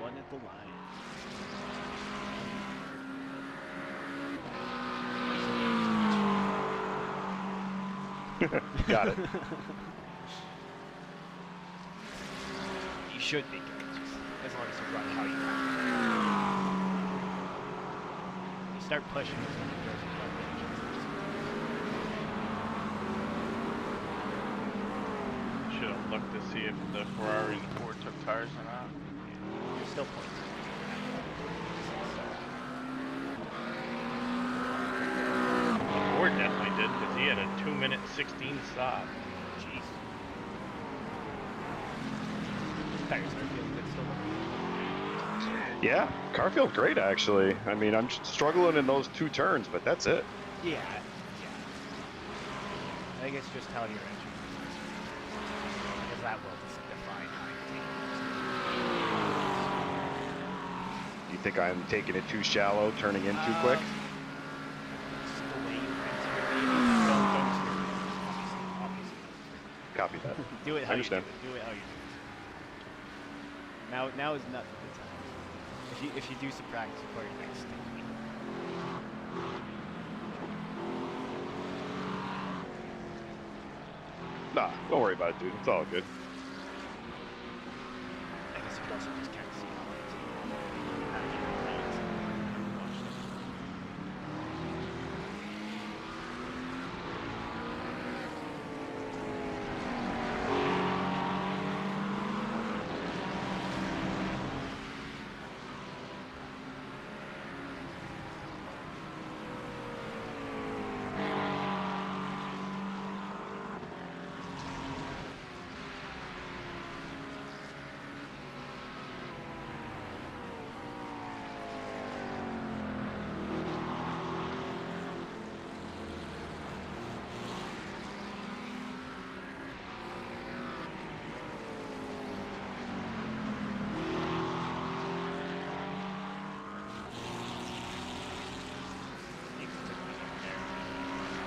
one at the line. Got it. You should make it, just as long as you run how you run. You start pushing it when it goes in one direction. Should have looked to see if the Ferrari and the Ford took tires or not. You're still points. Ford definitely did because he had a 2-minute 16 stop. Jeez. Tires are feeling good still. Yeah, car felt great actually. I mean, I'm struggling in those 2 turns, but that's it. Yeah. I think it's just how your engine works. Because that will define how you take it. You think I'm taking it too shallow, turning in too quick? It's the way you enter. Obviously. Copy that. Do it how I you do understand. it. Do it how you do it. Now is not the good time. If you do some practice before your next stage. Nah, don't worry about it, dude. It's all good. I guess you could also just kind of see how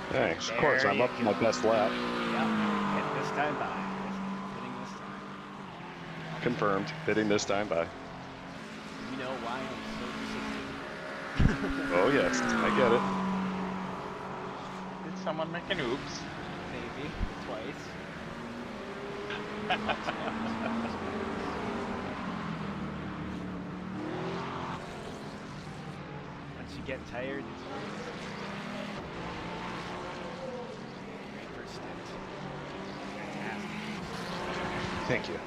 Thanks. Of course, There I'm you up to go. my best lap. Yeah, hit this time by. Hitting this time. Confirmed. Hitting this time by. You know why I'm so persistent. Oh yes, I get it. Did someone make an oops? Maybe. Twice. Once you get tired, it's great first stint. Fantastic. Thank you.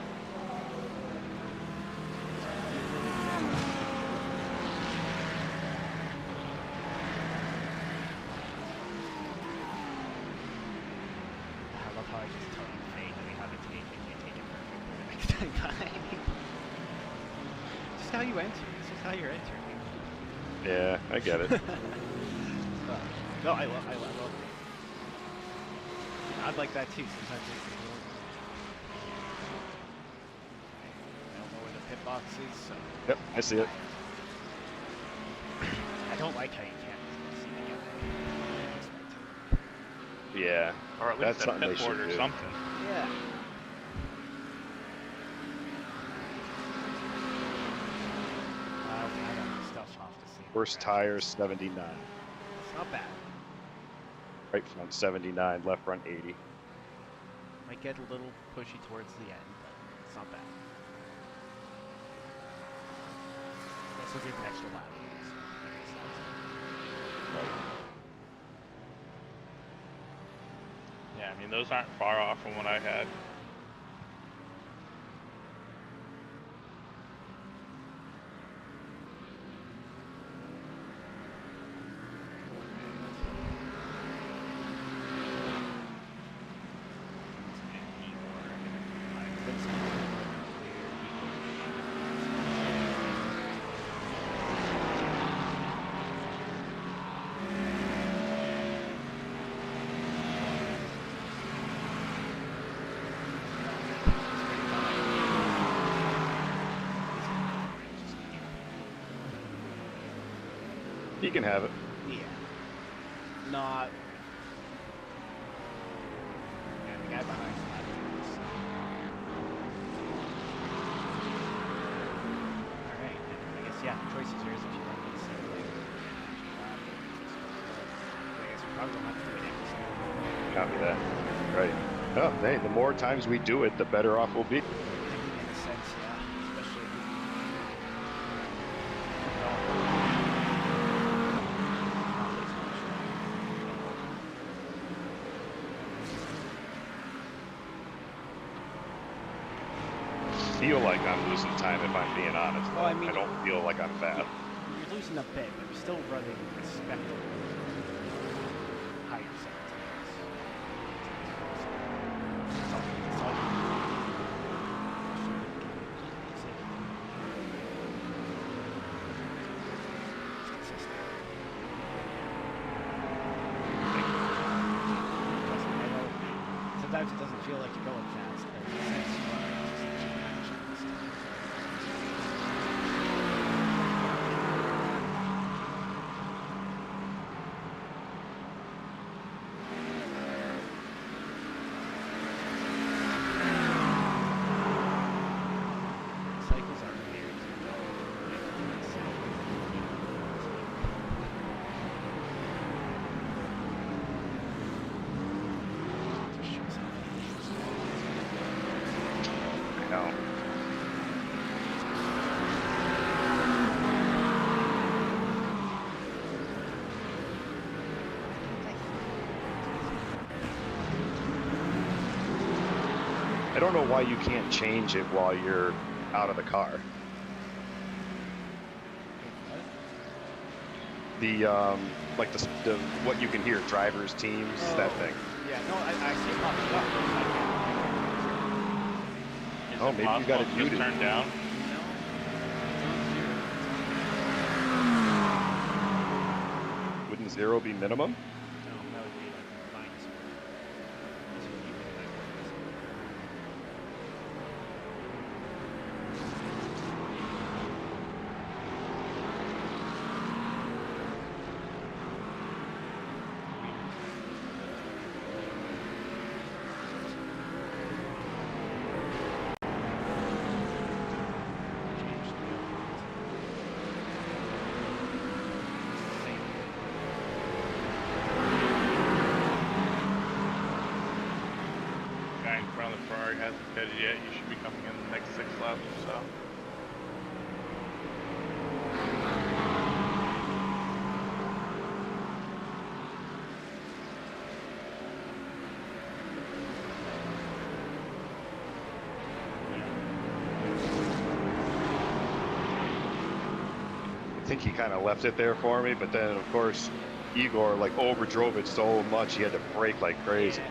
I love how I just tell you vaguely how to take it, you take it perfectly the next time by. Just how you enter. It's just how you're entering. Yeah, I get it. No, I love it. I'm like that too. Sometimes I don't know where the pit box is, so Yep, I see it. I don't like how you can't see the Yeah, Or at that's least a something they pit should board or do. something. Yeah. I got stuff off to see. Worst tires 79. It's not bad. Right front 79, left front 80. Might get a little pushy towards the end, but it's not bad. Also give an extra lap. So I guess Yeah, I mean, those aren't far off from what I had. You can have it. Yeah. Not. Yeah, the guy behind is not doing this. Alright. Probably don't have to do it every single Copy that. Right. Oh, hey, the more times we do it, the better off we'll be. in a sense, yeah. Especially Feel like I'm losing time if I'm being honest. Well, I mean- I don't feel like I'm fast. you're losing a bit, but you're still running respectable higher seconds. That's all. That's all. It's consistent. I know sometimes it doesn't feel like you're going fast, but in a sense you are. It's just actions. Cycles are weird. Just shows how I know. I don't know why you can't change it while you're out of the car. The like the what you can hear, drivers, teams, that thing. Yeah, no, I see it popping up. Is Oh, it maybe you possible got it to just muted. turn down? Wouldn't 0 be minimum? No, that would be like minus one. So you can do that. Guy in front of the Ferrari hasn't pitted yet. You should be coming in the next 6 laps or so. I think he kind of left it there for me, but then of course Igor like overdrove it so much he had to brake like crazy.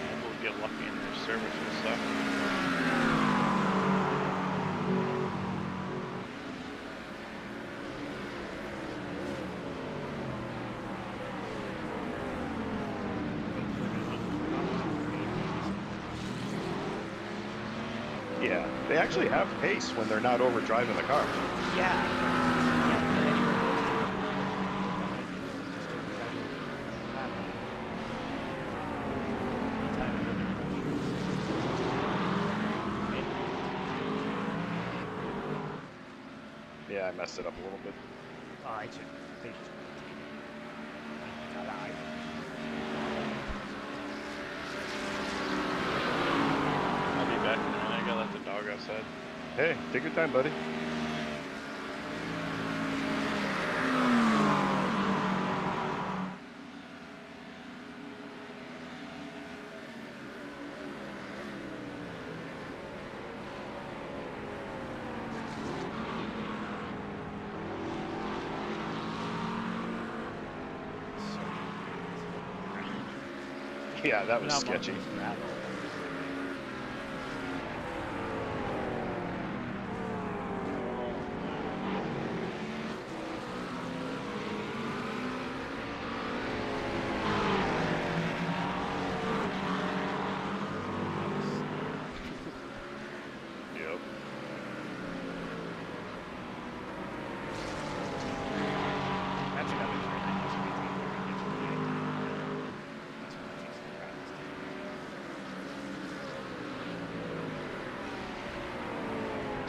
Maybe we'll get lucky in their service and stuff. Yeah, they actually have pace when they're not overdriving the car. Yeah, I messed it up a little bit. Alright, so they just alright. I'll be back in a minute. I gotta let the dog outside. Hey, take your time, buddy. Yeah, that was sketchy. Yep.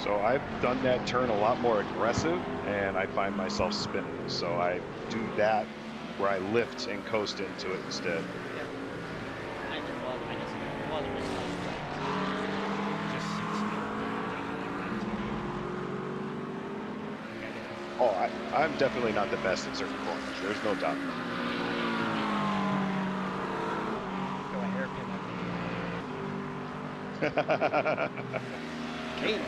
So I've done that turn a lot more aggressive, and I find myself spinning. So I do that where I lift and coast into it instead. Yeah. I just well, there is no just suits me. Oh, I'm definitely not the best in certain corners. There's no doubt. Go a hairpin at me. Hey.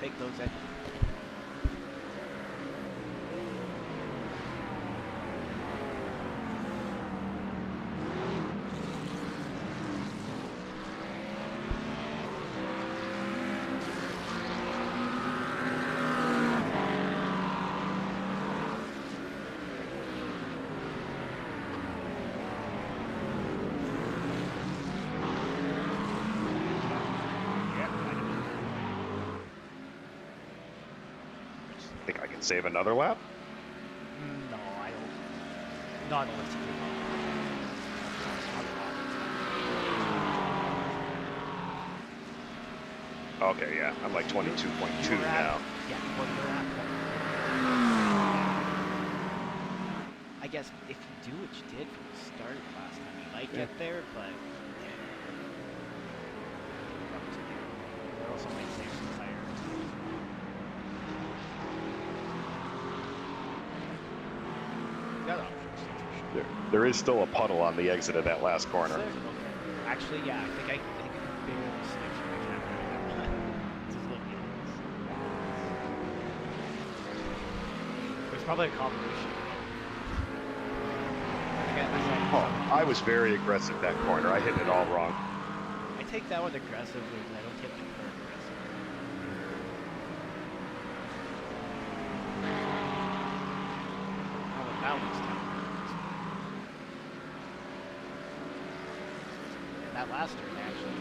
Take those in. Think I can save another lap? No, I don't. Not unless you do. Okay, yeah, I'm like 22.2 now. Yeah, well, you're at point. I guess if you do what you did from the start last time, you might get there, but up to you. Or also might save some tires. Got options, for sure. There is still a puddle on the exit of that last corner. Okay. Actually, yeah, I think I can barely switch my camera. Just looking at this. There's probably a combination. I was very aggressive that corner. I hit it all wrong. I take that one aggressively, but I don't take the curve aggressively. Oh, that one's tough. And that last turn, actually.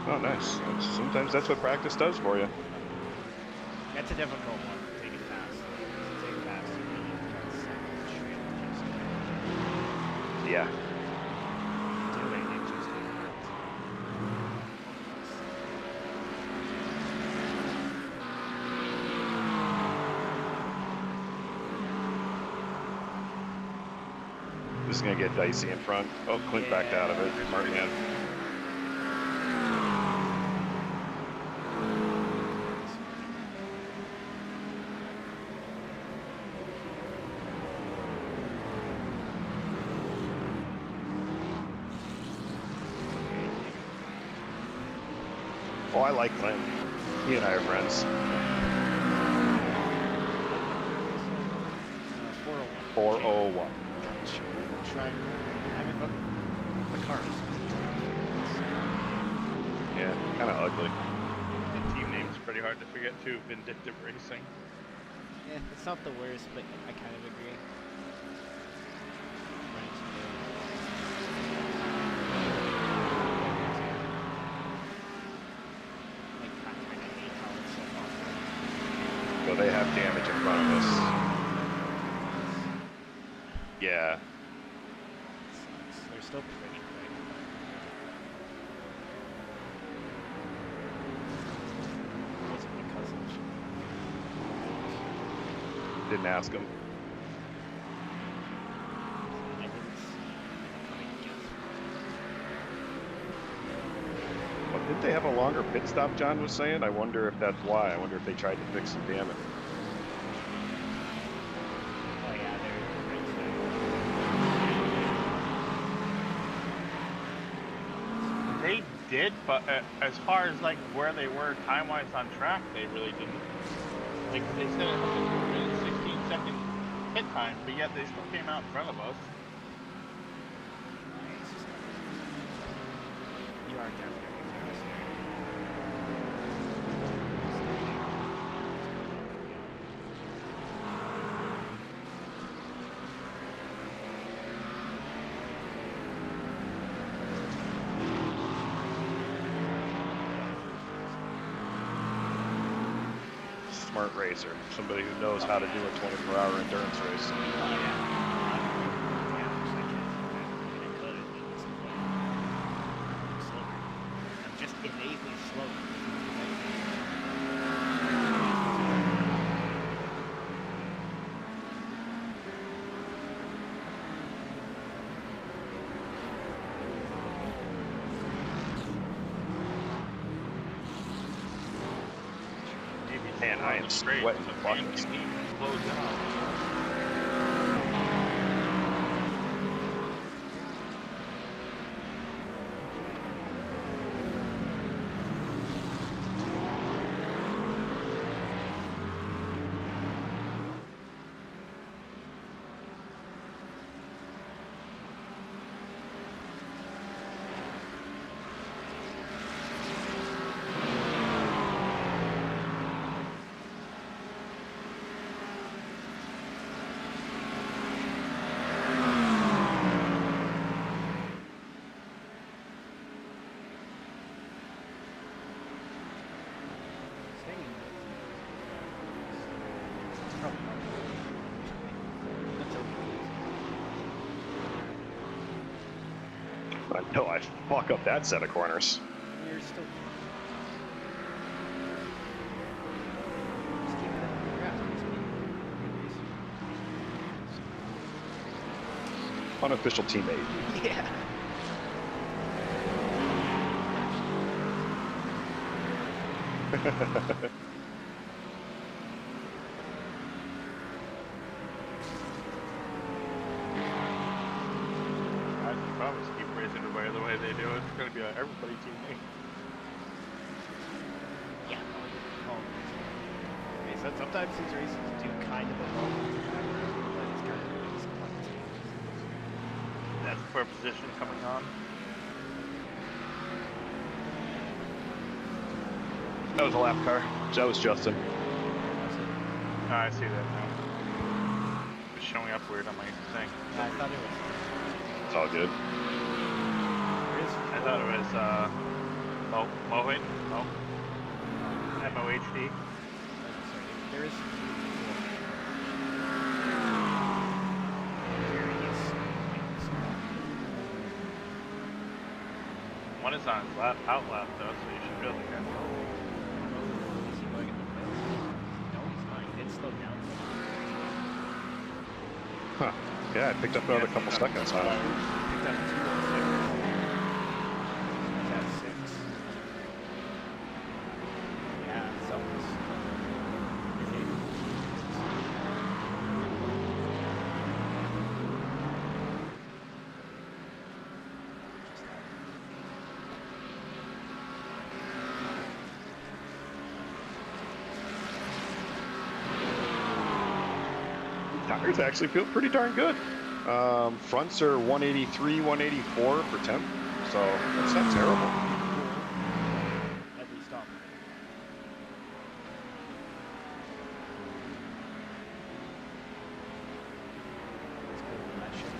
Oh, nice. Sometimes that's what practice does for you. That's a difficult one. Take it fast. Take it fast. You really can't straight on just Yeah. do it. Just This is going to get dicey in front. Oh, Clint backed out of it. Martin had. Oh, I like Clint. He and I are friends. 401. try. I mean, the cars. Yeah, kind of ugly. The team name's pretty hard to forget too. Vindictive Racing. Yeah, it's not the worst, but I kind of agree. So they have damage in front of us. Yeah. They're still pretty quick. Was it because of Didn't ask him. I didn't see it coming yet. Well, didn't they have a longer pit stop, John was saying? I wonder if that's why. I wonder if they tried to fix some damage. Oh yeah, they're right there. They did, but as far as like where they were time-wise on track, they really didn't. Like they said, it was a 16-second hit time, but yet they still came out in front of us. You are definitely fast. Smart racer. Somebody who knows how to do a 24-hour endurance race. Oh yeah. Man, I am Straight, sweating so buckets. he slows down. Until I fuck up that set of corners. You're still. Just keep it on the grass. Unofficial teammate. Yeah. I should probably just keep racing the way they do it. It's gonna be like everybody teammate. Yeah. Oh. Okay, so sometimes these races do kind of evolve into that, but it's kind of just clumsy. That's for position coming on. That was a lap car. That was Justin. Oh, I see that now. It's showing up weird on my thing. I thought it was. It's all good. There is. I thought it was Mohit. MOHD. There is. One is on his lap, out lap though, so you should be able to get it. Is he going in the pits? No, he's not. He did slow down. Huh. Yeah, I picked up another couple seconds on it. Picked up 2 seconds. He's at 6. Yeah, something's. Tires actually feel pretty darn good. Fronts are 183, 184 for temp, so that's not terrible. Every stop. Let's go to that shit.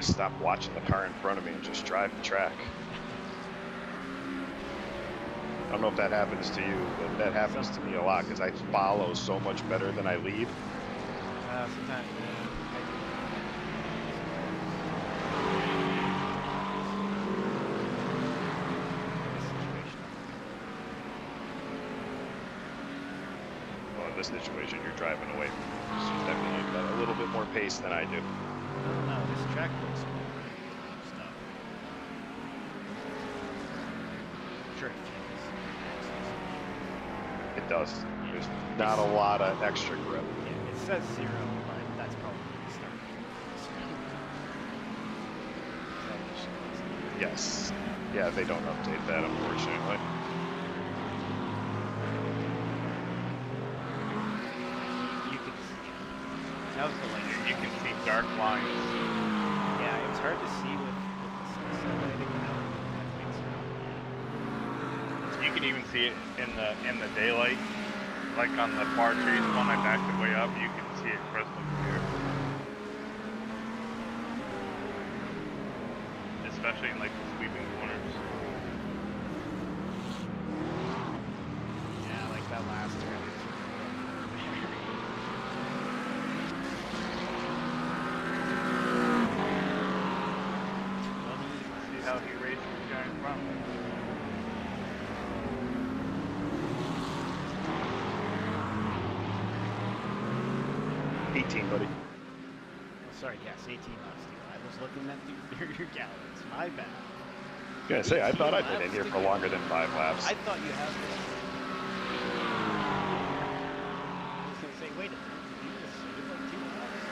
Stop watching the car in front of me and just drive the track. I don't know if that happens to you, but that happens to me a lot because I follow so much better than I lead. Sometimes, Well, in this situation, you're driving away. So you definitely got a little bit more pace than I do. I don't know, this track looks cool. Stuff. Sure it feels. It does. There's not a lot of extra grip. Yeah, it says 0, but that's probably the start. Yes. Yeah, they don't update that, unfortunately. You can see. That was the light. You can see dark lines. Yeah, it was hard to see with the sunset lighting now. You can even see it in the daylight, like on the far trees one I backed it way up. You can see it crystal clear, especially in like the sweeping corners. Yeah, like that last turn. 18, buddy. Oh, sorry, yes, 18 laps. I was looking at your gallons. My bad. I was gonna say, I thought I'd been in here for longer than 5 laps. I thought you had been. I was gonna say, wait a minute. Did you just save like 2 laps?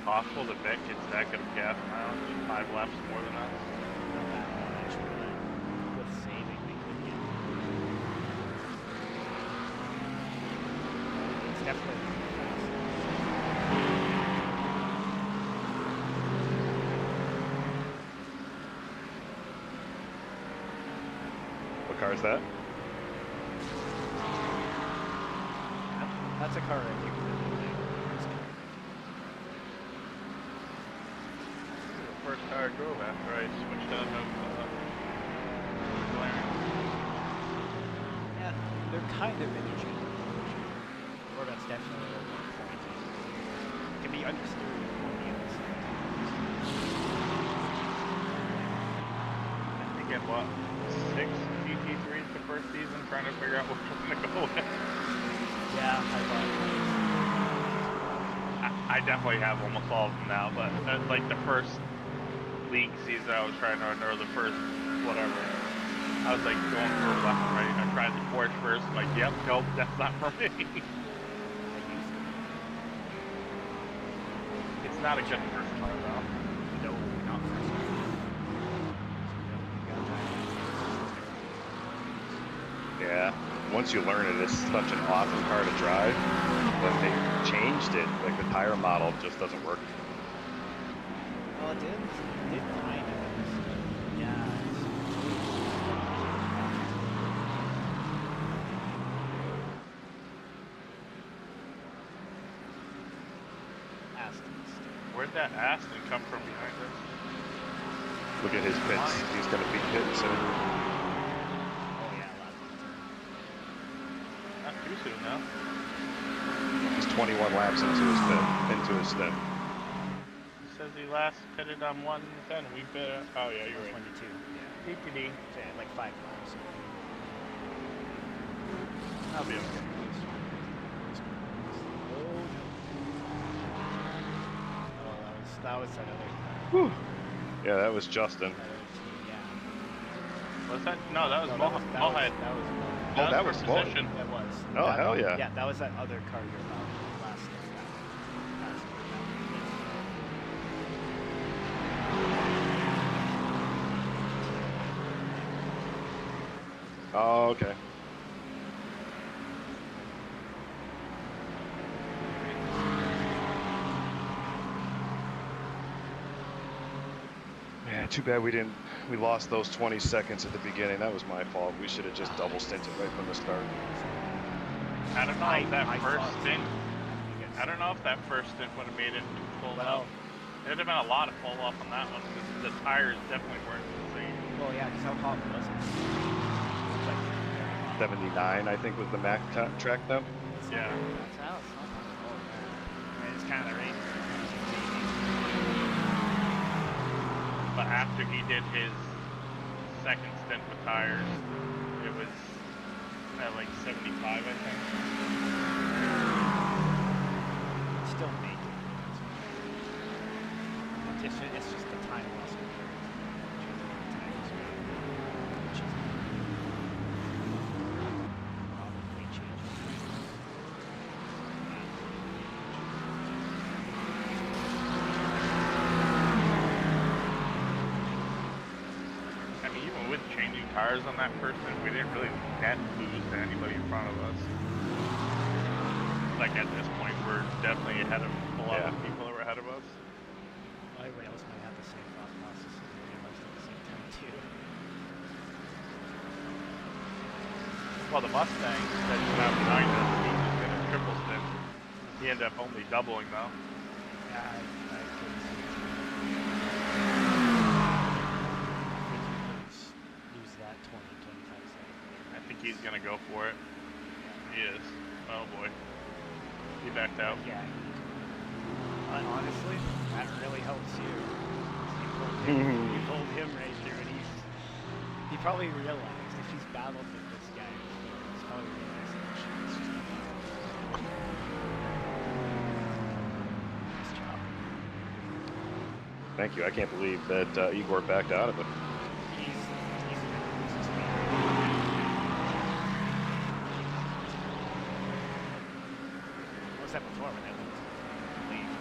Possible that Beck gets that good of gas mileage, 5 laps more than us. Not that much, but with saving, they could get. It's definitely fast. What car is that? That's a car I think. First car I drove after I switched out of McLaren. Yeah, they're kind of interchangeable. Or that's definitely a little more pointy. Can be understood with pointy at the same time. I think at what, 6 GT3s the first season, trying to figure out which one to go with. Yeah, I thought. I definitely have almost all of them now, but like the first league season I was trying to, or the first whatever, I was like going for left and right. I tried the Porsche first, I'm like, yep, nope, that's not for me. It's not a good first car though. No, not first. Yeah. Once you learn it, it's such an awesome car to drive. But they changed it. Like the tire model just doesn't work. Well, it did kind of. Yeah. Aston. Where'd that Aston come from behind us? Look at his pits. He's going to be pit soon. Oh yeah, a lot of Not too soon now. He's 21 laps into his pit, into his stint. It says he last pitted on 110. We bit. Oh yeah, you're right. 22. Yeah. DTD. So, yeah, like 5 laps. I'll be okay. Oh, that was another. Whew. Yeah, that was Justin. Yeah. Was that? No, that was Mohead. That was Mohead. position. That was. Oh, that, hell yeah. Yeah, that was that other car you're about last time. Oh, okay. Yeah, too bad we lost those 20 seconds at the beginning. That was my fault. We should have just double stinted right from the start. I don't know if that first stint. I don't know if that first stint would have made it full out. There'd have been a lot of fall off on that one because the tires definitely weren't the same. Well, yeah, because how hot was it? 79, I think, was the max track then. Yeah. That's how it's not hot at all. And it's kind of raining. But after he did his second stint with tires, it was at like 75, I think. Still make it. It's just the time loss compared to probably changes. I mean, even with changing tires on that first stint, we didn't really net lose to anybody in front of us. Like at this point, we're definitely ahead of a lot of people that were ahead of us. Everybody else might have the same thought process as we realized at the same time too. Well, the Mustang that came out behind us, he just did a triple stint. He ended up only doubling though. Yeah, I couldn't see it. I think you lose that 20 he's gonna go for it. He is. Oh boy. He backed out. Yeah. Honestly, that really helps you. You pulled him right through, and he probably realized if he's battled with this guy before, he's probably realized that it's just nice job. Thank you. I can't believe that Igor backed out of it. He's gonna lose his lead. What was that before when they went to the league?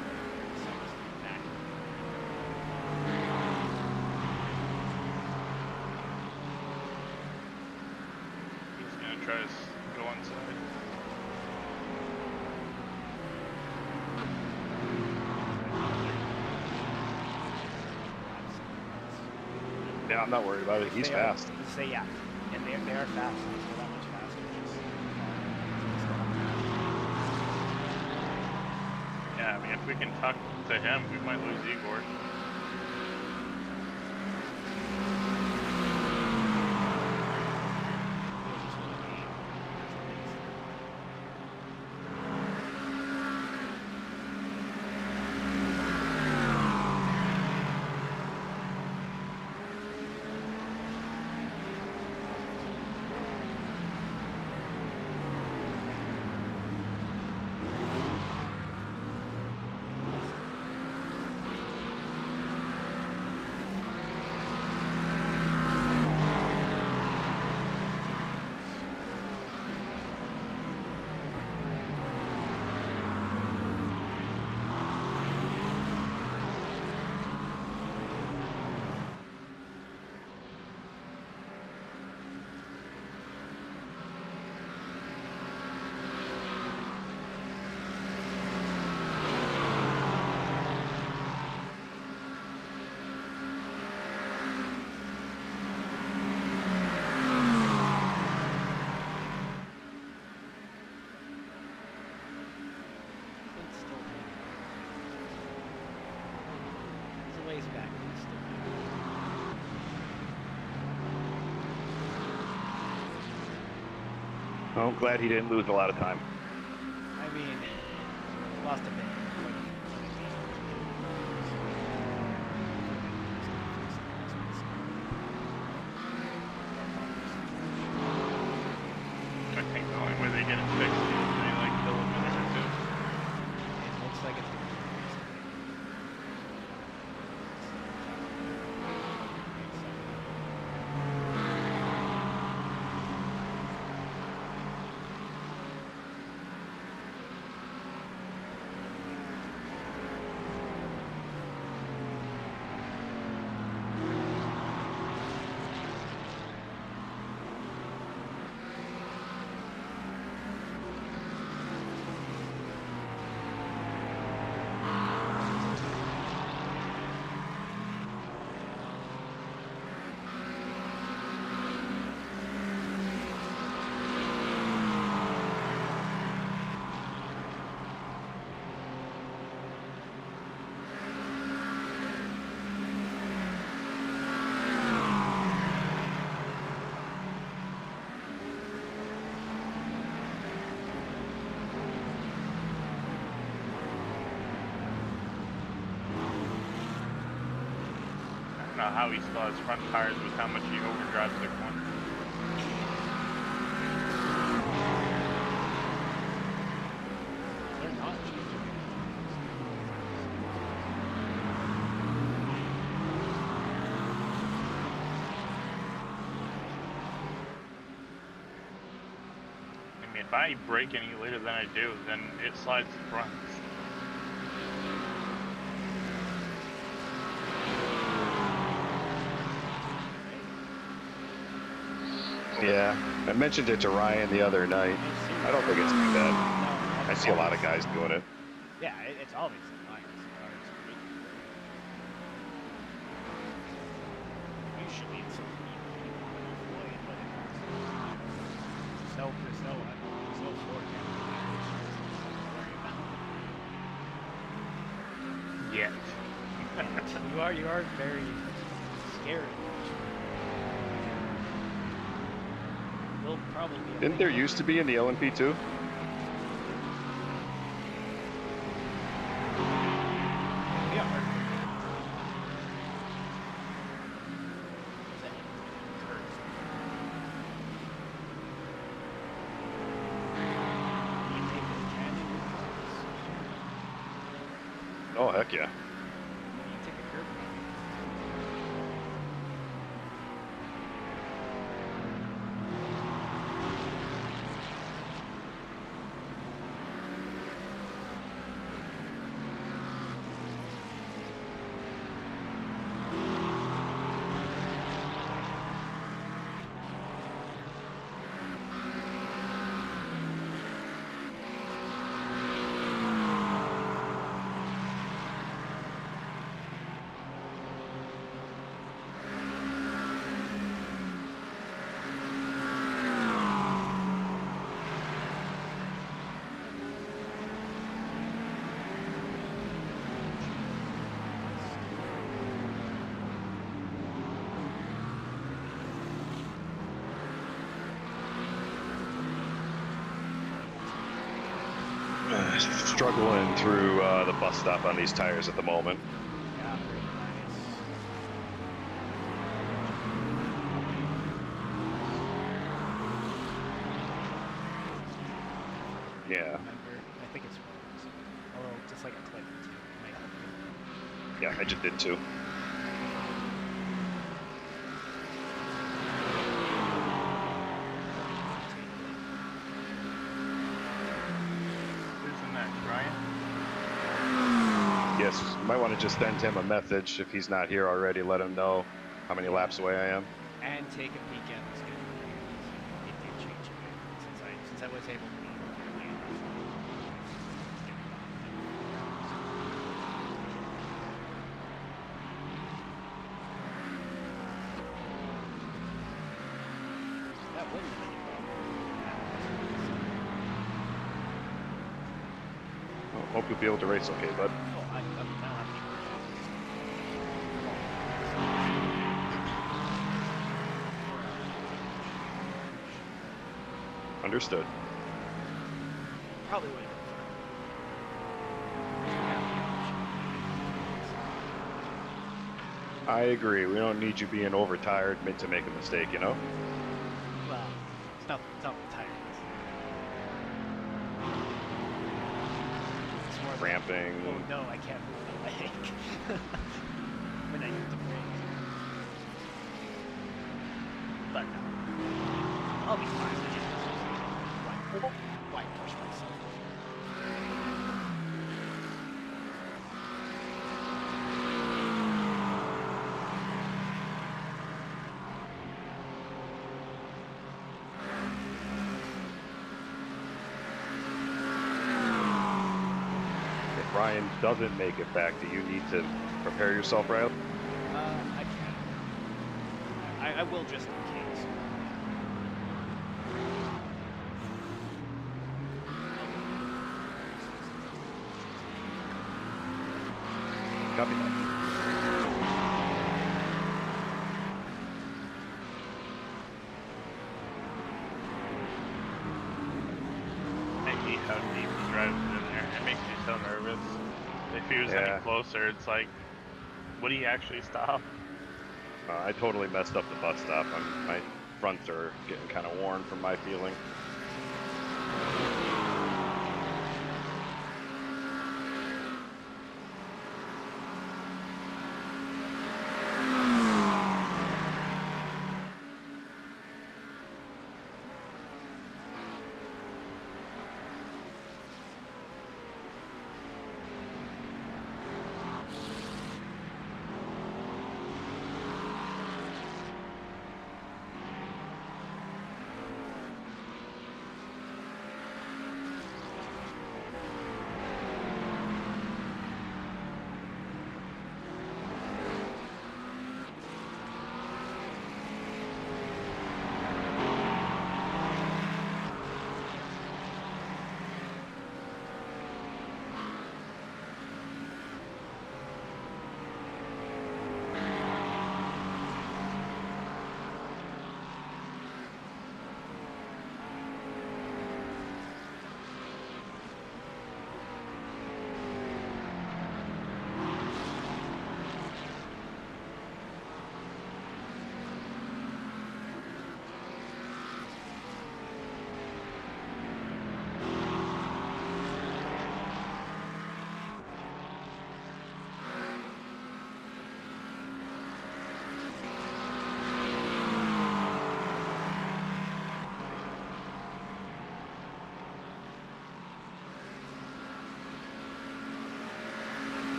So it was back. He's gonna try to go inside. Yeah, I'm not worried about it. He's fast. Say yeah, and they are fast. They're that much faster. Yeah, I mean, if we can tuck to him, we might lose Igor. Oh, I'm glad he didn't lose a lot of time. I mean, lost a bit. I think the only way they get it fixed is if they like kill a minute or two. It looks like it's going to be fixed. I don't know how he still has front tires with how much he overdrives the corner. They're not changing. I mean, if I brake any later than I do, then it slides the front. Yeah, I mentioned it to Ryan the other night. I don't think it's too bad. I see a lot of guys doing it. Yeah, it's obviously nice. Usually it's there's no floor Yet. You are very scary. We'll probably be. Didn't there used to be in the LMP too? Yeah. Oh, heck yeah. Struggling through the bus stop on these tires at the moment. Yeah. I think it's although just like a click or two might help you. Yeah, I just did too. Who's in next, Ryan? Yes, you might want to just send him a message if he's not here already. Let him know how many laps away I am. And take a peek at the schedule. It did change a bit since I was able to be land. That wouldn't have been a problem. Well, hope you'll be able to race okay, bud. Oh, I don't have any Understood. Probably would have I agree. We don't need you being overtired mid to make a mistake, you know? well, it's not the tires. It's more Ramping. oh no, I can't move my leg when I use the brake. But no, I'll be fine. Why push myself? If Ryan doesn't make it back, do you need to prepare yourself, Riley? I can. I will just in case. Copy that. I hate how deep he drives in there. It makes me so nervous. If he was Yeah. any closer, it's like, would he actually stop? I totally messed up the bus stop. My fronts are getting kind of worn from my feeling.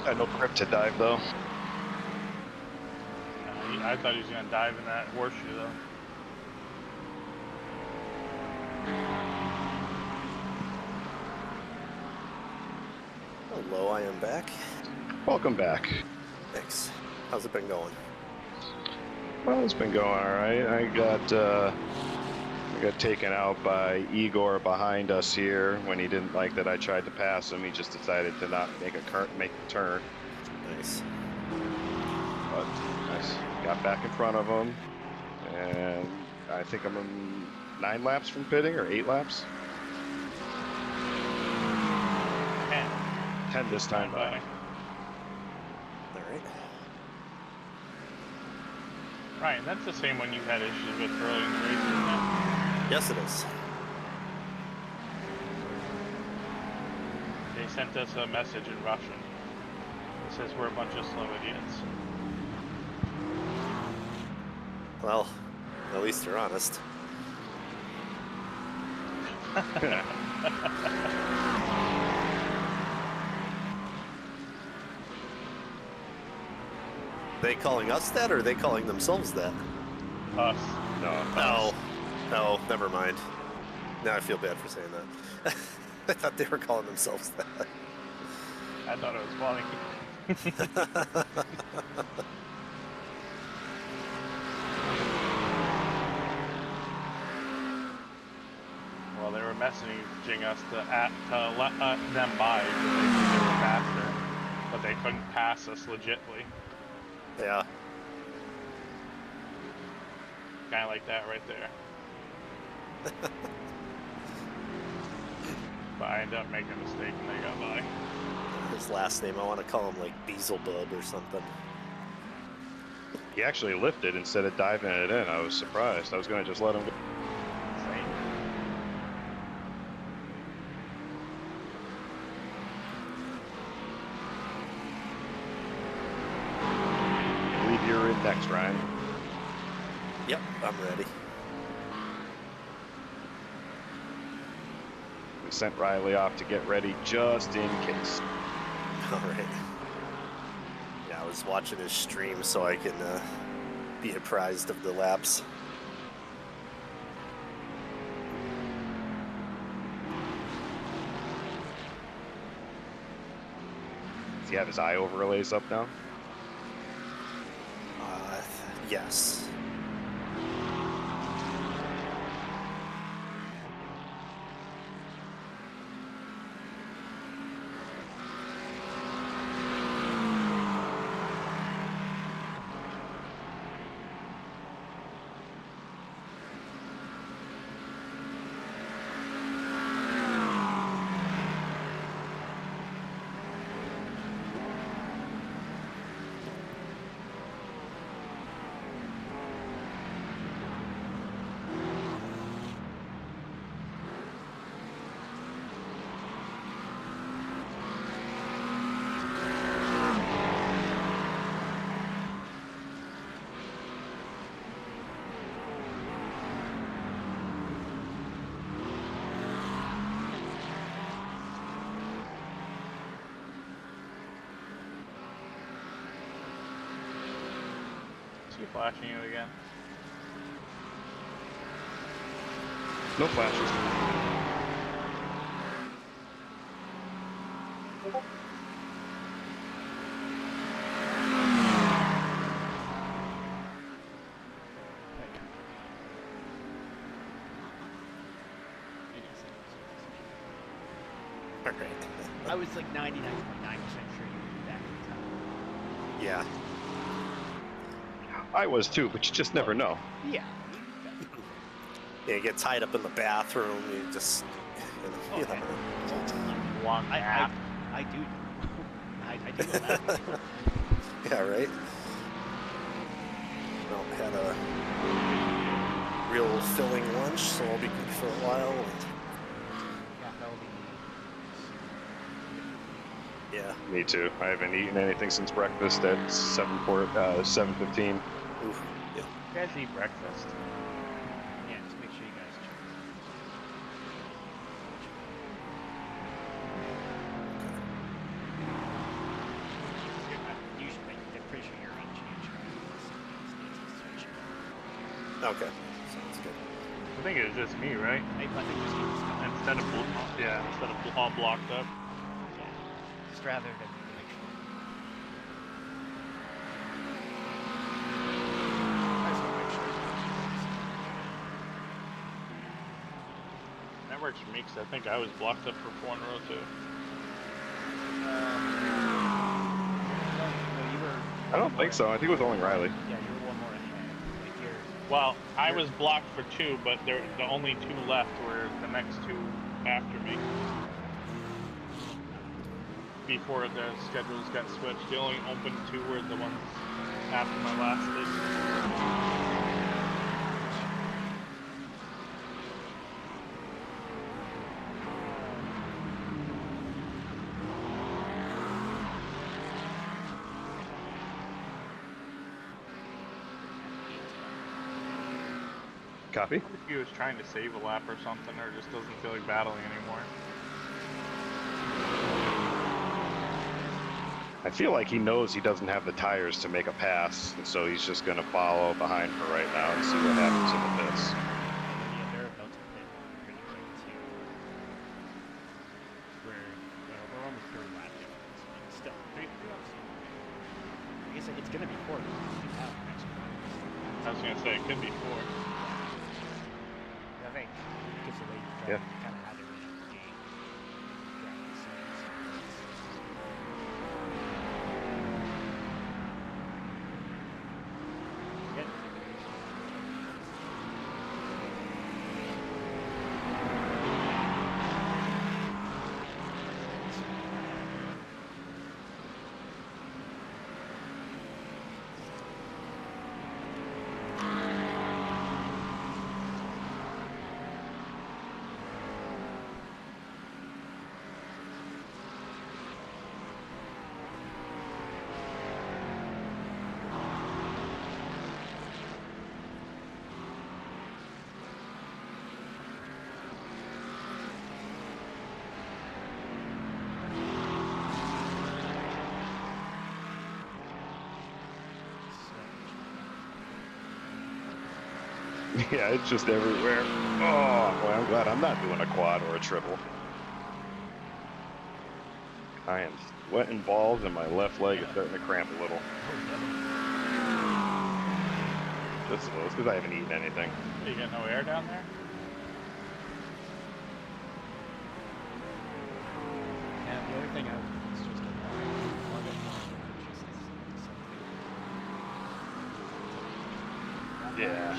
He's got no grip to dive though. I thought he was gonna dive in that horseshoe though. Hello, I am back. Welcome back. Thanks. How's it been going? Well, it's been going all right. I got taken out by Igor behind us here when he didn't like that I tried to pass him. He just decided to not make a turn. Nice. But I got back in front of him, and I think I'm in 9 laps from pitting, or 8 laps. 10 this time. All right. Ryan, that's the same one you had issues with early in the race, isn't it? Yes, it is. They sent us a message in Russian. It says we're a bunch of slow idiots. Well, at least you're honest. They calling us that, or are they calling themselves that? Us. No. No, never mind. Now I feel bad for saying that. I thought they were calling themselves that. I thought it was funny. Well, they were messaging us to let them by because they knew they were faster, but they couldn't pass us legitly. Yeah. Kind of like that right there. But I ended up making a mistake and they got by. His last name, I want to call him like Beelzebub or something. He actually lifted instead of diving it in. I was surprised. I was going to just let him go. I believe you're in next, Ryan. Yep, I'm ready. We sent Riley off to get ready just in case. All right. Yeah, I was watching his stream so I can be apprised of the laps. Does he have his eye overlays up now? Yes. Is he flashing you again? No flashes. All right. I was like 99.9% sure you were back in time. Yeah. I was too, but you just never know. Yeah. Yeah, you get tied up in the bathroom. You just, you Okay. know. One half. I do. I do know that. Yeah, right. Well, had a real filling lunch, so I'll be good for a while. Yeah, that'll be Yeah. Me too. I haven't eaten anything since breakfast at 7:15. Oof. Yeah. You guys eat breakfast? yeah. Just make sure you guys check. Okay, sounds good. I think it was just me, right? I think just he was coming. Instead of all blocked up. Yeah. Just rather than make sure. I just want to make sure. That works for me because I think I was blocked up for 4 in a row too. No, you were. I don't think so. I think it was only Riley. Yeah, you were one more ahead. Like you're. Well, I was blocked for 2, but the only 2 left were the next 2 after me. Before the schedules got switched, the only open 2 were the ones after my last station. Copy. If he was trying to save a lap or something, or just doesn't feel like battling anymore. I feel like he knows he doesn't have the tires to make a pass, and so he's just going to follow behind for right now and see what happens in the pits. Yeah, they're about to pit pretty quick too. We're almost 3 lap difference, but still 3 laps. I guess it's gonna be 4 because we have extra laps. I was gonna say it could be 4. I think because the way you drive, Yeah. you kind of had it right out the gate. Driving the series. Good. Yeah, it's just everywhere. Oh, boy, I'm glad I'm not doing a quad or a triple. I am sweating balls and my left leg is starting to cramp a little. Just a little, because I haven't eaten anything. You got no air down there? And the other thing I was just Yeah.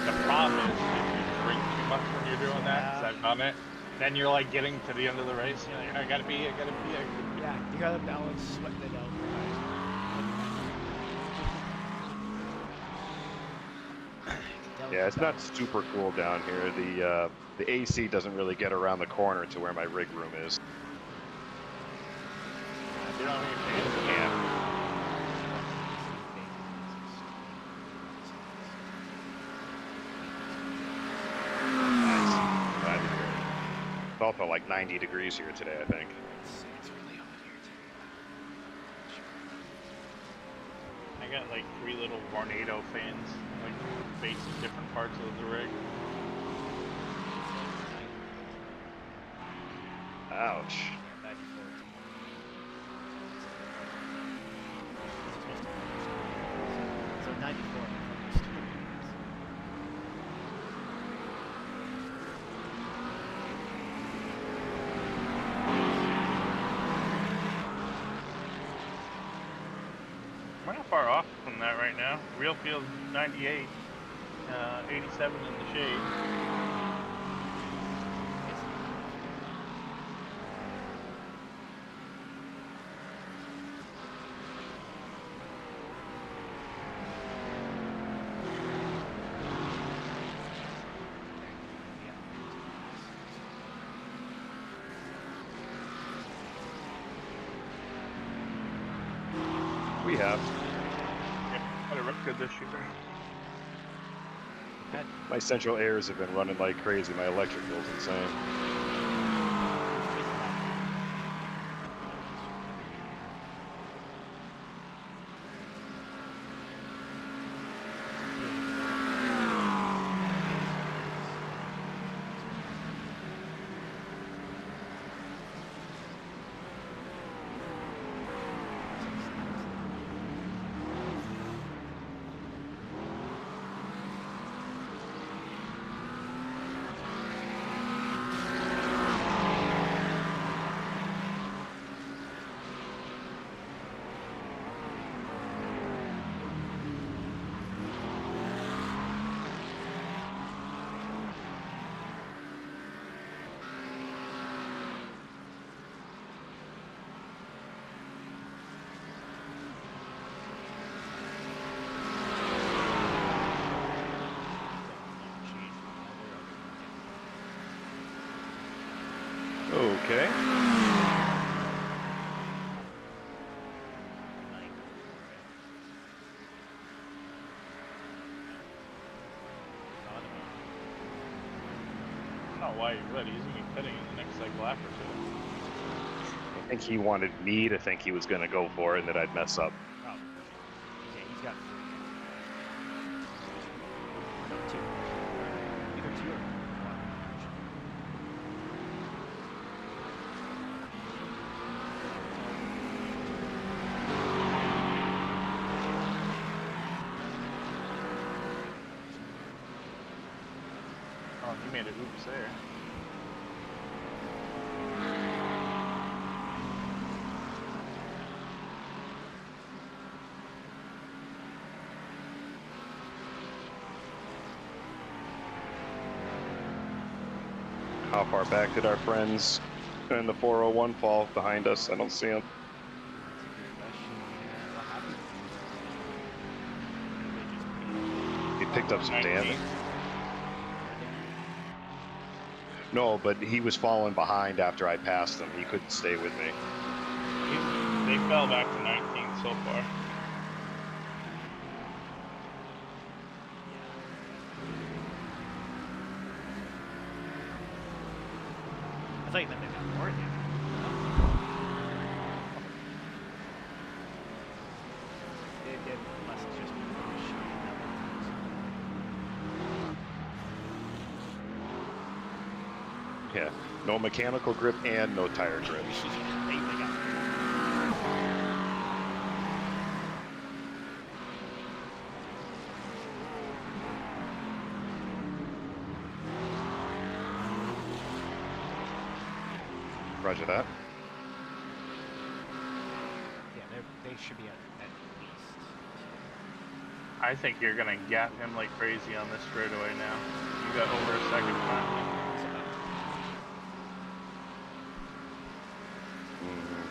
The problem is if you drink too much when you're doing that, because I've done it, then you're like getting to the end of the race, you're like, I gotta pee. Yeah, you gotta balance sweating it out. Yeah, it's not super cool down here. The AC doesn't really get around the corner to where my rig room is. You don't even Yeah. Nice. Glad to hear it. It's also like 90 degrees here today, I think. It's really hot here too. I got like 3 little tornado fans, like facing different parts of the rig. Ouch. So 94. We're not far off from that right now. Real field's 98, 87 in the shade. We have. Had a rip good this year. My central airs have been running like crazy. My electric bill's insane. Okay. I don't know why he would. He's gonna be pitting in the next like lap or two. I think he wanted me to think he was going to go for it and that I'd mess up. Oh, okay. Yeah, he's got 3. No, 2. Either 2 or 1. Oh, he made a oops there. How far back did our friends in the 401 fall behind us? I don't see them. He picked up some damage. No, but he was falling behind after I passed him. He couldn't stay with me. They fell back to 19 so far. I thought you meant they got more than you. It must just be showing Yeah, no mechanical grip and no tire grip. they got Roger that. yeah, they should be at least. I think you're gonna gap him like crazy on this straightaway now. You got over a second behind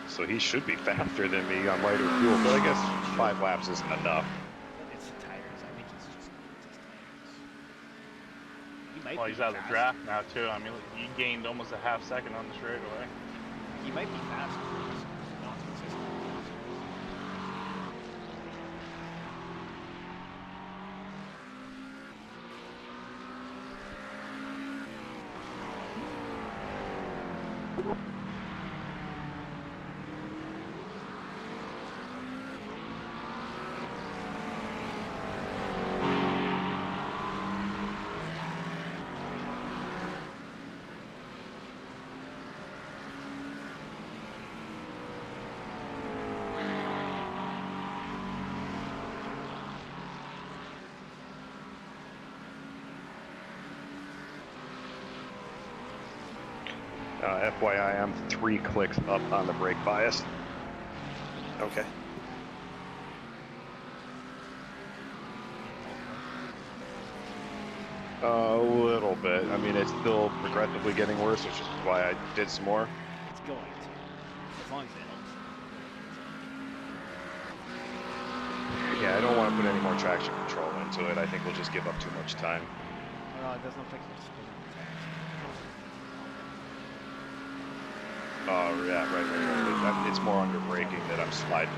So he should be faster than me on lighter fuel, but I guess 5 laps isn't enough. It's the tires. I think he's just tires. He might him. Well, be he's out of the faster. draft now too. I mean, he gained almost a half second on the straightaway. He might be faster. He's not consistent. FYI, I'm 3 clicks up on the brake bias. Okay. A little bit. I mean, it's still progressively getting worse, which is why I did some more. It's going to. As long as it helps. Yeah, I don't want to put any more traction control into it. I think we'll just give up too much time. Well, it doesn't look like it's spinning the tires. Oh, yeah, right. It's more under braking that I'm sliding.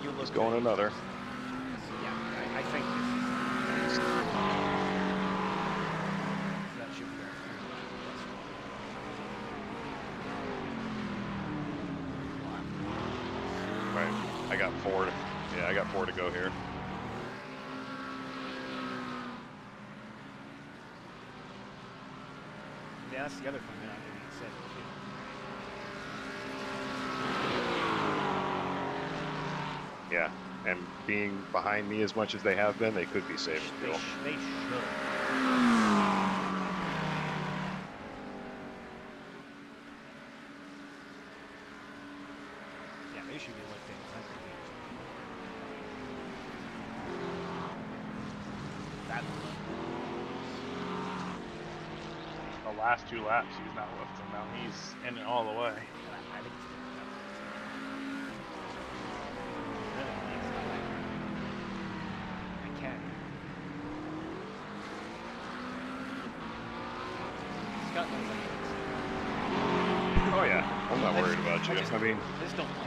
You He's look going good. another. Yeah, I think this is. That should be our Right. I got 4 to, yeah, I got 4 to go here. Yeah, that's the other thing that I didn't say. Yeah, and being behind me as much as they have been, they could be saving fuel. They should. Yeah, they should be lifting 100 meters. That The last 2 laps, he's not lifting now. He's in it all the way. I think it's good. you. I mean, I just don't want to.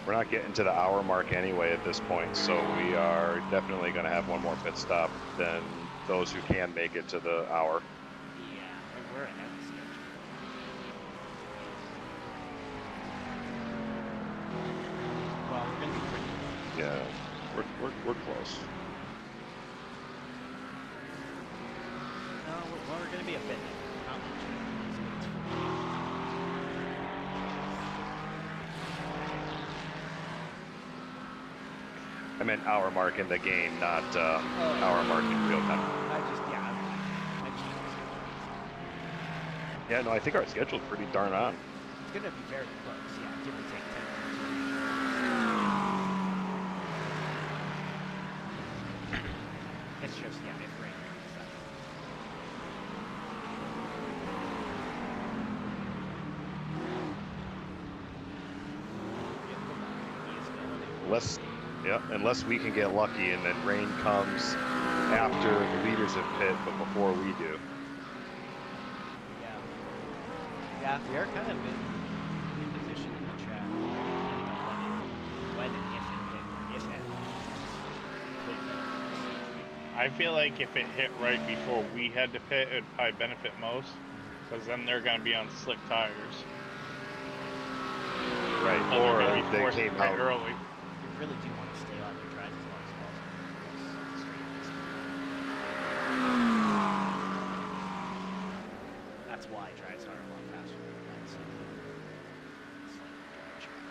we're not getting to the hour mark anyway at this point, so we are definitely going to have one more pit stop than those who can make it to the hour. Yeah, and we're ahead of schedule. Well, we're gonna be pretty close. Yeah, we're close. No, we're gonna be a bit. Not much. It's 48. I meant hour mark in the game, not hour mark in real time. I just Yeah, no, I think our schedule's pretty darn on. it's gonna be very close. Yeah, give or take 10 minutes. It's just if rain brings that. Unless we can get lucky and then rain comes after the leaders have pit, but before we do. Yeah, we are kind of in position in the track. When and if it I feel like if it hit right before we had to pit, it would probably benefit most, because then they're going to be on slick tires. Right, And they're or gonna be they forced to came pit out early. You really do want to stay on your drive as long as possible. That's why drives are a lot faster than that. So slightly better track.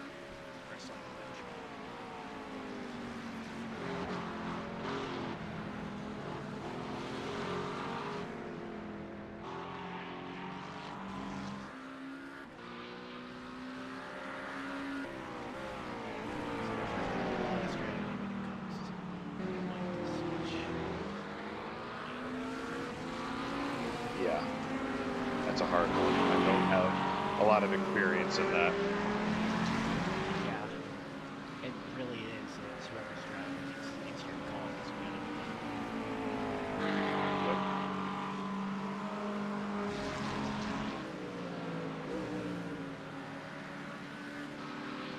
Yeah, that's a hard one. I don't have a lot of experience in that. Yeah, it really is. It's whoever's driving. It's your call this week.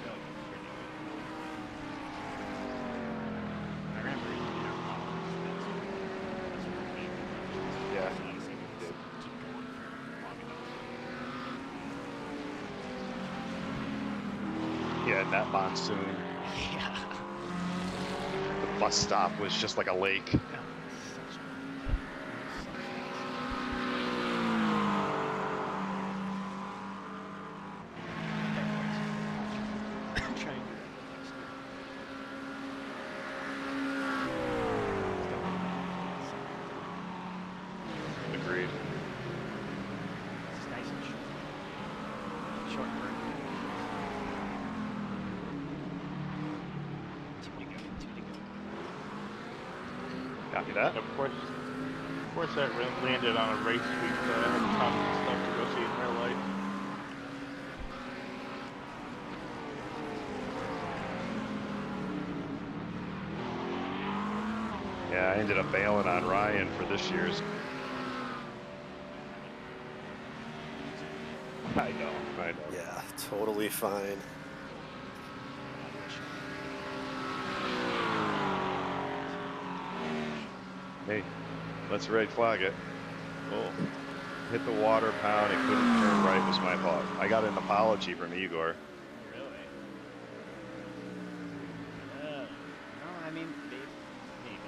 Go, pretty good. I remember in our models, that's what we did. Yeah. It's easy to just keep going for long enough. Yeah, and that monsoon, Yeah. the bus stop was just like a lake. No, it's such a... Try and do that next year. Agreed. It's nice and short. Short burn. 2 to go, 2 to go. Copy that. Of course, that landed on a race week that I had tons of stuff to go see in real life. Yeah, I ended up bailing on Ryan for this year's. I know. Yeah, totally fine. Hey, let's red flag it. Oh, hit the water pound and couldn't turn right was my fault. I got an apology from Igor. Really? No, I mean, maybe.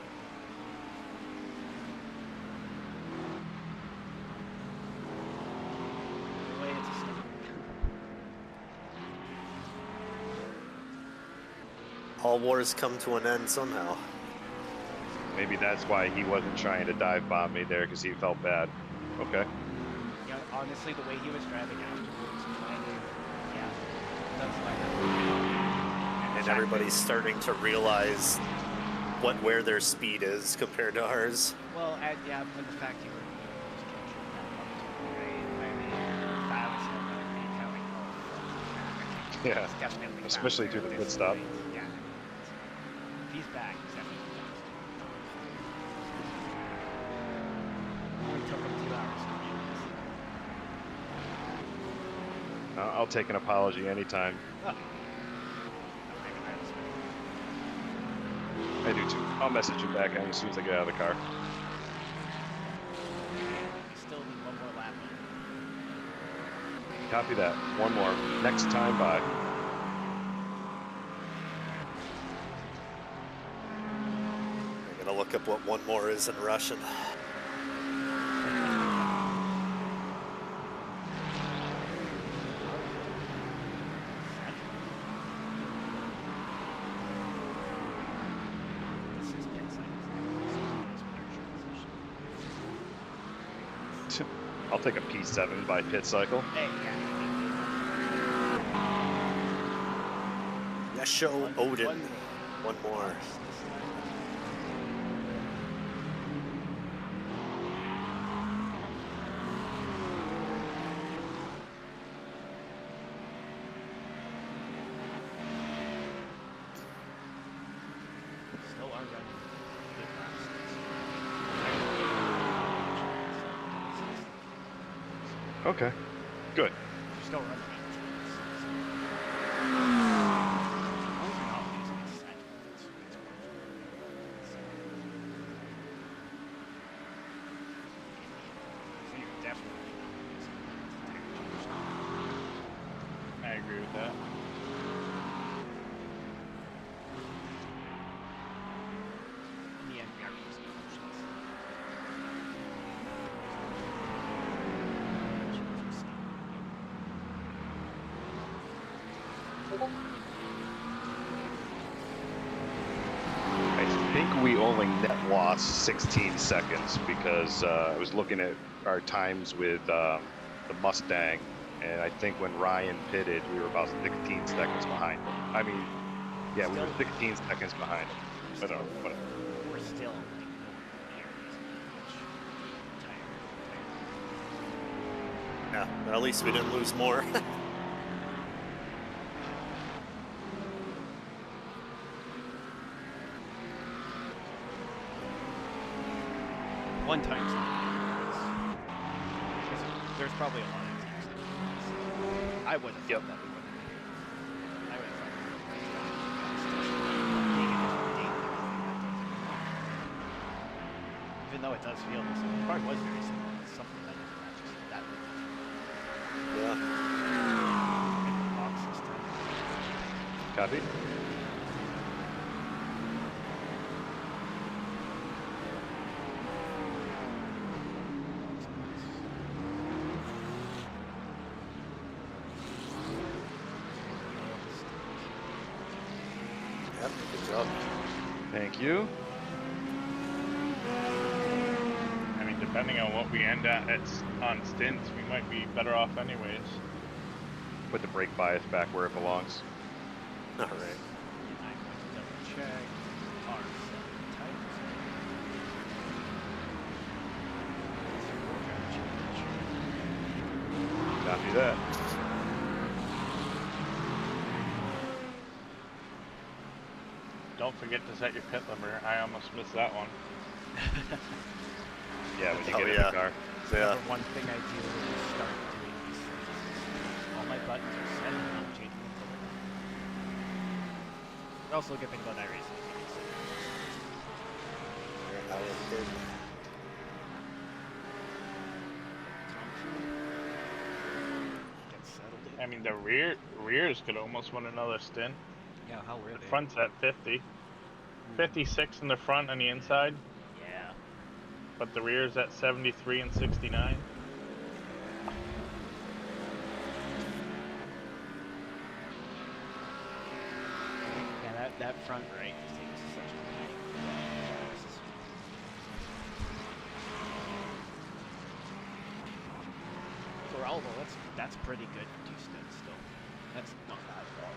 The way it's a start. All wars come to an end somehow. Maybe that's why he wasn't trying to dive bomb me there, because he felt bad. Okay. Yeah, honestly, the way he was driving afterwards, kind of, yeah, that's why. And everybody's starting to realize where their speed is compared to ours. Well, and yeah, but the fact you were right? I mean, if I was him, I'd be telling, oh, Yeah. it's definitely Especially faster through the at pit this stop. point. Yeah. If he's back, he's definitely faster. Only took him 2 hours to do this. I'll take an apology anytime. Oh. I do too. I'll message you back as soon as I get out of the car. We still need one more lap. Copy that. One more. Next time by. I'm gonna look up what one more is in Russian. I'll take a P7 by pit cycle. Hey, Yesho Odin. One more. Still are running. Okay. Good. Still running. I agree with that. I think we only net lost 16 seconds because I was looking at our times with the Mustang, and I think when Ryan pitted, we were about 16 seconds behind him. I mean, yeah, we were 16 seconds behind him. But whatever. We're still like nowhere near as much. Yeah, but at least we didn't lose more. One time. There's probably a lot of teams that do this. I would have thought that we would have. I would have thought. Even though it does feel the same, it probably was very similar. It's something that is not just that much. Yeah. Box system. Copy. Yep, good job. Thank you. I mean, depending on what we end at on stints, we might be better off anyways. Put the brake bias back where it belongs. All right. I'm going to double check. R7 types. Copy that. Don't forget to set your pit limiter. I almost missed that one. Yeah, when you Oh, get in yeah. the car. Yeah. Number one thing I do is start doing these things. All my buttons are set and I'm changing them to the also a good thing about iRacing. Get settled in. I mean, the rears could almost win another stint. Yeah, how were The they? front's at 50. 56 in the front and the inside, Yeah. but the rear's at 73 and 69. Yeah, that front right just takes such a beating. For Alvo, that's pretty good for 2 stints still. That's not bad at all.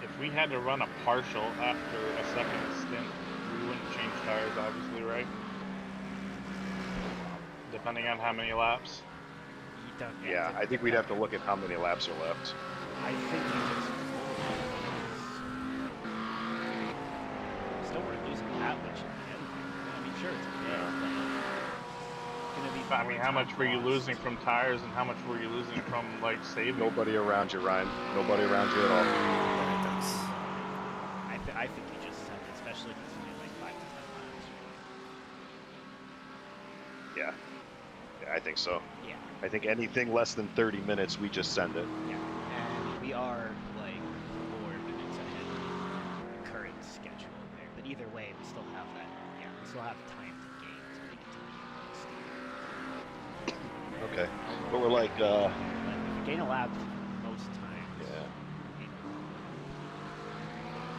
If we had to run a partial after a second stint, we wouldn't change tires, obviously, right? Depending on how many laps. You don't Yeah, I think we'd have to look at how many laps are left. I think you just I mean, how much were you losing from tires, and how much were you losing from like saving? Nobody around you, Ryan. Nobody around you at all. Yeah, that's. I think you just said it, especially if it's only like 5 to 10 miles. Yeah, I think so. Yeah. I think anything less than 30 minutes, we just send it. Yeah. And we are like 4 minutes ahead of the current schedule there. But either way, we still have that. Yeah, we still have time to gain to make it to the most. Okay, but we're like, But if we gain a lap most times. yeah,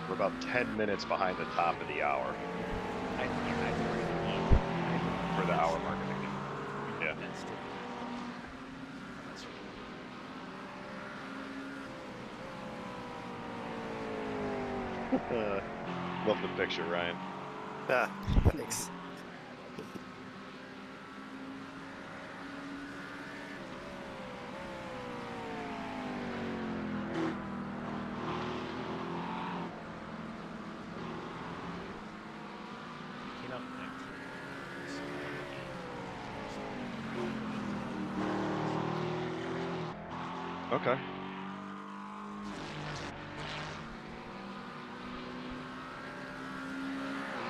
we're about 10 minutes behind the top of the hour I think we're going to need for the hour mark. I think. Yeah. That's true. That's true. Love the picture, Ryan. Ah, thanks. Came out next. Okay.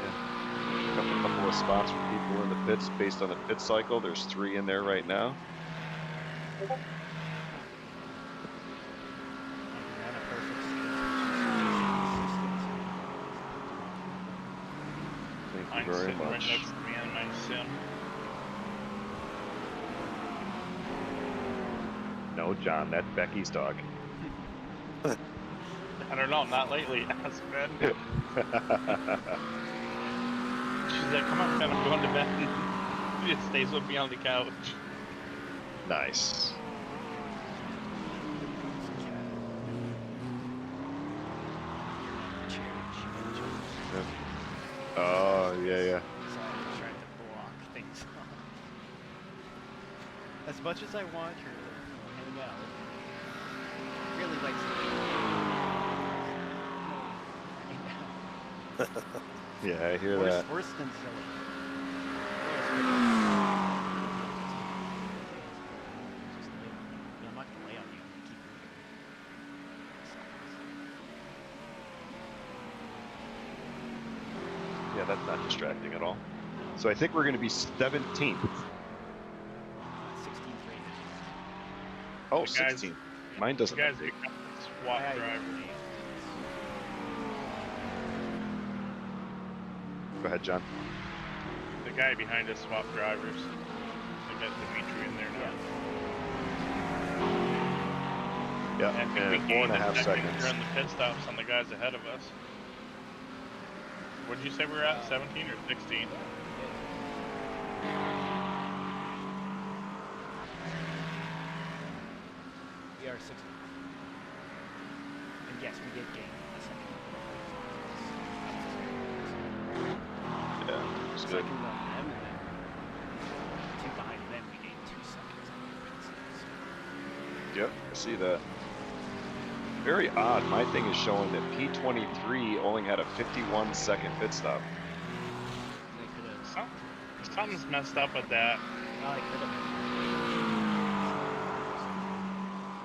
Yeah. A couple of spots for people in the pits based on the pit cycle. There's 3 in there right now. Thank you Mine's very sitting right much. next to me on my sim. No, John, that's Becky's dog. I don't know, not lately. Has been. She's like, "Come on, man, I'm going to bed." She just stays with me on the couch. Nice. Oh, yeah, yeah. So I'm trying to block things off. As much as I want her to hang out, really likes to hang out. Yeah, I hear Worse, that. worse than silly. Just lay on you. I'm not gonna lay on you. Keep moving. Yeah, that's not distracting at all. So I think we're going to be 17th. 16th right Oh, The guys- 16th. Mine doesn't You guys update. become SWAT now. drivers. Go ahead, John. The guy behind us swapped drivers. I got Dimitri in there now. Yeah, I think we and gained 4.5 a second seconds. during the pit stops on the guys ahead of us. What did you say we were at? 17 or 16? We are 16. And yes, we did gain a second. Yeah, it's good. Second on them, and then 2 behind them, we gained 2 seconds on the pit stops. Yep, I see that. Very odd. My thing is showing that P23 only had a 51-second pit stop. They could have. Something's messed up with that. Well, they could have.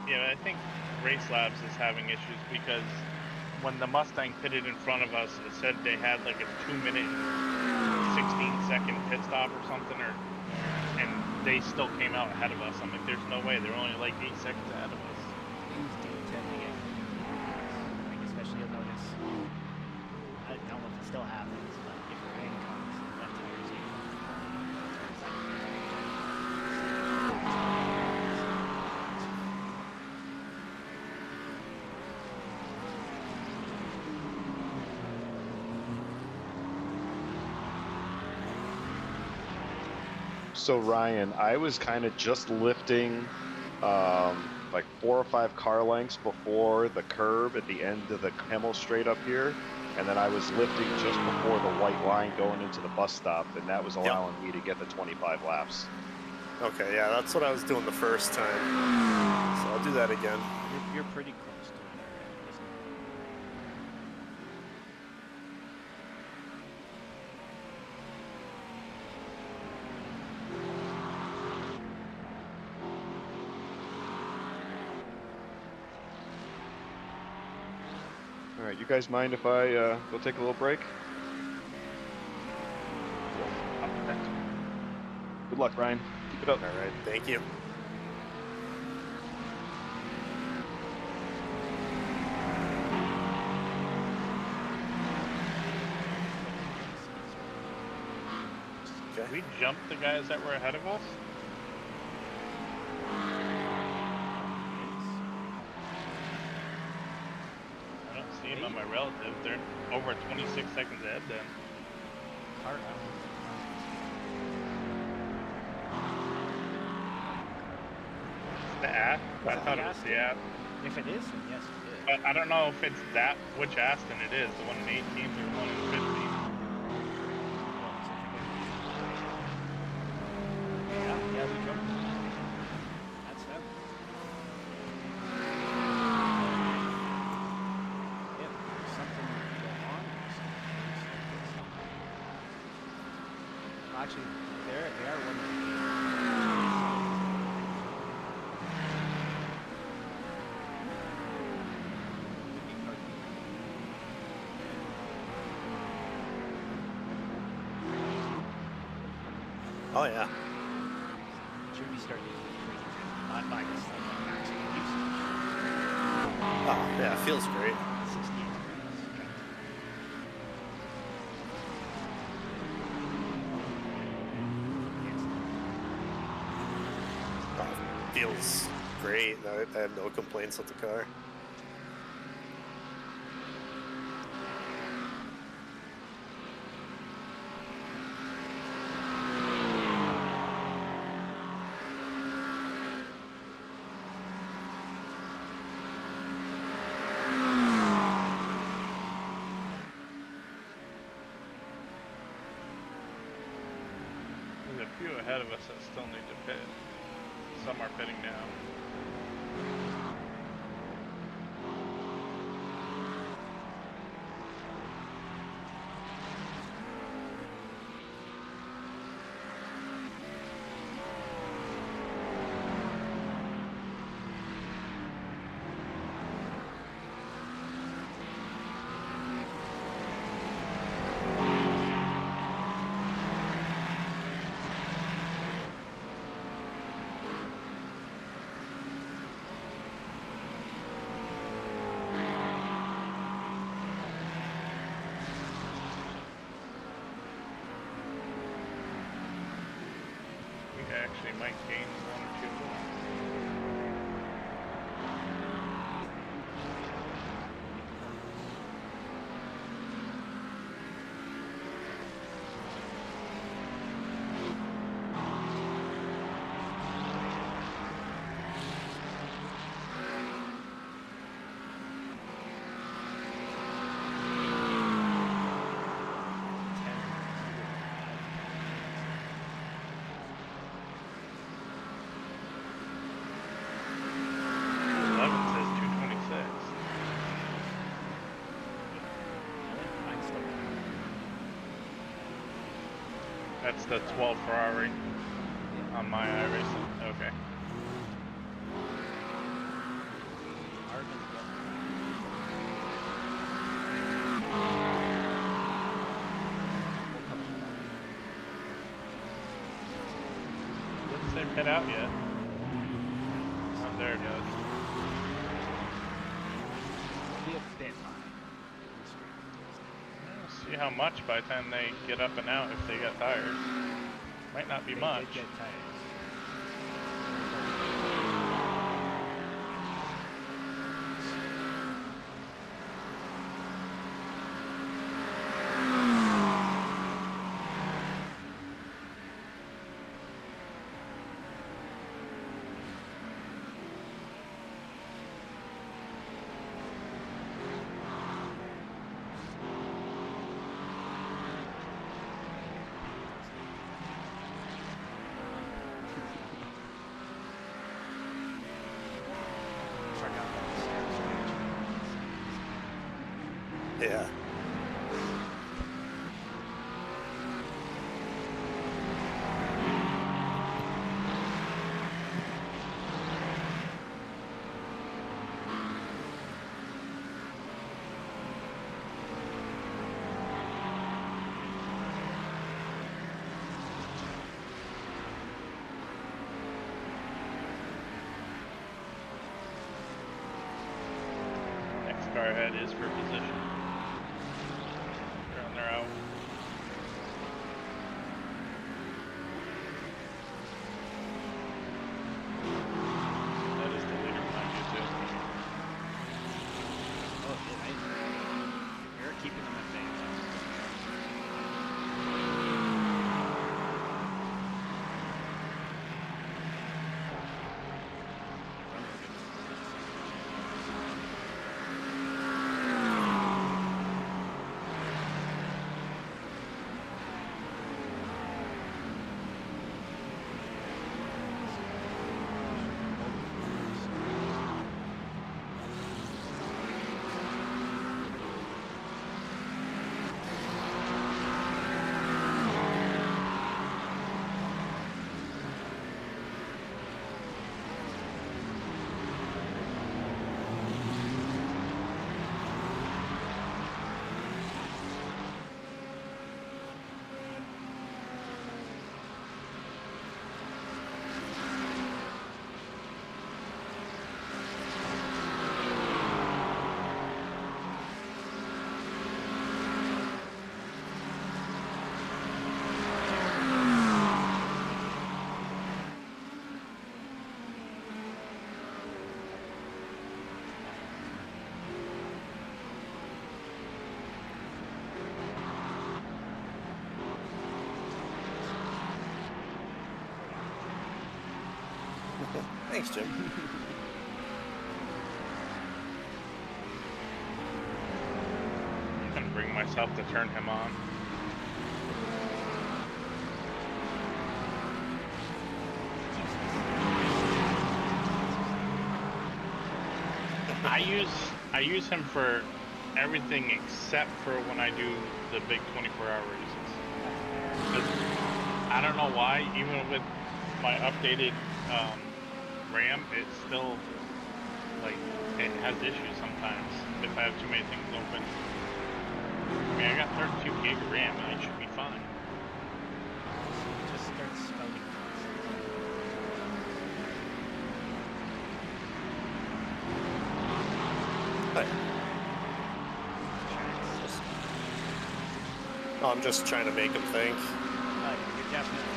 Yeah, I think Race Labs is having issues because when the Mustang pitted in front of us, it said they had like a 2-minute, 16-second pit stop or something, and they still came out ahead of us. I'm like, there's no way. They're only like 8 seconds ahead of us. Things do tend to get. Like, especially you'll notice. I don't know if it still happens, but if rain comes, left tires get So Ryan, I was kind of just lifting like 4 or 5 car lengths before the curb at the end of the Camel straight up here, and then I was lifting just before the white line going into the bus stop, and that was allowing me to get the 25 laps. Okay, yeah, that's what I was doing the first time. So I'll do that again. You're pretty close to it, isn't it? All right, you guys mind if I go take a little break? Good luck, Ryan. Keep it up. All right, thank you. Did we jump the guys that were ahead of us? I don't see them on my relative. They're over 26 seconds ahead then. The app? I thought it was the app. If it is, then yes, it is. But I don't know if it's that, which Aston it is, the one in 18th or the one in 15th. Yeah, we jumped. That's them. Yeah, there's something going on. Well, actually, they are one of the Oh yeah. should we start using not minus like maximum use? Oh yeah, it feels great. 68 degrees. Oh, feels great. I have no complaints with the car. There's a few ahead of us that still need to pit. Some are pitting now. We actually might gain one or two more. That's the 12 Ferrari on my iRacing. Okay. Didn't say pit out yet. Oh, there it goes. Be a bit high. See how much by the time they get up and out if they got tires. Might not be much. They did get tires. Yeah. car ahead is for position. They're out. That is the leader behind you too. Oh, shit, you're keeping them at bay. Thanks, Jim. I'm gonna bring myself to turn him on. I use him for everything except for when I do the big 24-hour races. 'Cause I don't know why, even with my updated RAM, it's still like it has issues sometimes if I have too many things open. I mean, I got 32 gig of RAM and I should be fine. Just start spelling. Hi. Oh, I'm just trying to make him think. You're definitely.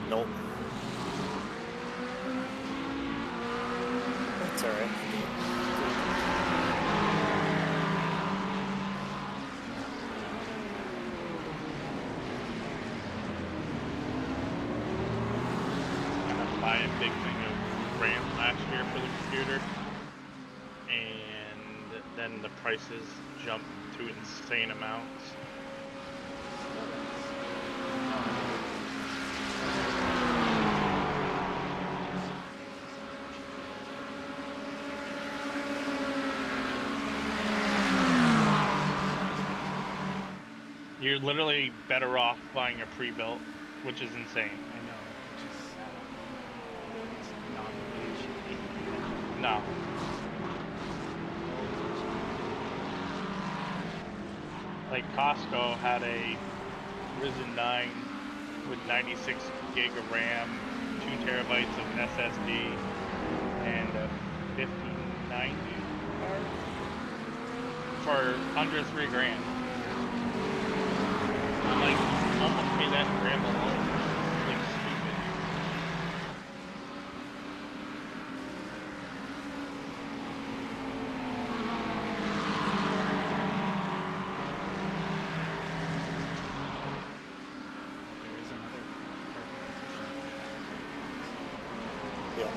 Nope. That's alright. I buy a big thing of RAM last year for the computer, and then the prices jumped to insane amounts. You're literally better off buying a pre-built, which is insane. I know, which is it's not the way it should be. No. Like Costco had a Ryzen 9 with 96 gig of RAM, 2 terabytes of SSD, and a 5090 card for under $3,000. I'm like, almost pay that in RAM alone. Like stupid. There is another Yeah.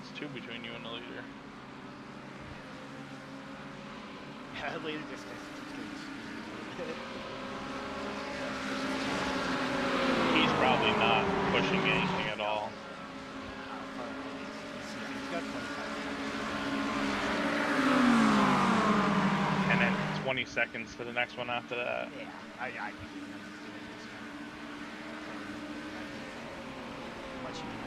seconds too between you and the leader. Yeah, later distance keeps getting screwed. He's probably not pushing anything at all. He's got 25. And then 20 seconds to the next one after that. Yeah, I think he's doing this one. Much you can do.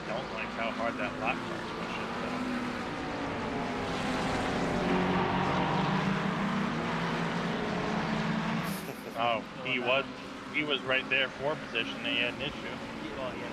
Don't like how hard that lock car's pushing though. Oh, he was right there for position and he had an issue. Well, yeah.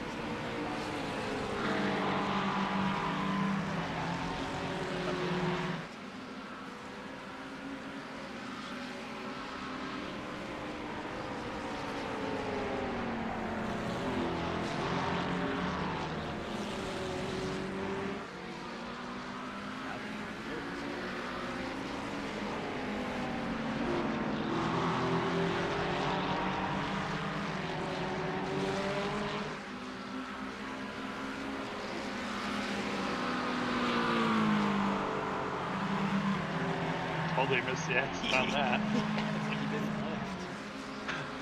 Totally missed the exit on that. It's like he didn't lift.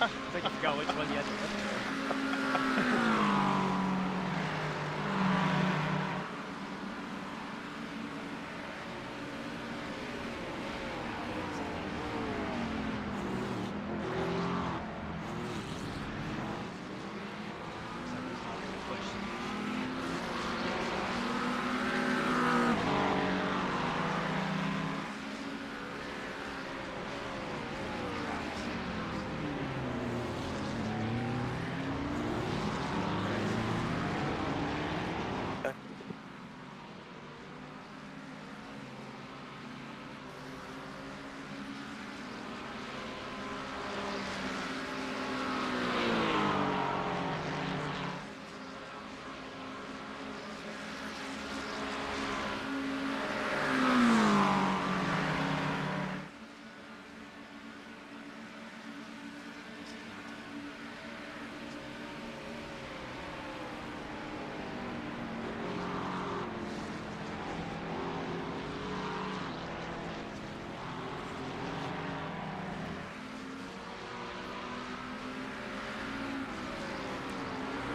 It's like you forgot which one you had to lift for.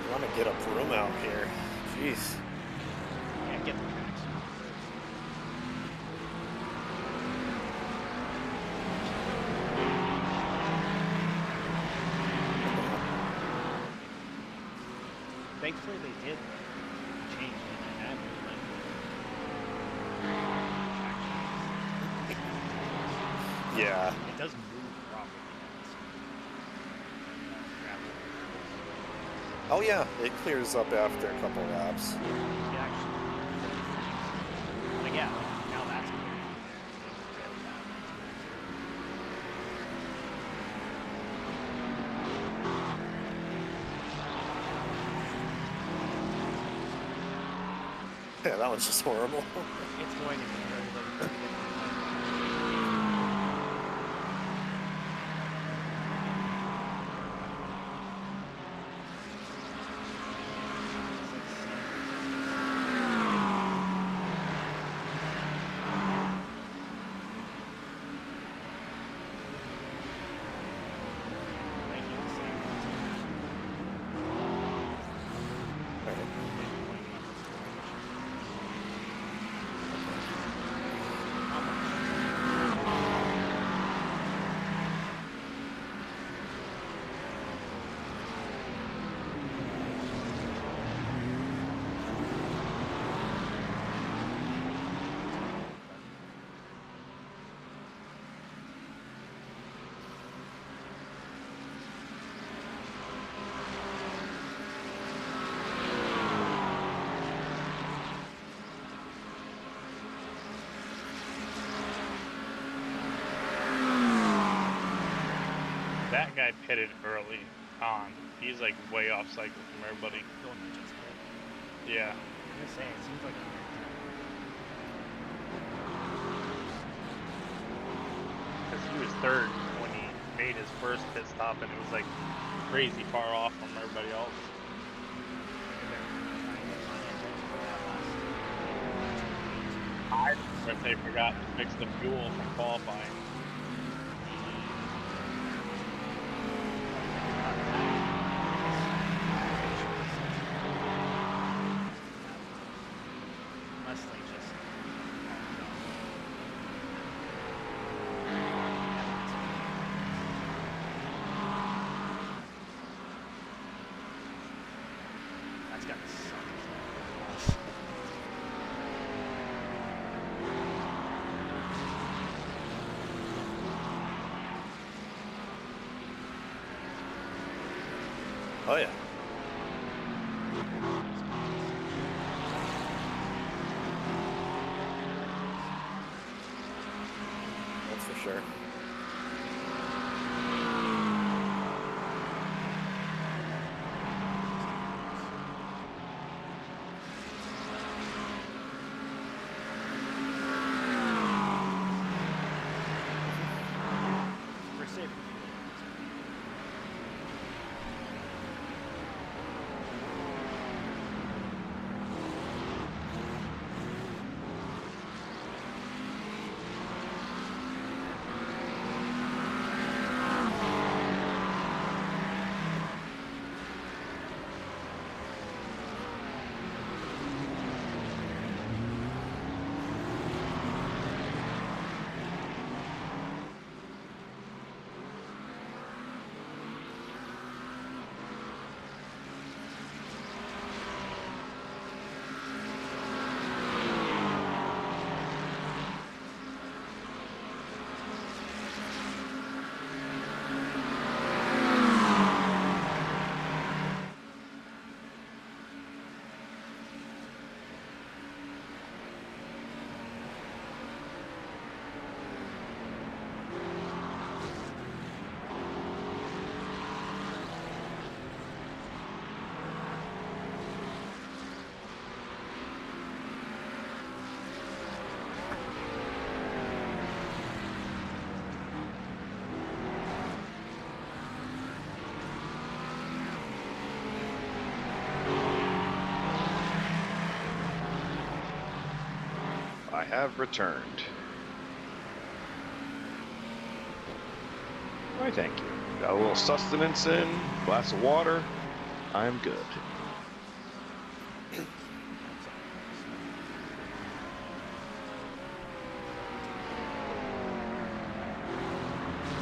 I want to get a broom out here. Jeez. Yeah, get the tracks. Thankfully they did change the dynamic. Yeah. It does move properly. Oh yeah, it clears up after a couple laps. Yeah, actually. Like, yeah, like, now that's clear. Yeah, that one's just horrible. It's going to be very, very different. That guy pitted early. Khan. He's like way off cycle from everybody. The one that just quit. Yeah. I was gonna say, it seems like a weird time. Because he was third when he made his first pit stop, and it was like crazy far off from everybody else. I if they forgot to fix the fuel from qualifying. Unless they just that's gotta suck. Oh yeah. That's for sure. We're saving. I have returned. Why, thank you. Got a little sustenance in, glass of water. I'm good.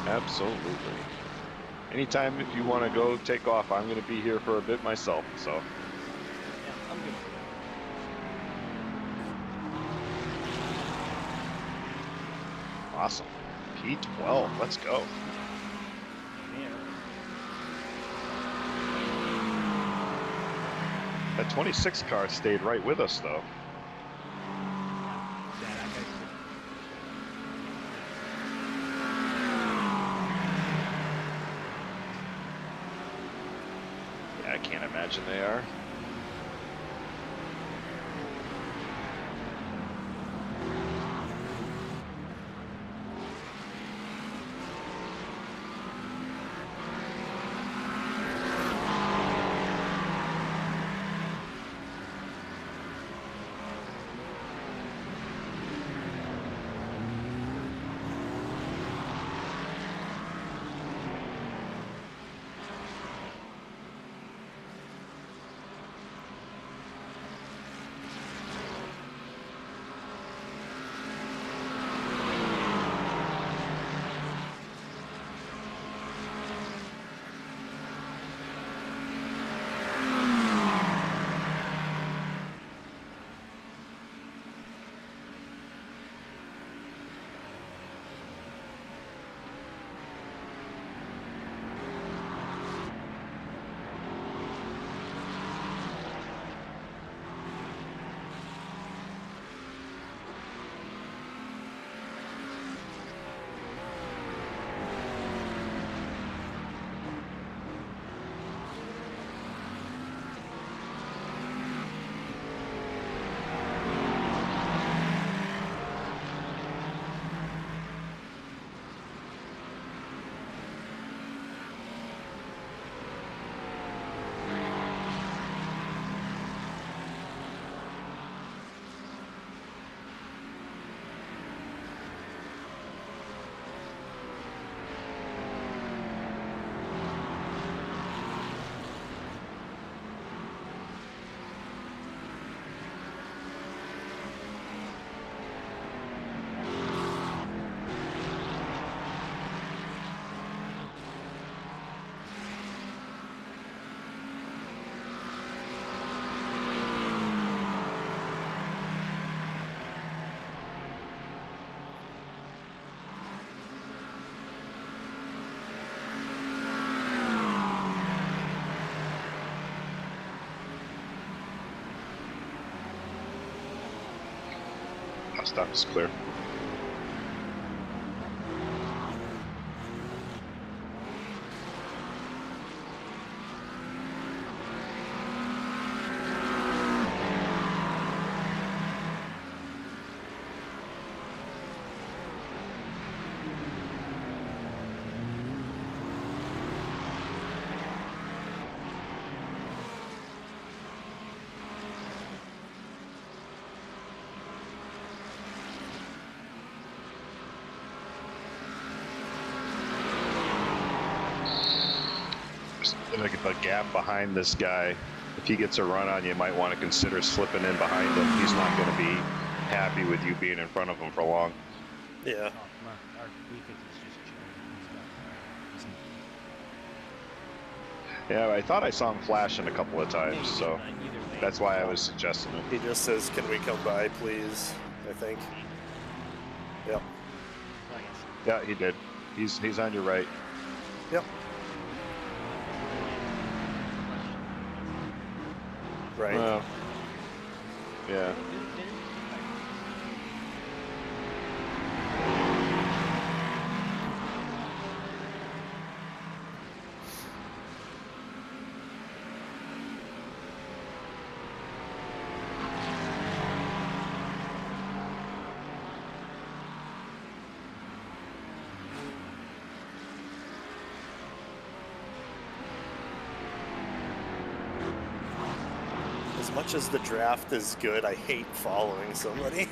Absolutely. Anytime if you want to go take off, I'm going to be here for a bit myself, so. Yeah, I'm good for that. Awesome. P12, let's go. Yeah. That 26 car stayed right with us, though. Yeah, that guy's good. Yeah, I can't imagine they are. Stop is clear. Like a gap behind this guy. If he gets a run on you, you might want to consider slipping in behind him. He's not going to be happy with you being in front of him for long. Yeah. Oh, come on. Our defense is just chilling. Yeah, I thought I saw him flashing a couple of times, so that's why I was suggesting it. He just says, "Can we come by, please?" I think. Yep. Yeah, he did. He's on your right. Yep. Right. Yeah. As much as the draft is good, I hate following somebody.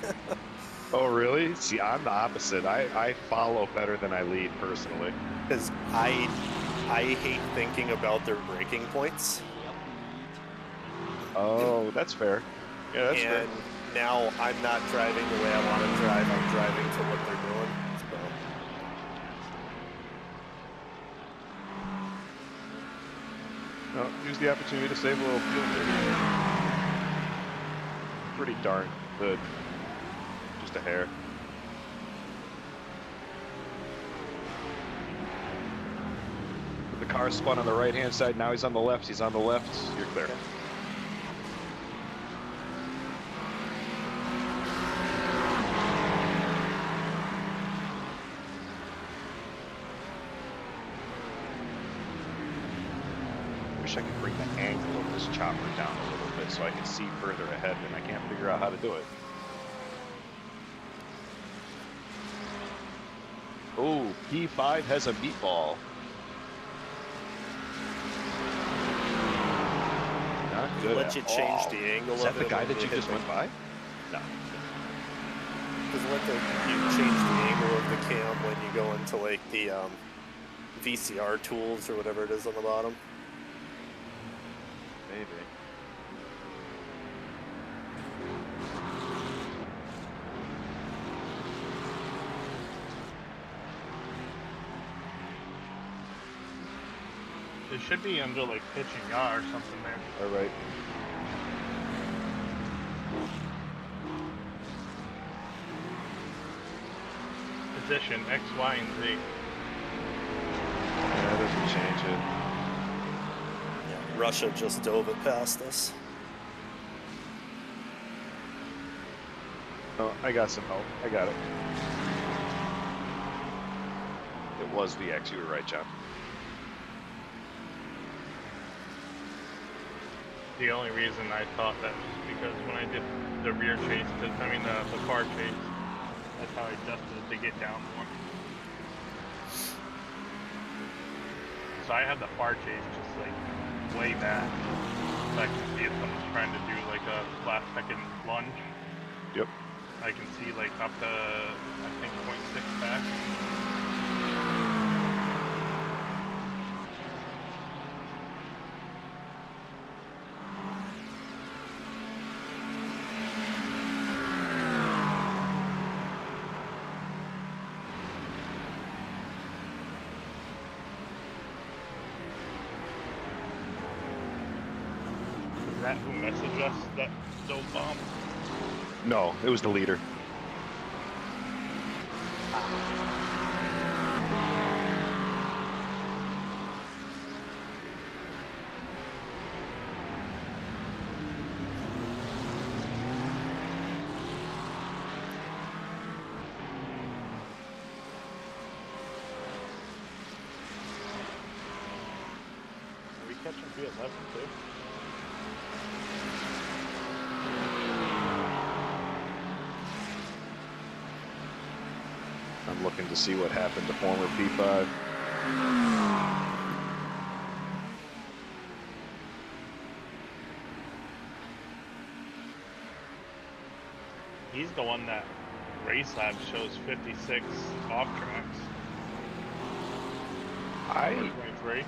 Oh, really? See, I'm the opposite. I follow better than I lead, personally. Because I hate thinking about their breaking points. Oh, that's fair. Yeah, that's fair. And now I'm not driving the way I want to drive. I'm driving to what they're doing. So. No, use the opportunity to save a little fuel. Pretty darn good. Just a hair. The car spun on the right-hand side. Now he's on the left. He's on the left. You're clear. Wish I could bring the angle of this chopper down a little bit so I can see further ahead, and I can't figure out how to do it. Oh, P5 has a meatball. Not good. Let you change the angle Is that of the it guy when that you hit just the- went by? No. Because you change the angle of the cam when you go into like the VCR tools or whatever it is on the bottom. Maybe. It should be under like pitching yaw or something there. All right. Position X, Y, and Z. Yeah, that doesn't change it. Yeah, Russia just dove it past us. Oh, I got some help. I got it. It was the X. You were right, John. The only reason I thought that was because when I did the rear chase, the far chase, that's how I adjusted it to get down more. So I had the far chase just like way back. So I can see if someone's trying to do like a last second lunge. Yep. I can see like up to, I think, 0.6 back. Is that who messaged us that no bomb? No, it was the leader. be 11 too. I'm looking to see what happened to former P5. He's the one that Race Lab shows 56 off tracks. I 23.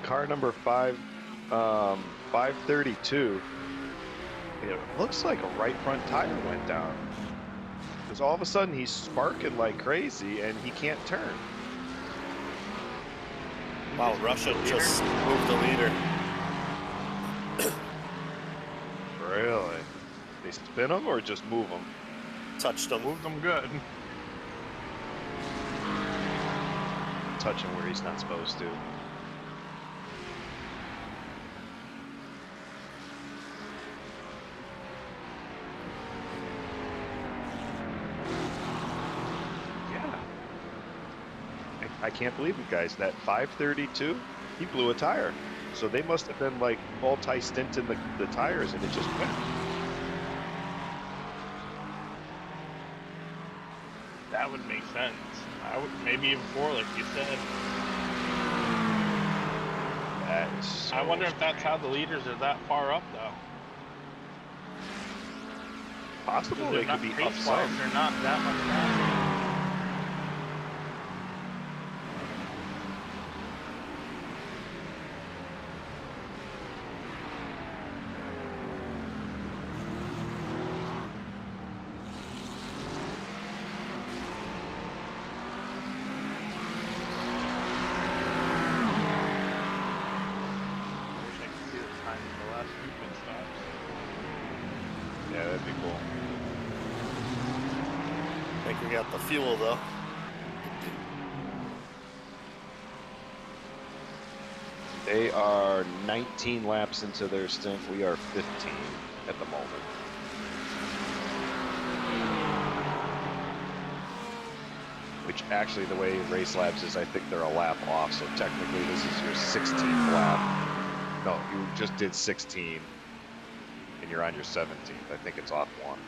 car number 532. It looks like a right front tire went down. Because all of a sudden he's sparking like crazy and he can't turn. Wow, Russia just moved the leader. Really? They spin him or just move him? Touched him. Moved them good. Touch him where he's not supposed to. I can't believe it, guys. That 532, he blew a tire. So they must have been like multi-stinting the tires and it just went. That would make sense. I would maybe even 4, like you said. That is so I wonder if that's how the leaders are that far up, though. possible. They could be up pace-wise, some. they're not that much faster. Yeah, that'd be cool. I think we got the fuel though. They are 19 laps into their stint. We are 15 at the moment. Which actually, the way Race Labs is, I think they're a lap off. So technically, this is your 16th lap. No, you just did 16, and you're on your 17th. I think it's off 1.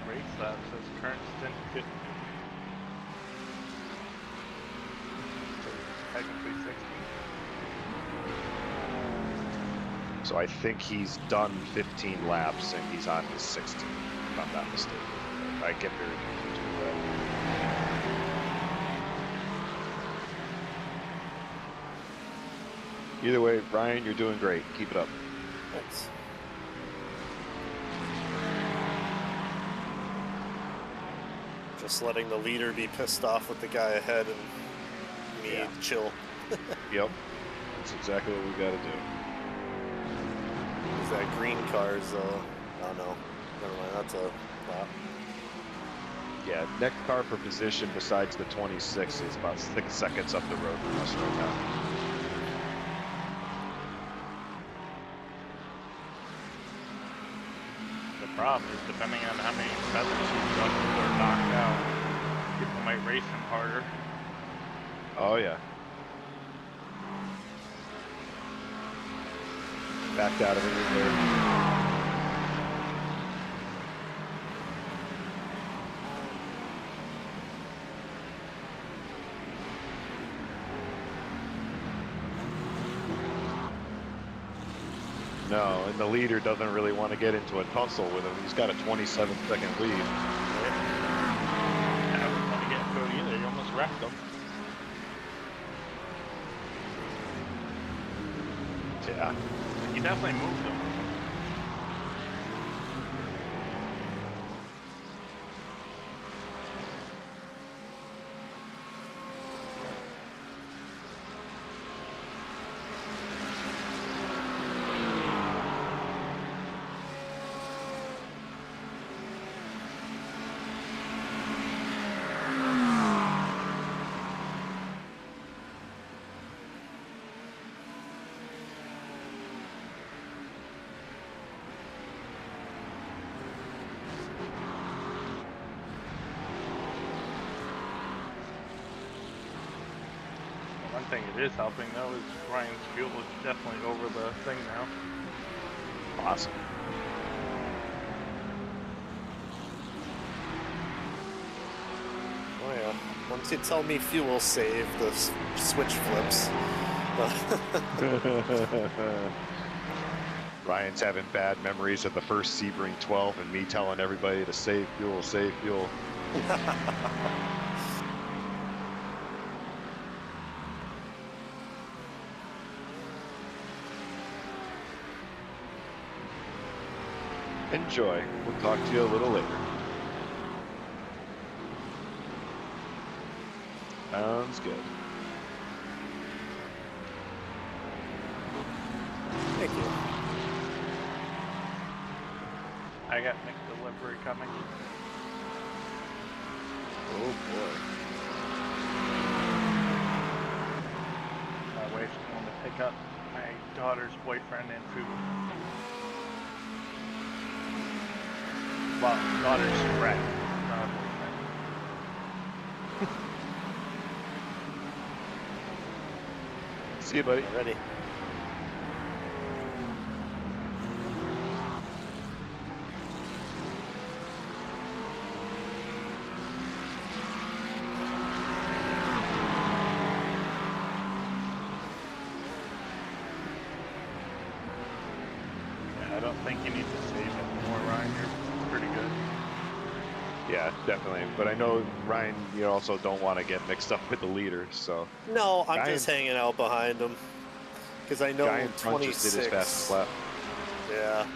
Race Lab says current stint 50. So technically 60. So I think he's done 15 laps, and he's on his 16th, if I'm not mistaken. I get very confused with that. Either way, Ryan, you're doing great. Keep it up. Thanks. Just letting the leader be pissed off with the guy ahead and me chill. Yep. That's exactly what we got to do. Because that green car's, oh no. Never mind, that's a lap. Yeah, next car for position besides the 26 is about 6 seconds up the road from us right now. The problem is, depending on how many feathers he's got or knocked out, people might race him harder. Oh, yeah. Backed out of it there. No, and the leader doesn't really want to get into a tussle with him. He's got a 27-second lead. I wouldn't want to get into it either. You almost wrecked him. Yeah. You definitely moved him. One thing it is helping though is Ryan's fuel is definitely over the thing now. Awesome. Oh yeah. Once you tell me fuel save, the switch flips. Ryan's having bad memories of the first Sebring 12 and me telling everybody to save fuel, save fuel. Enjoy. We'll talk to you a little later. Sounds good. Thank you. I got mixed delivery coming. Oh boy. My wife's going to pick up my daughter's boyfriend and food. Well, daughter's friend, not boyfriend. See you, buddy. Ready. Yeah, I don't think you need to save anymore, Ryan. You're pretty good. Yeah, definitely. But I know, Ryan, you also don't want to get mixed up with the leader, so. No, I'm Guy just in- hanging out behind him. Because I know Guy in front just did his 26. fastest lap. Yeah.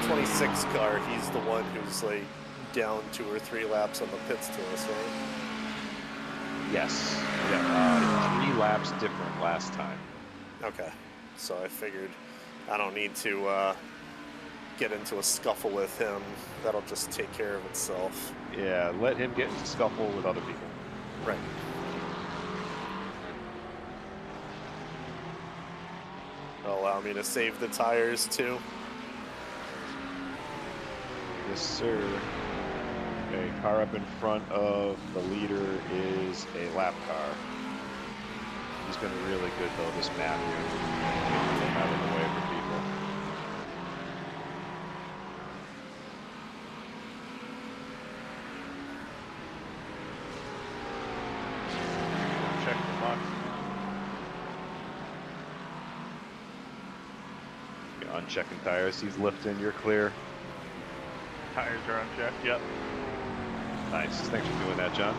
26 car, he's the one who's like down 2 or 3 laps on the pits to us, right? Yes. Yeah. 3 laps different last time. Okay. So I figured I don't need to get into a scuffle with him. That'll just take care of itself. Yeah, let him get into scuffle with other people. Right. Allow me to save the tires too. Yes, sir. Okay, car up in front of the leader is a lap car. He's been really good though, this Matthew. Getting him out of the way for people. Check the box. Okay, unchecking tires, he's lifting, you're clear. Tires are unchecked. Yep. Nice, thanks for doing that, John.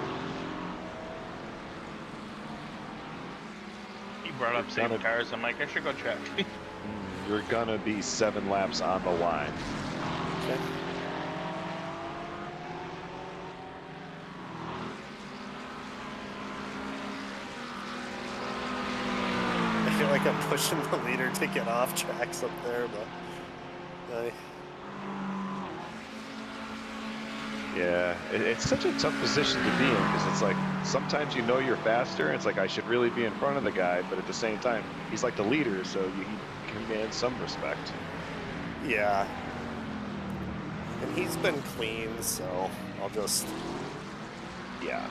He brought up You're safe gonna- tires. I'm like, I should go check. You're gonna be 7 laps on the line. Okay. I feel like I'm pushing the leader to get off tracks up there, but Yeah, it's such a tough position to be in because it's like sometimes you know you're faster and it's like I should really be in front of the guy, but at the same time he's like the leader, so he commands some respect. yeah. And he's been clean, so I'll just. Yeah,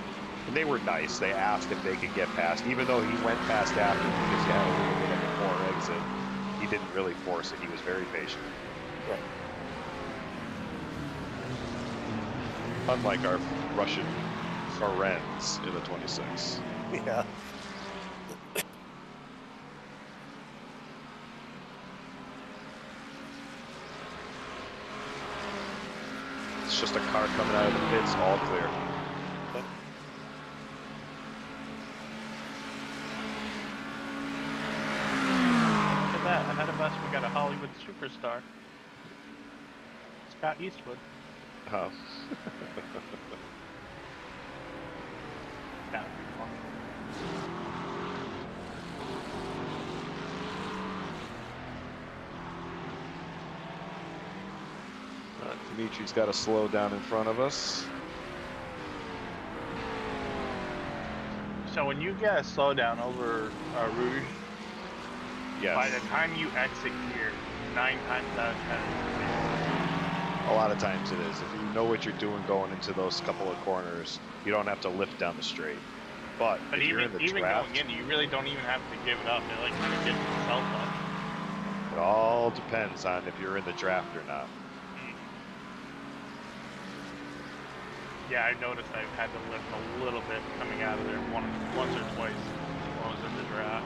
and they were nice. They asked if they could get past, even though he went past after because he had a little bit of a poor exit. He didn't really force it. He was very patient. Right. Unlike our Russian friends in the 26. Yeah. It's just a car coming out of the pits, all clear. Okay. Look at that. Ahead of us, we got a Hollywood superstar. Scott Eastwood. Oh. Yeah. Dimitri's got to slow down in front of us. So when you get a slowdown over Rouge, Yes. by the time you exit here, 9 times out of 10, A lot of times it is. If you know what you're doing going into those couple of corners, you don't have to lift down the straight. But But if you're in the even draft, going in, you really don't even have to give it up. It like kind of gives itself up. it all depends on if you're in the draft or not. Yeah, I noticed I've had to lift a little bit coming out of there once or twice while I was in the draft.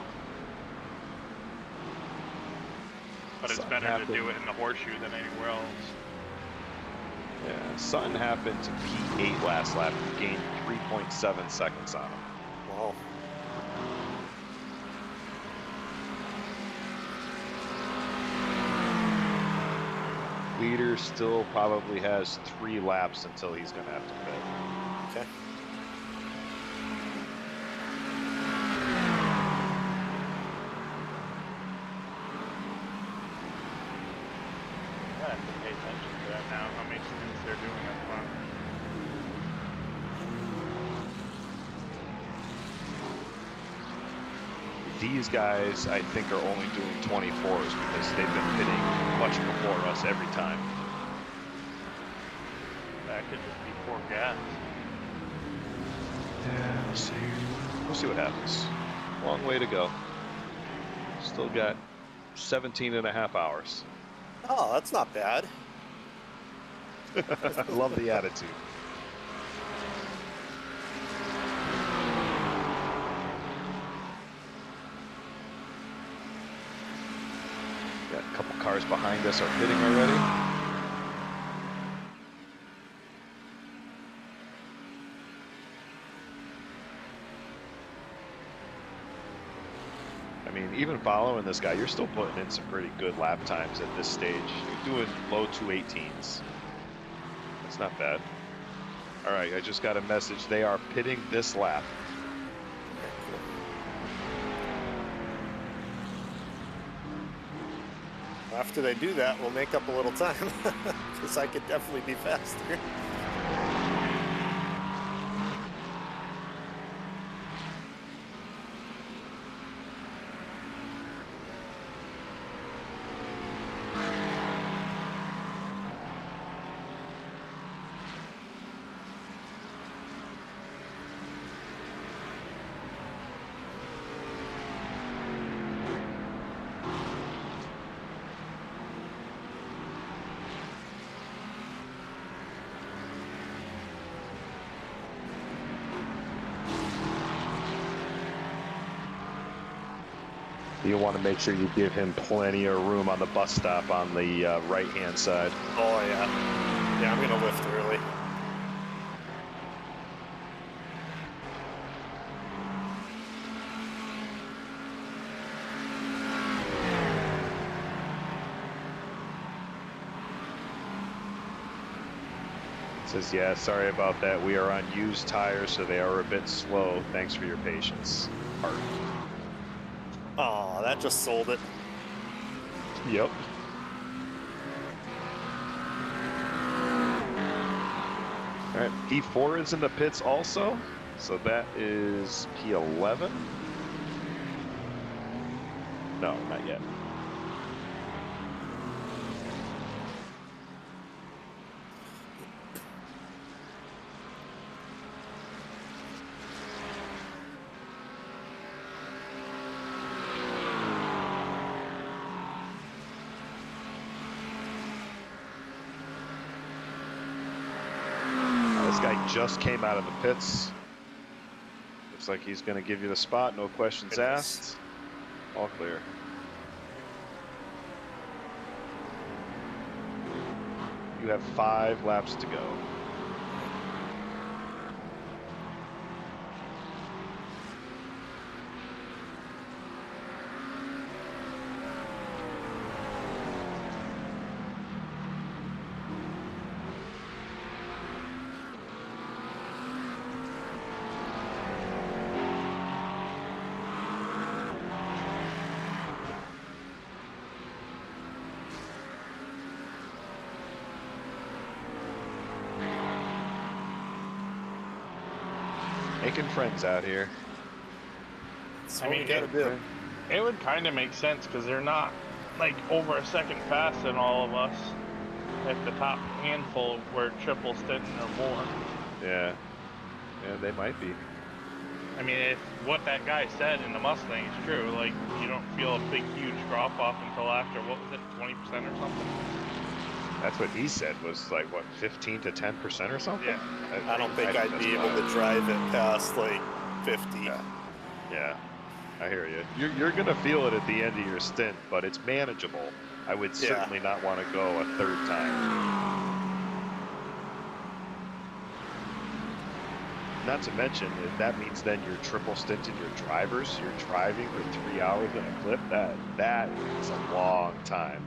But it's Something better to happened. do it in the horseshoe than anywhere else. Yeah, something happened to P8 last lap. He gained 3.7 seconds on him. Wow. Leader still probably has 3 laps until he's going to have to pit. Okay. I have to pay attention to that now, how many stints they're doing up front. These guys, I think, are only doing 24s because they've been pitting much before us every time. That could just be poor gas. Yeah, we'll see. We'll see what happens. Long way to go. Still got 17 and a half hours. Oh, that's not bad. I love the attitude. Got a couple cars behind us are pitting already. I mean, even following this guy, you're still putting in some pretty good lap times at this stage. You're doing low 218s. That's not bad. All right, I just got a message. They are pitting this lap. After they do that, we'll make up a little time, because I could definitely be faster. You want to make sure you give him plenty of room on the bus stop on the right-hand side. Oh, yeah. Yeah, I'm going to lift early. Says, yeah, sorry about that. We are on used tires, so they are a bit slow. Thanks for your patience. Heart. Oh, that just sold it. Yep. All right, P4 is in the pits also, so that is P11. No, not yet. This guy just came out of the pits. Looks like he's going to give you the spot. No questions asked. All clear. You have 5 laps to go. Making friends out here. That's I what mean, we gotta do. It would kind of make sense because they're not like over a second faster than all of us. Like the top handful were triple stinting or more. Yeah. Yeah, they might be. I mean, if what that guy said in the Mustang is true, like, you don't feel a big, huge drop-off until after, what was it, 20% or something? That's what he said was like, what, 15 to 10% or something? Yeah. I don't think I'd that's be able wild. to drive it past like 50. Yeah, I hear you. You're going to feel it at the end of your stint, but it's manageable. I would certainly not want to go a third time. Not to mention, if that means then you're triple stinting your drivers, you're driving for 3 hours in a clip, that is a long time.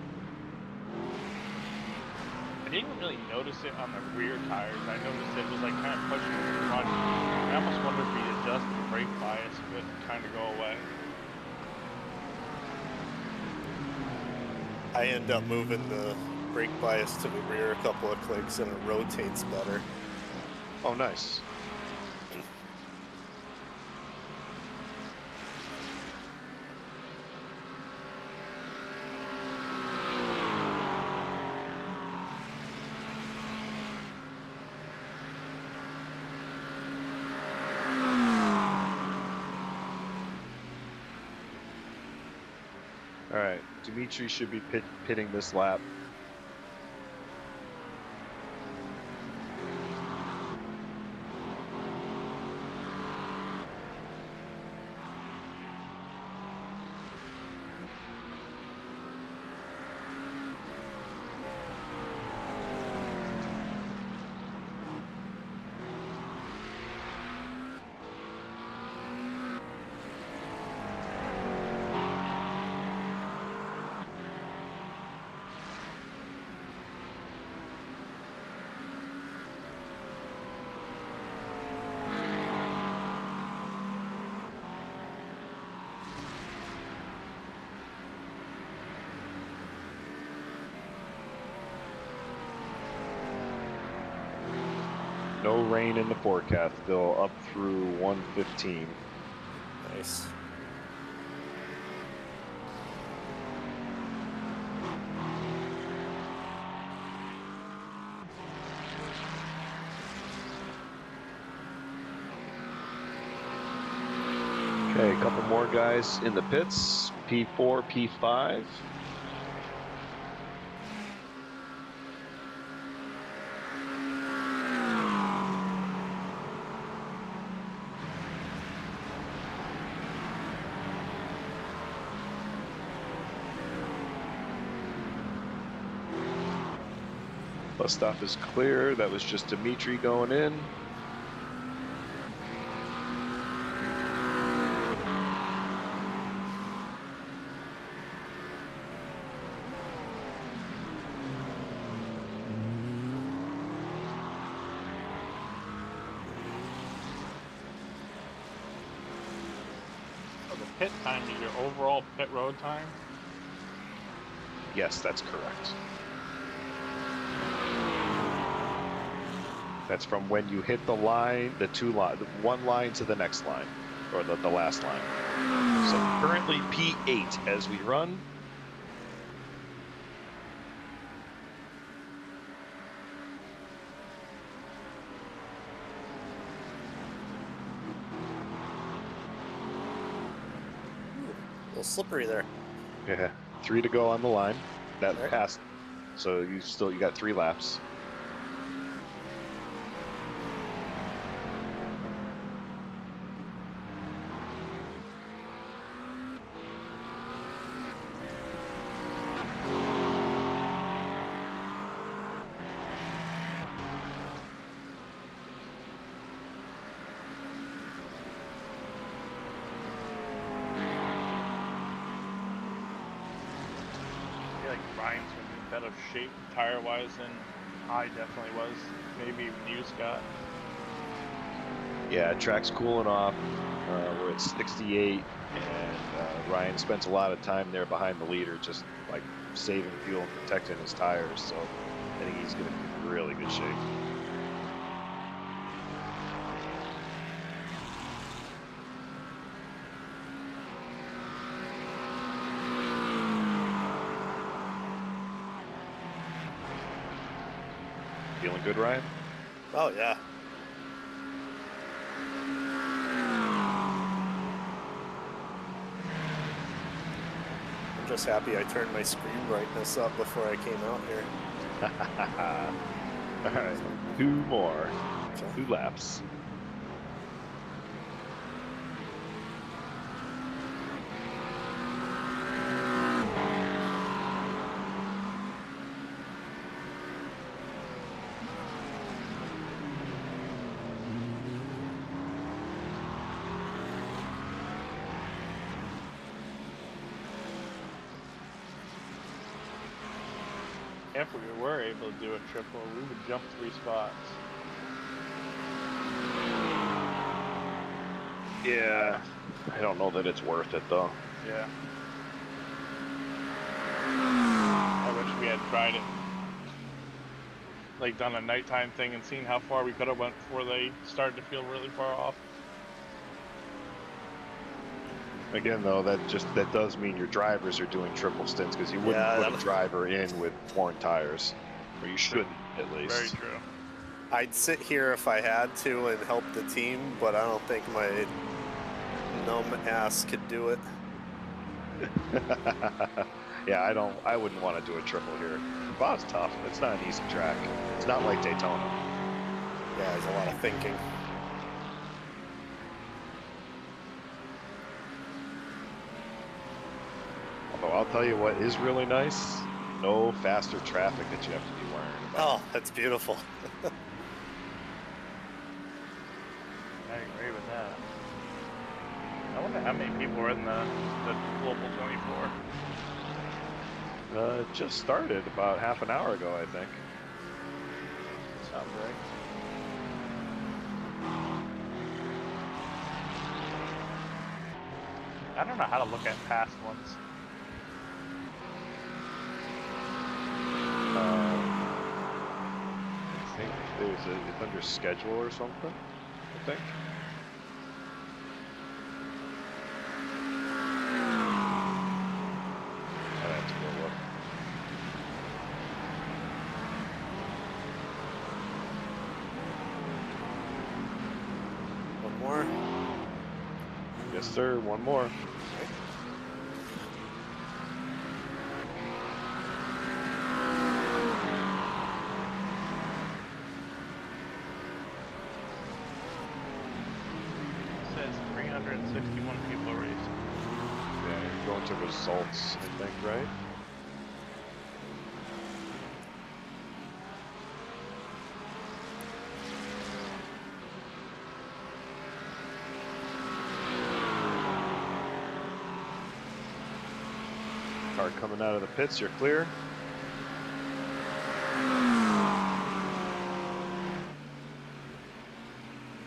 I didn't really notice it on the rear tires. I noticed it was like kind of pushing the front. I almost wonder if he adjusted the brake bias, if it kind of go away. I end up moving the brake bias to the rear a couple of clicks and it rotates better. Oh, nice. All right, Dimitri should be pitting this lap. No rain in the forecast, still up through 115. Nice. Okay, a couple more guys in the pits, P4, P5. Bus stop is clear. That was just Dimitri going in. So the pit time is your overall pit road time? Yes, that's correct. That's from when you hit the line, one line to the next line, or the last line. So currently P8 as we run. A little slippery there. Yeah, 3 to go on the line. That Right. passed. So you got 3 laps. I feel like Ryan's in better shape tire-wise than I definitely was. Maybe even you, Scott. Yeah, track's cooling off. We're at 68, and Ryan spends a lot of time there behind the leader, just like saving fuel and protecting his tires. So I think he's going to be in really good shape. Feeling good, Ryan? Oh yeah. just happy I turned my screen brightness up before I came out here. All right, 2 more. 2 laps. If we were able to do a triple, we would jump 3 spots. Yeah, I don't know that it's worth it though. Yeah. I wish we had tried it. Like done a nighttime thing and seen how far we could have went before they started to feel really far off. Again, though, that does mean your drivers are doing triple stints because you wouldn't put a driver in with worn tires, or you shouldn't at least. Very true. I'd sit here if I had to and help the team, but I don't think my numb ass could do it. Yeah, I wouldn't want to do a triple here. Bob's tough. It's not an easy track. It's not like Daytona. Yeah, there's a lot of thinking. Although I'll tell you what is really nice, no faster traffic that you have to be worrying about. Oh, that's beautiful. I agree with that. I wonder how many people are in the Global 24. It just started about half an hour ago, I think. Sounds right. I don't know how to look at past ones. I think it's under schedule or something, I think. I'd have to go look. One more. Yes, sir. One more. It says 361 people raced. Yeah, you're going to results, I think, right? Car coming out of the pits, you're clear.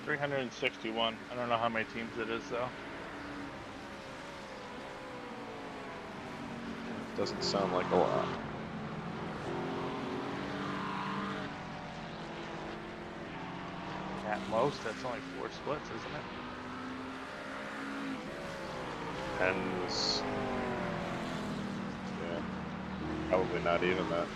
$361. I don't know how many teams it is though. Doesn't sound like a lot. At most, that's only 4 splits, isn't it? Depends. Yeah, probably not even that.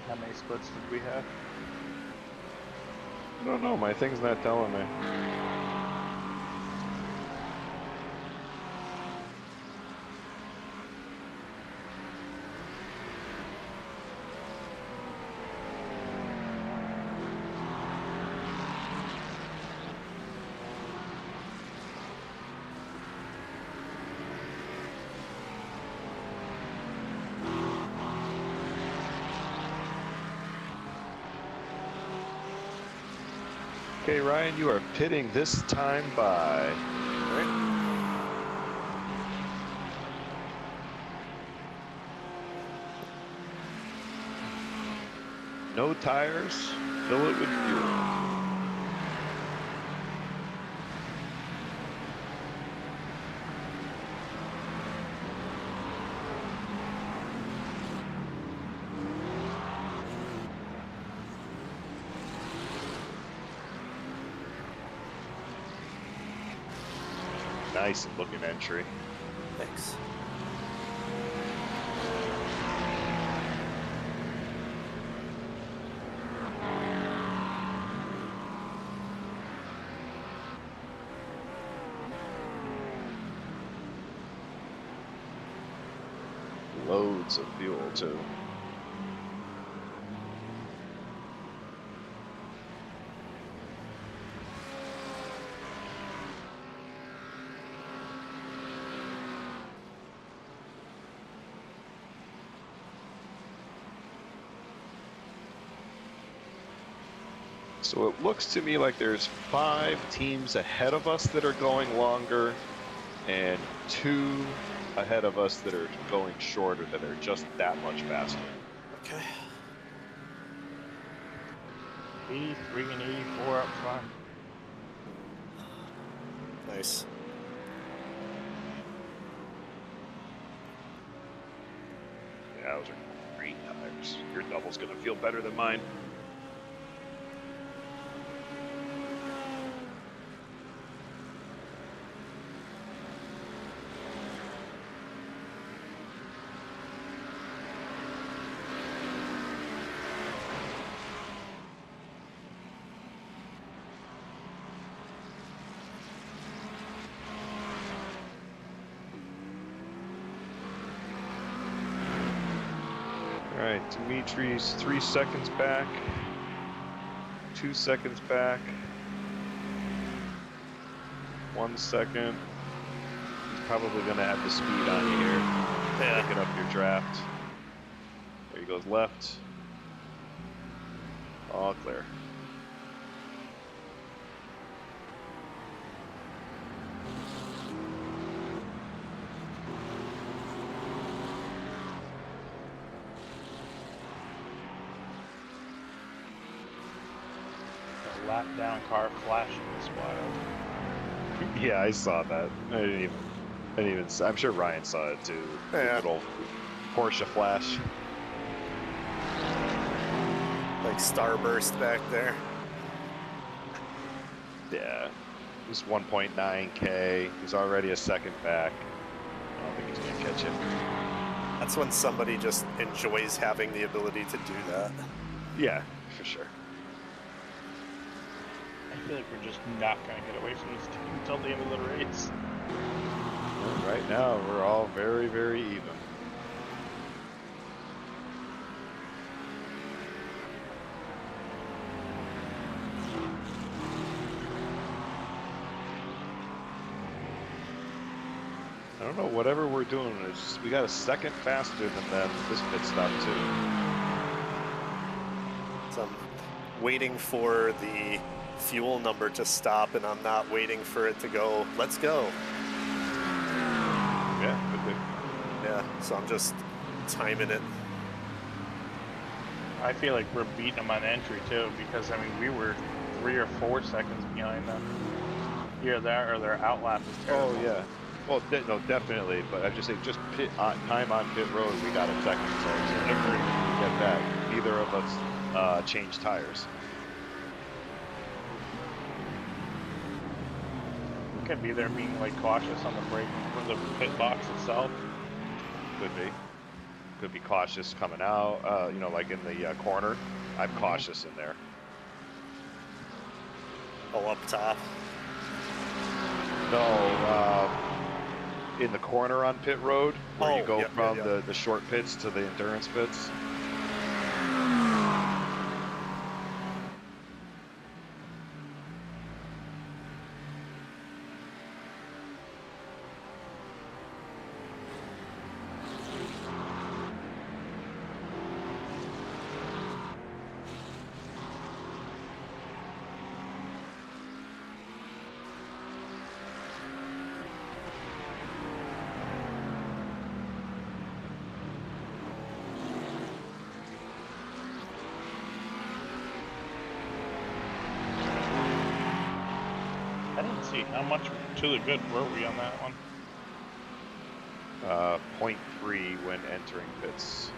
How many splits did we have? I don't know, my thing's not telling me. Okay, Ryan, you are pitting this time by. No tires, fill it with fuel. Nice looking entry. Thanks. loads of fuel too. So it looks to me like there's 5 teams ahead of us that are going longer, and 2 ahead of us that are going shorter, that are just that much faster. Okay. 83 and 84 up front. Nice. Yeah, those are great tires. Your double's gonna feel better than mine. All right, Dimitri's 3 seconds back, 2 seconds back, 1 second. He's probably gonna have the speed on you here. Yeah. Picking up your draft. There he goes left. All clear. The lap down car flashing is wild. Yeah, I saw that. I didn't even. I'm sure Ryan saw it too. Yeah. The good old Porsche flash. Like starburst back there. Yeah. He's 1.9K. He's already a second back. I don't think he's gonna catch him. That's when somebody just enjoys having the ability to do that. Yeah, for sure. I feel like we're just not going to get away from this team until the end of the race. Right now, we're all very, very even. I don't know, whatever we're doing, we got a second faster than them this pit stop too. So I'm waiting for the fuel number to stop, and I'm not waiting for it to go, let's go. Yeah, could be. Yeah, so I'm just timing it. I feel like we're beating them on entry too, because I mean we were 3 or 4 seconds behind them. Either that or their outlap is terrible. Oh yeah. Well, no, definitely. But I just say, just time on pit road, we got a second. So every we get that, neither of us changed tires. Could be they're being like cautious on the brake for the pit box itself. Could be. Could be cautious coming out. You know, like in the corner. I'm cautious in there. Oh, up top. No. In the corner on pit road, where you go from the short pits to the endurance pits. I didn't see how much to the good were we on that one. 0.3 when entering pits.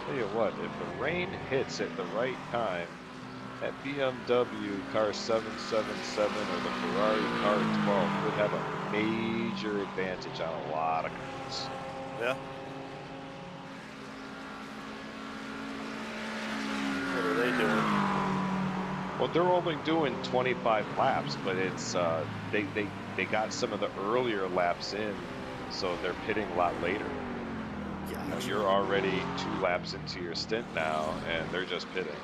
Tell you what, if the rain hits at the right time, that BMW car 777 or the Ferrari car 12 would have a major advantage on a lot of cars. Yeah. What are they doing? Well, they're only doing 25 laps, but it's they got some of the earlier laps in, so they're pitting a lot later. Yeah. You know, you're already 2 laps into your stint now, and they're just pitting.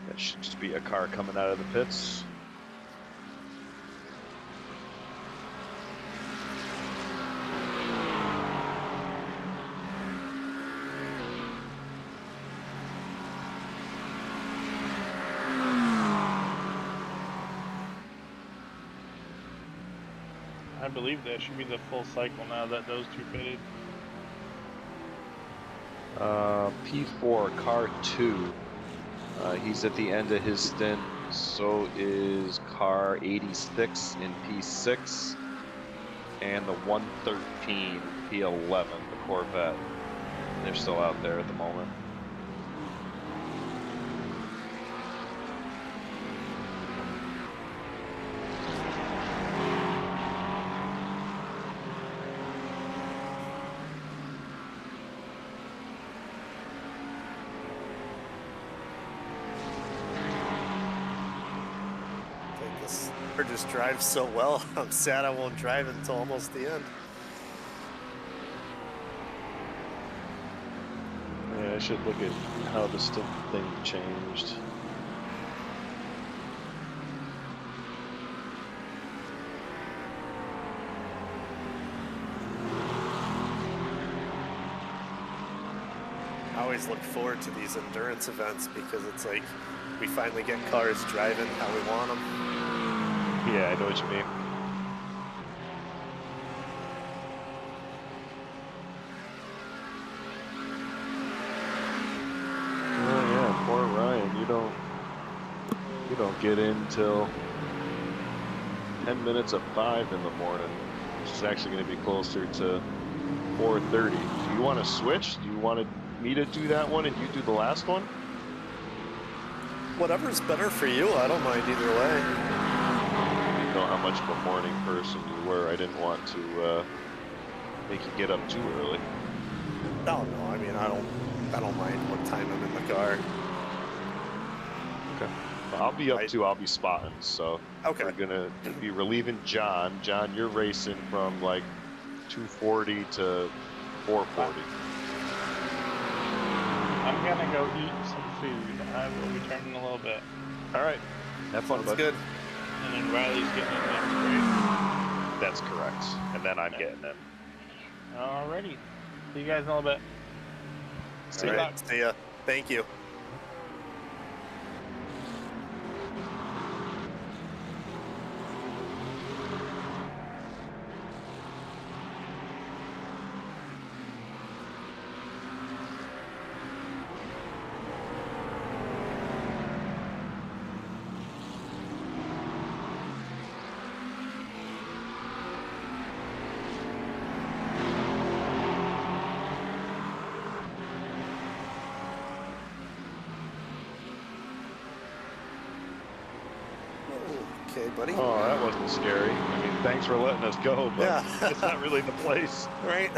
That should just be a car coming out of the pits. I believe that should be the full cycle now that those two pitted. P4, car 2. He's at the end of his stint. So is car 86 in P6. And the 113 P11, the Corvette. They're still out there at the moment. Or just drives so well. I'm sad I won't drive until almost the end. Yeah, I should look at how the stint thing changed. I always look forward to these endurance events because it's like we finally get cars driving how we want them. Yeah, I know what you mean. Oh yeah, poor Ryan. You don't get in till 10 minutes of 5 in the morning, which is actually going to be closer to 4:30. Do you want to switch? Do you want me to do that one and you do the last one? Whatever's better for you. I don't mind either way. Know how much of a morning person you were. I didn't want to make you get up too early. No, I mean I don't mind what time I'm in the car. Okay. Well, I'll be up too. I'll be spotting. So okay. We're gonna be relieving John. John, you're racing from like 240 to 440. I'm gonna go eat some food. I will return in a little bit. All right. Have fun. That's good. And then Riley's getting in next, right? That's correct. And then I'm getting in. Alrighty. See you guys in a little bit. See ya. See ya. Thank you. Okay, buddy. Oh, that wasn't scary. I mean, thanks for letting us go, but yeah. It's not really the place. Right?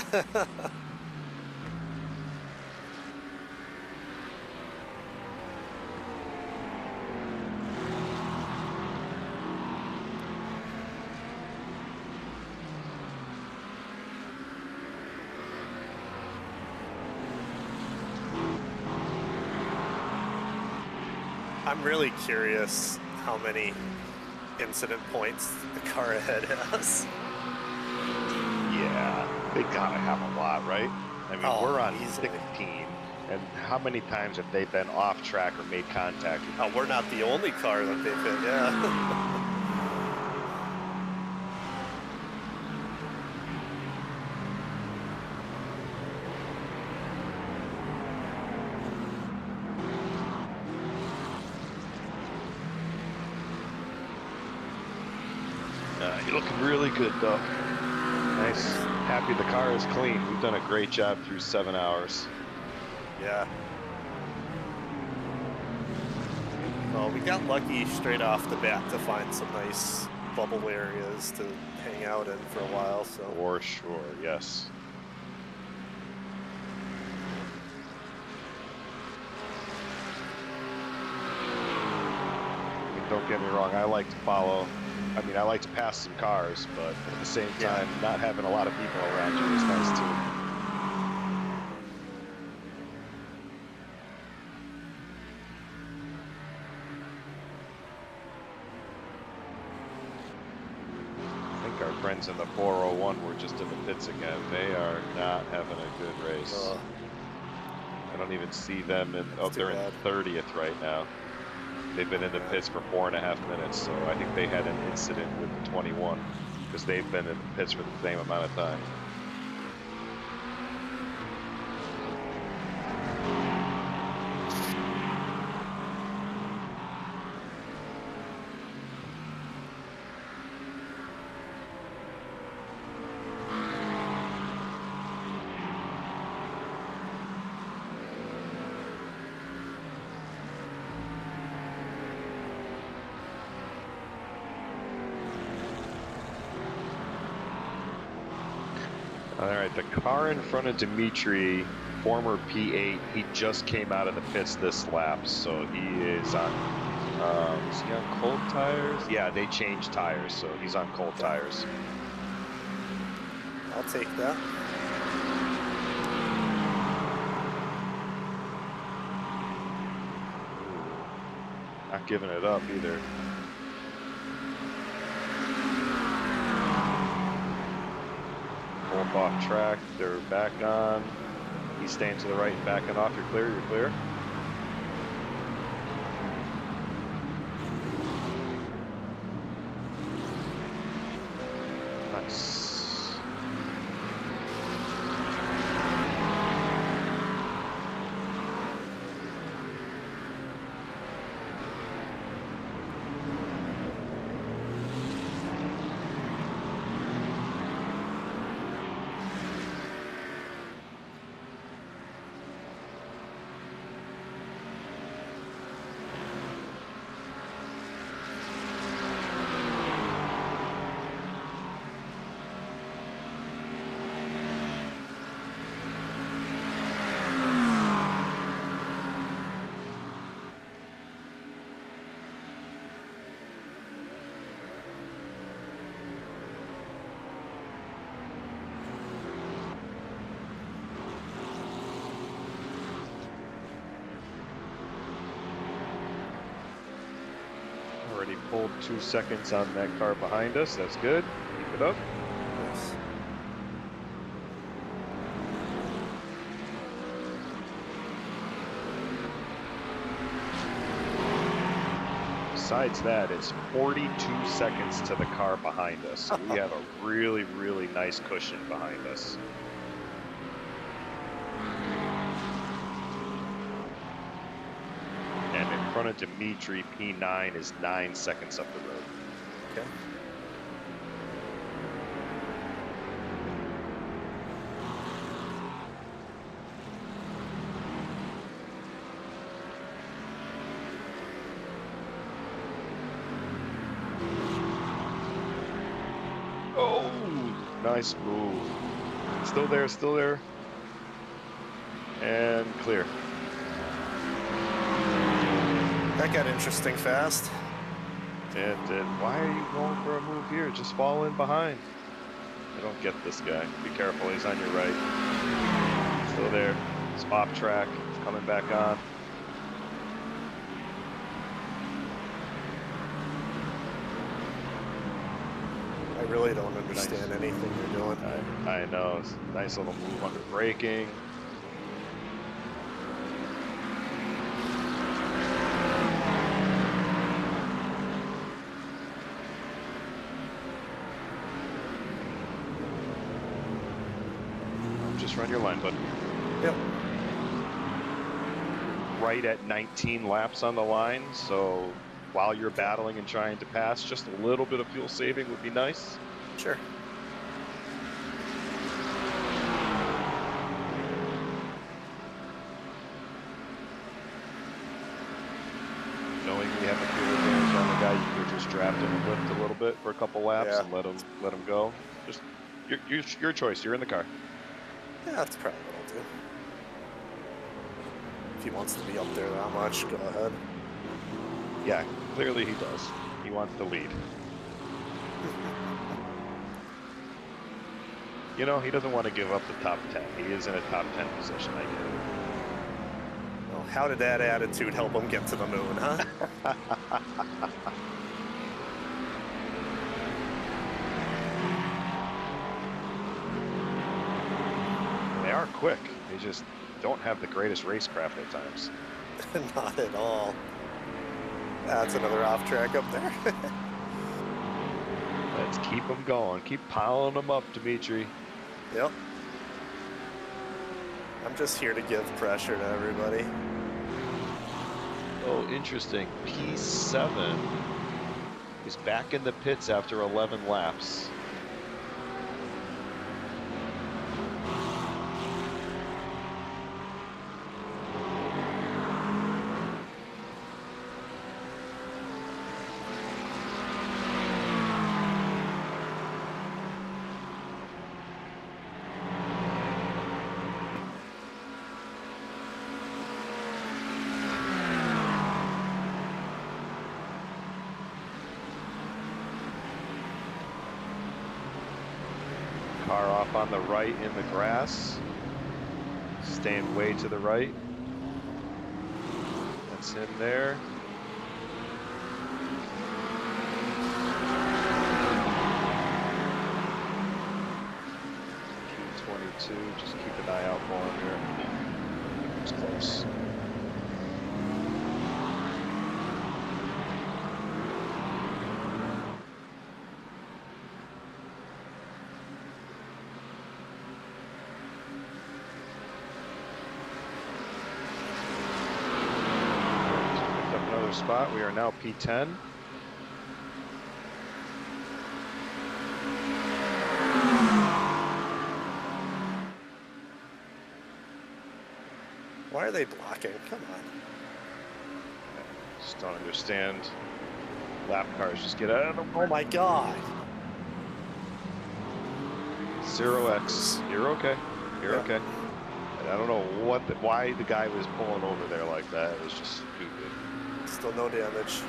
I'm really curious how many incident points the car ahead has. Yeah, they gotta have a lot, right? I mean, we're on easily. 16, and how many times have they been off track or made contact? Oh, we're not the only car that they've hit, yeah. You're looking really good, though. Nice. Happy the car is clean. We've done a great job through 7 hours. Yeah. Well, we got lucky straight off the bat to find some nice bubble areas to hang out in for a while, so. For sure, yes. Don't get me wrong, I like to follow. I mean, I like to pass some cars, but at the same time, not having a lot of people around you is nice too. I think our friends in the 401 were just in the pits again. They are not having a good race. I don't even see them in. Oh, they're in 30th right now. They've been in the pits for 4.5 minutes, so I think they had an incident with the 21 because they've been in the pits for the same amount of time. All right, the car in front of Dimitri, former P8, he just came out of the pits this lap, so he is on, is he on cold tires? Yeah, they changed tires, so he's on cold tires. I'll take that. Not giving it up either. Pulled off track, they're back on. He's staying to the right and backing off. You're clear, you're clear. Nice. Already pulled 2 seconds on that car behind us. That's good. Keep it up. Besides that, it's 42 seconds to the car behind us. So we have a really, really nice cushion behind us. And in front of Dimitri, P9 is 9 seconds up the road. Okay. Oh, nice move. Still there, still there. And clear. That got interesting fast. And why are you going for a move here? Just fall in behind. I don't get this guy. Be careful, he's on your right. Still there. It's off track. It's coming back on. I really don't understand anything you're doing. I know. It's a nice little move under braking. Just run your line, bud. Yep. Right at 19 laps on the line, so while you're battling and trying to pass, just a little bit of fuel saving would be nice. Sure. Knowing we have a fuel advantage on the guy, you could just draft him and lift a little bit for a couple laps Yeah. and let him go. Just your choice. You're in the car. Yeah, that's probably what I'll do. If he wants to be up there that much, go ahead. Yeah, clearly he does. He wants the lead. You know, he doesn't want to give up the top 10. He is in a top 10 position, I get it. Well, how did that attitude help him get to the moon, huh? They are quick. They just don't have the greatest racecraft at times. Not at all. That's another off track up there. Let's keep them going. Keep piling them up, Dimitri. Yep. I'm just here to give pressure to everybody. Oh, interesting. P7 is back in the pits after 11 laps. Car off on the right in the grass. Staying way to the right. That's him there. Q22, just keep an eye out for him here. It's close. Spot. We are now P10. Why are they blocking? Come on. Just don't understand. Lap cars just get out of the way. Oh my god. 0x. You're okay. You're Yeah. okay. And I don't know why the guy was pulling over there like that. It was just stupid. Still no damage.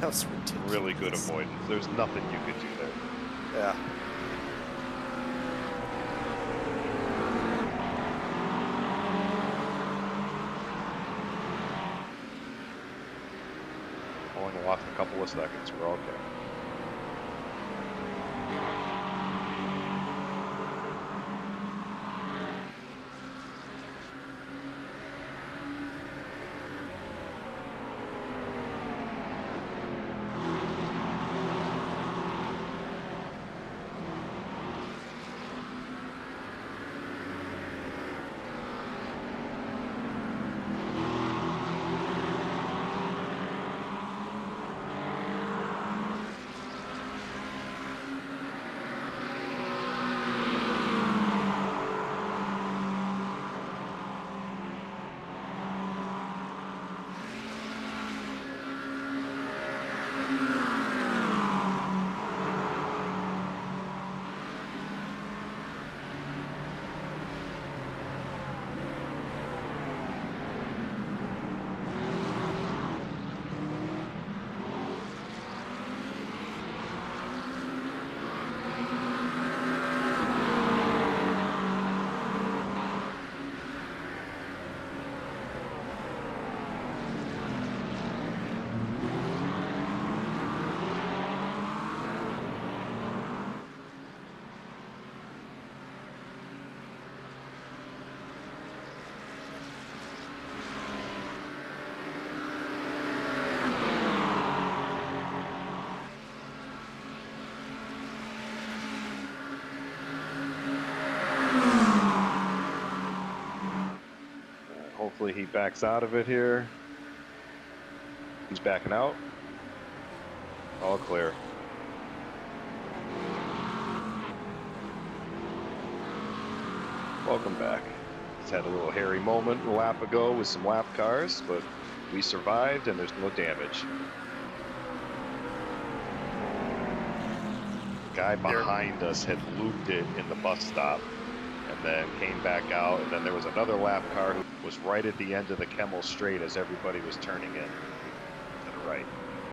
That was ridiculous. Really good avoidance. There's nothing you could do there. Yeah. Only lost a couple of seconds. We're okay. he backs out of it here. He's backing out. All clear. Welcome back. He's had a little hairy moment a lap ago with some lap cars, but we survived and there's no damage. The guy behind us had looped it in the bus stop and then came back out, and then there was another lap car who was right at the end of the Kemmel straight as everybody was turning in to the right.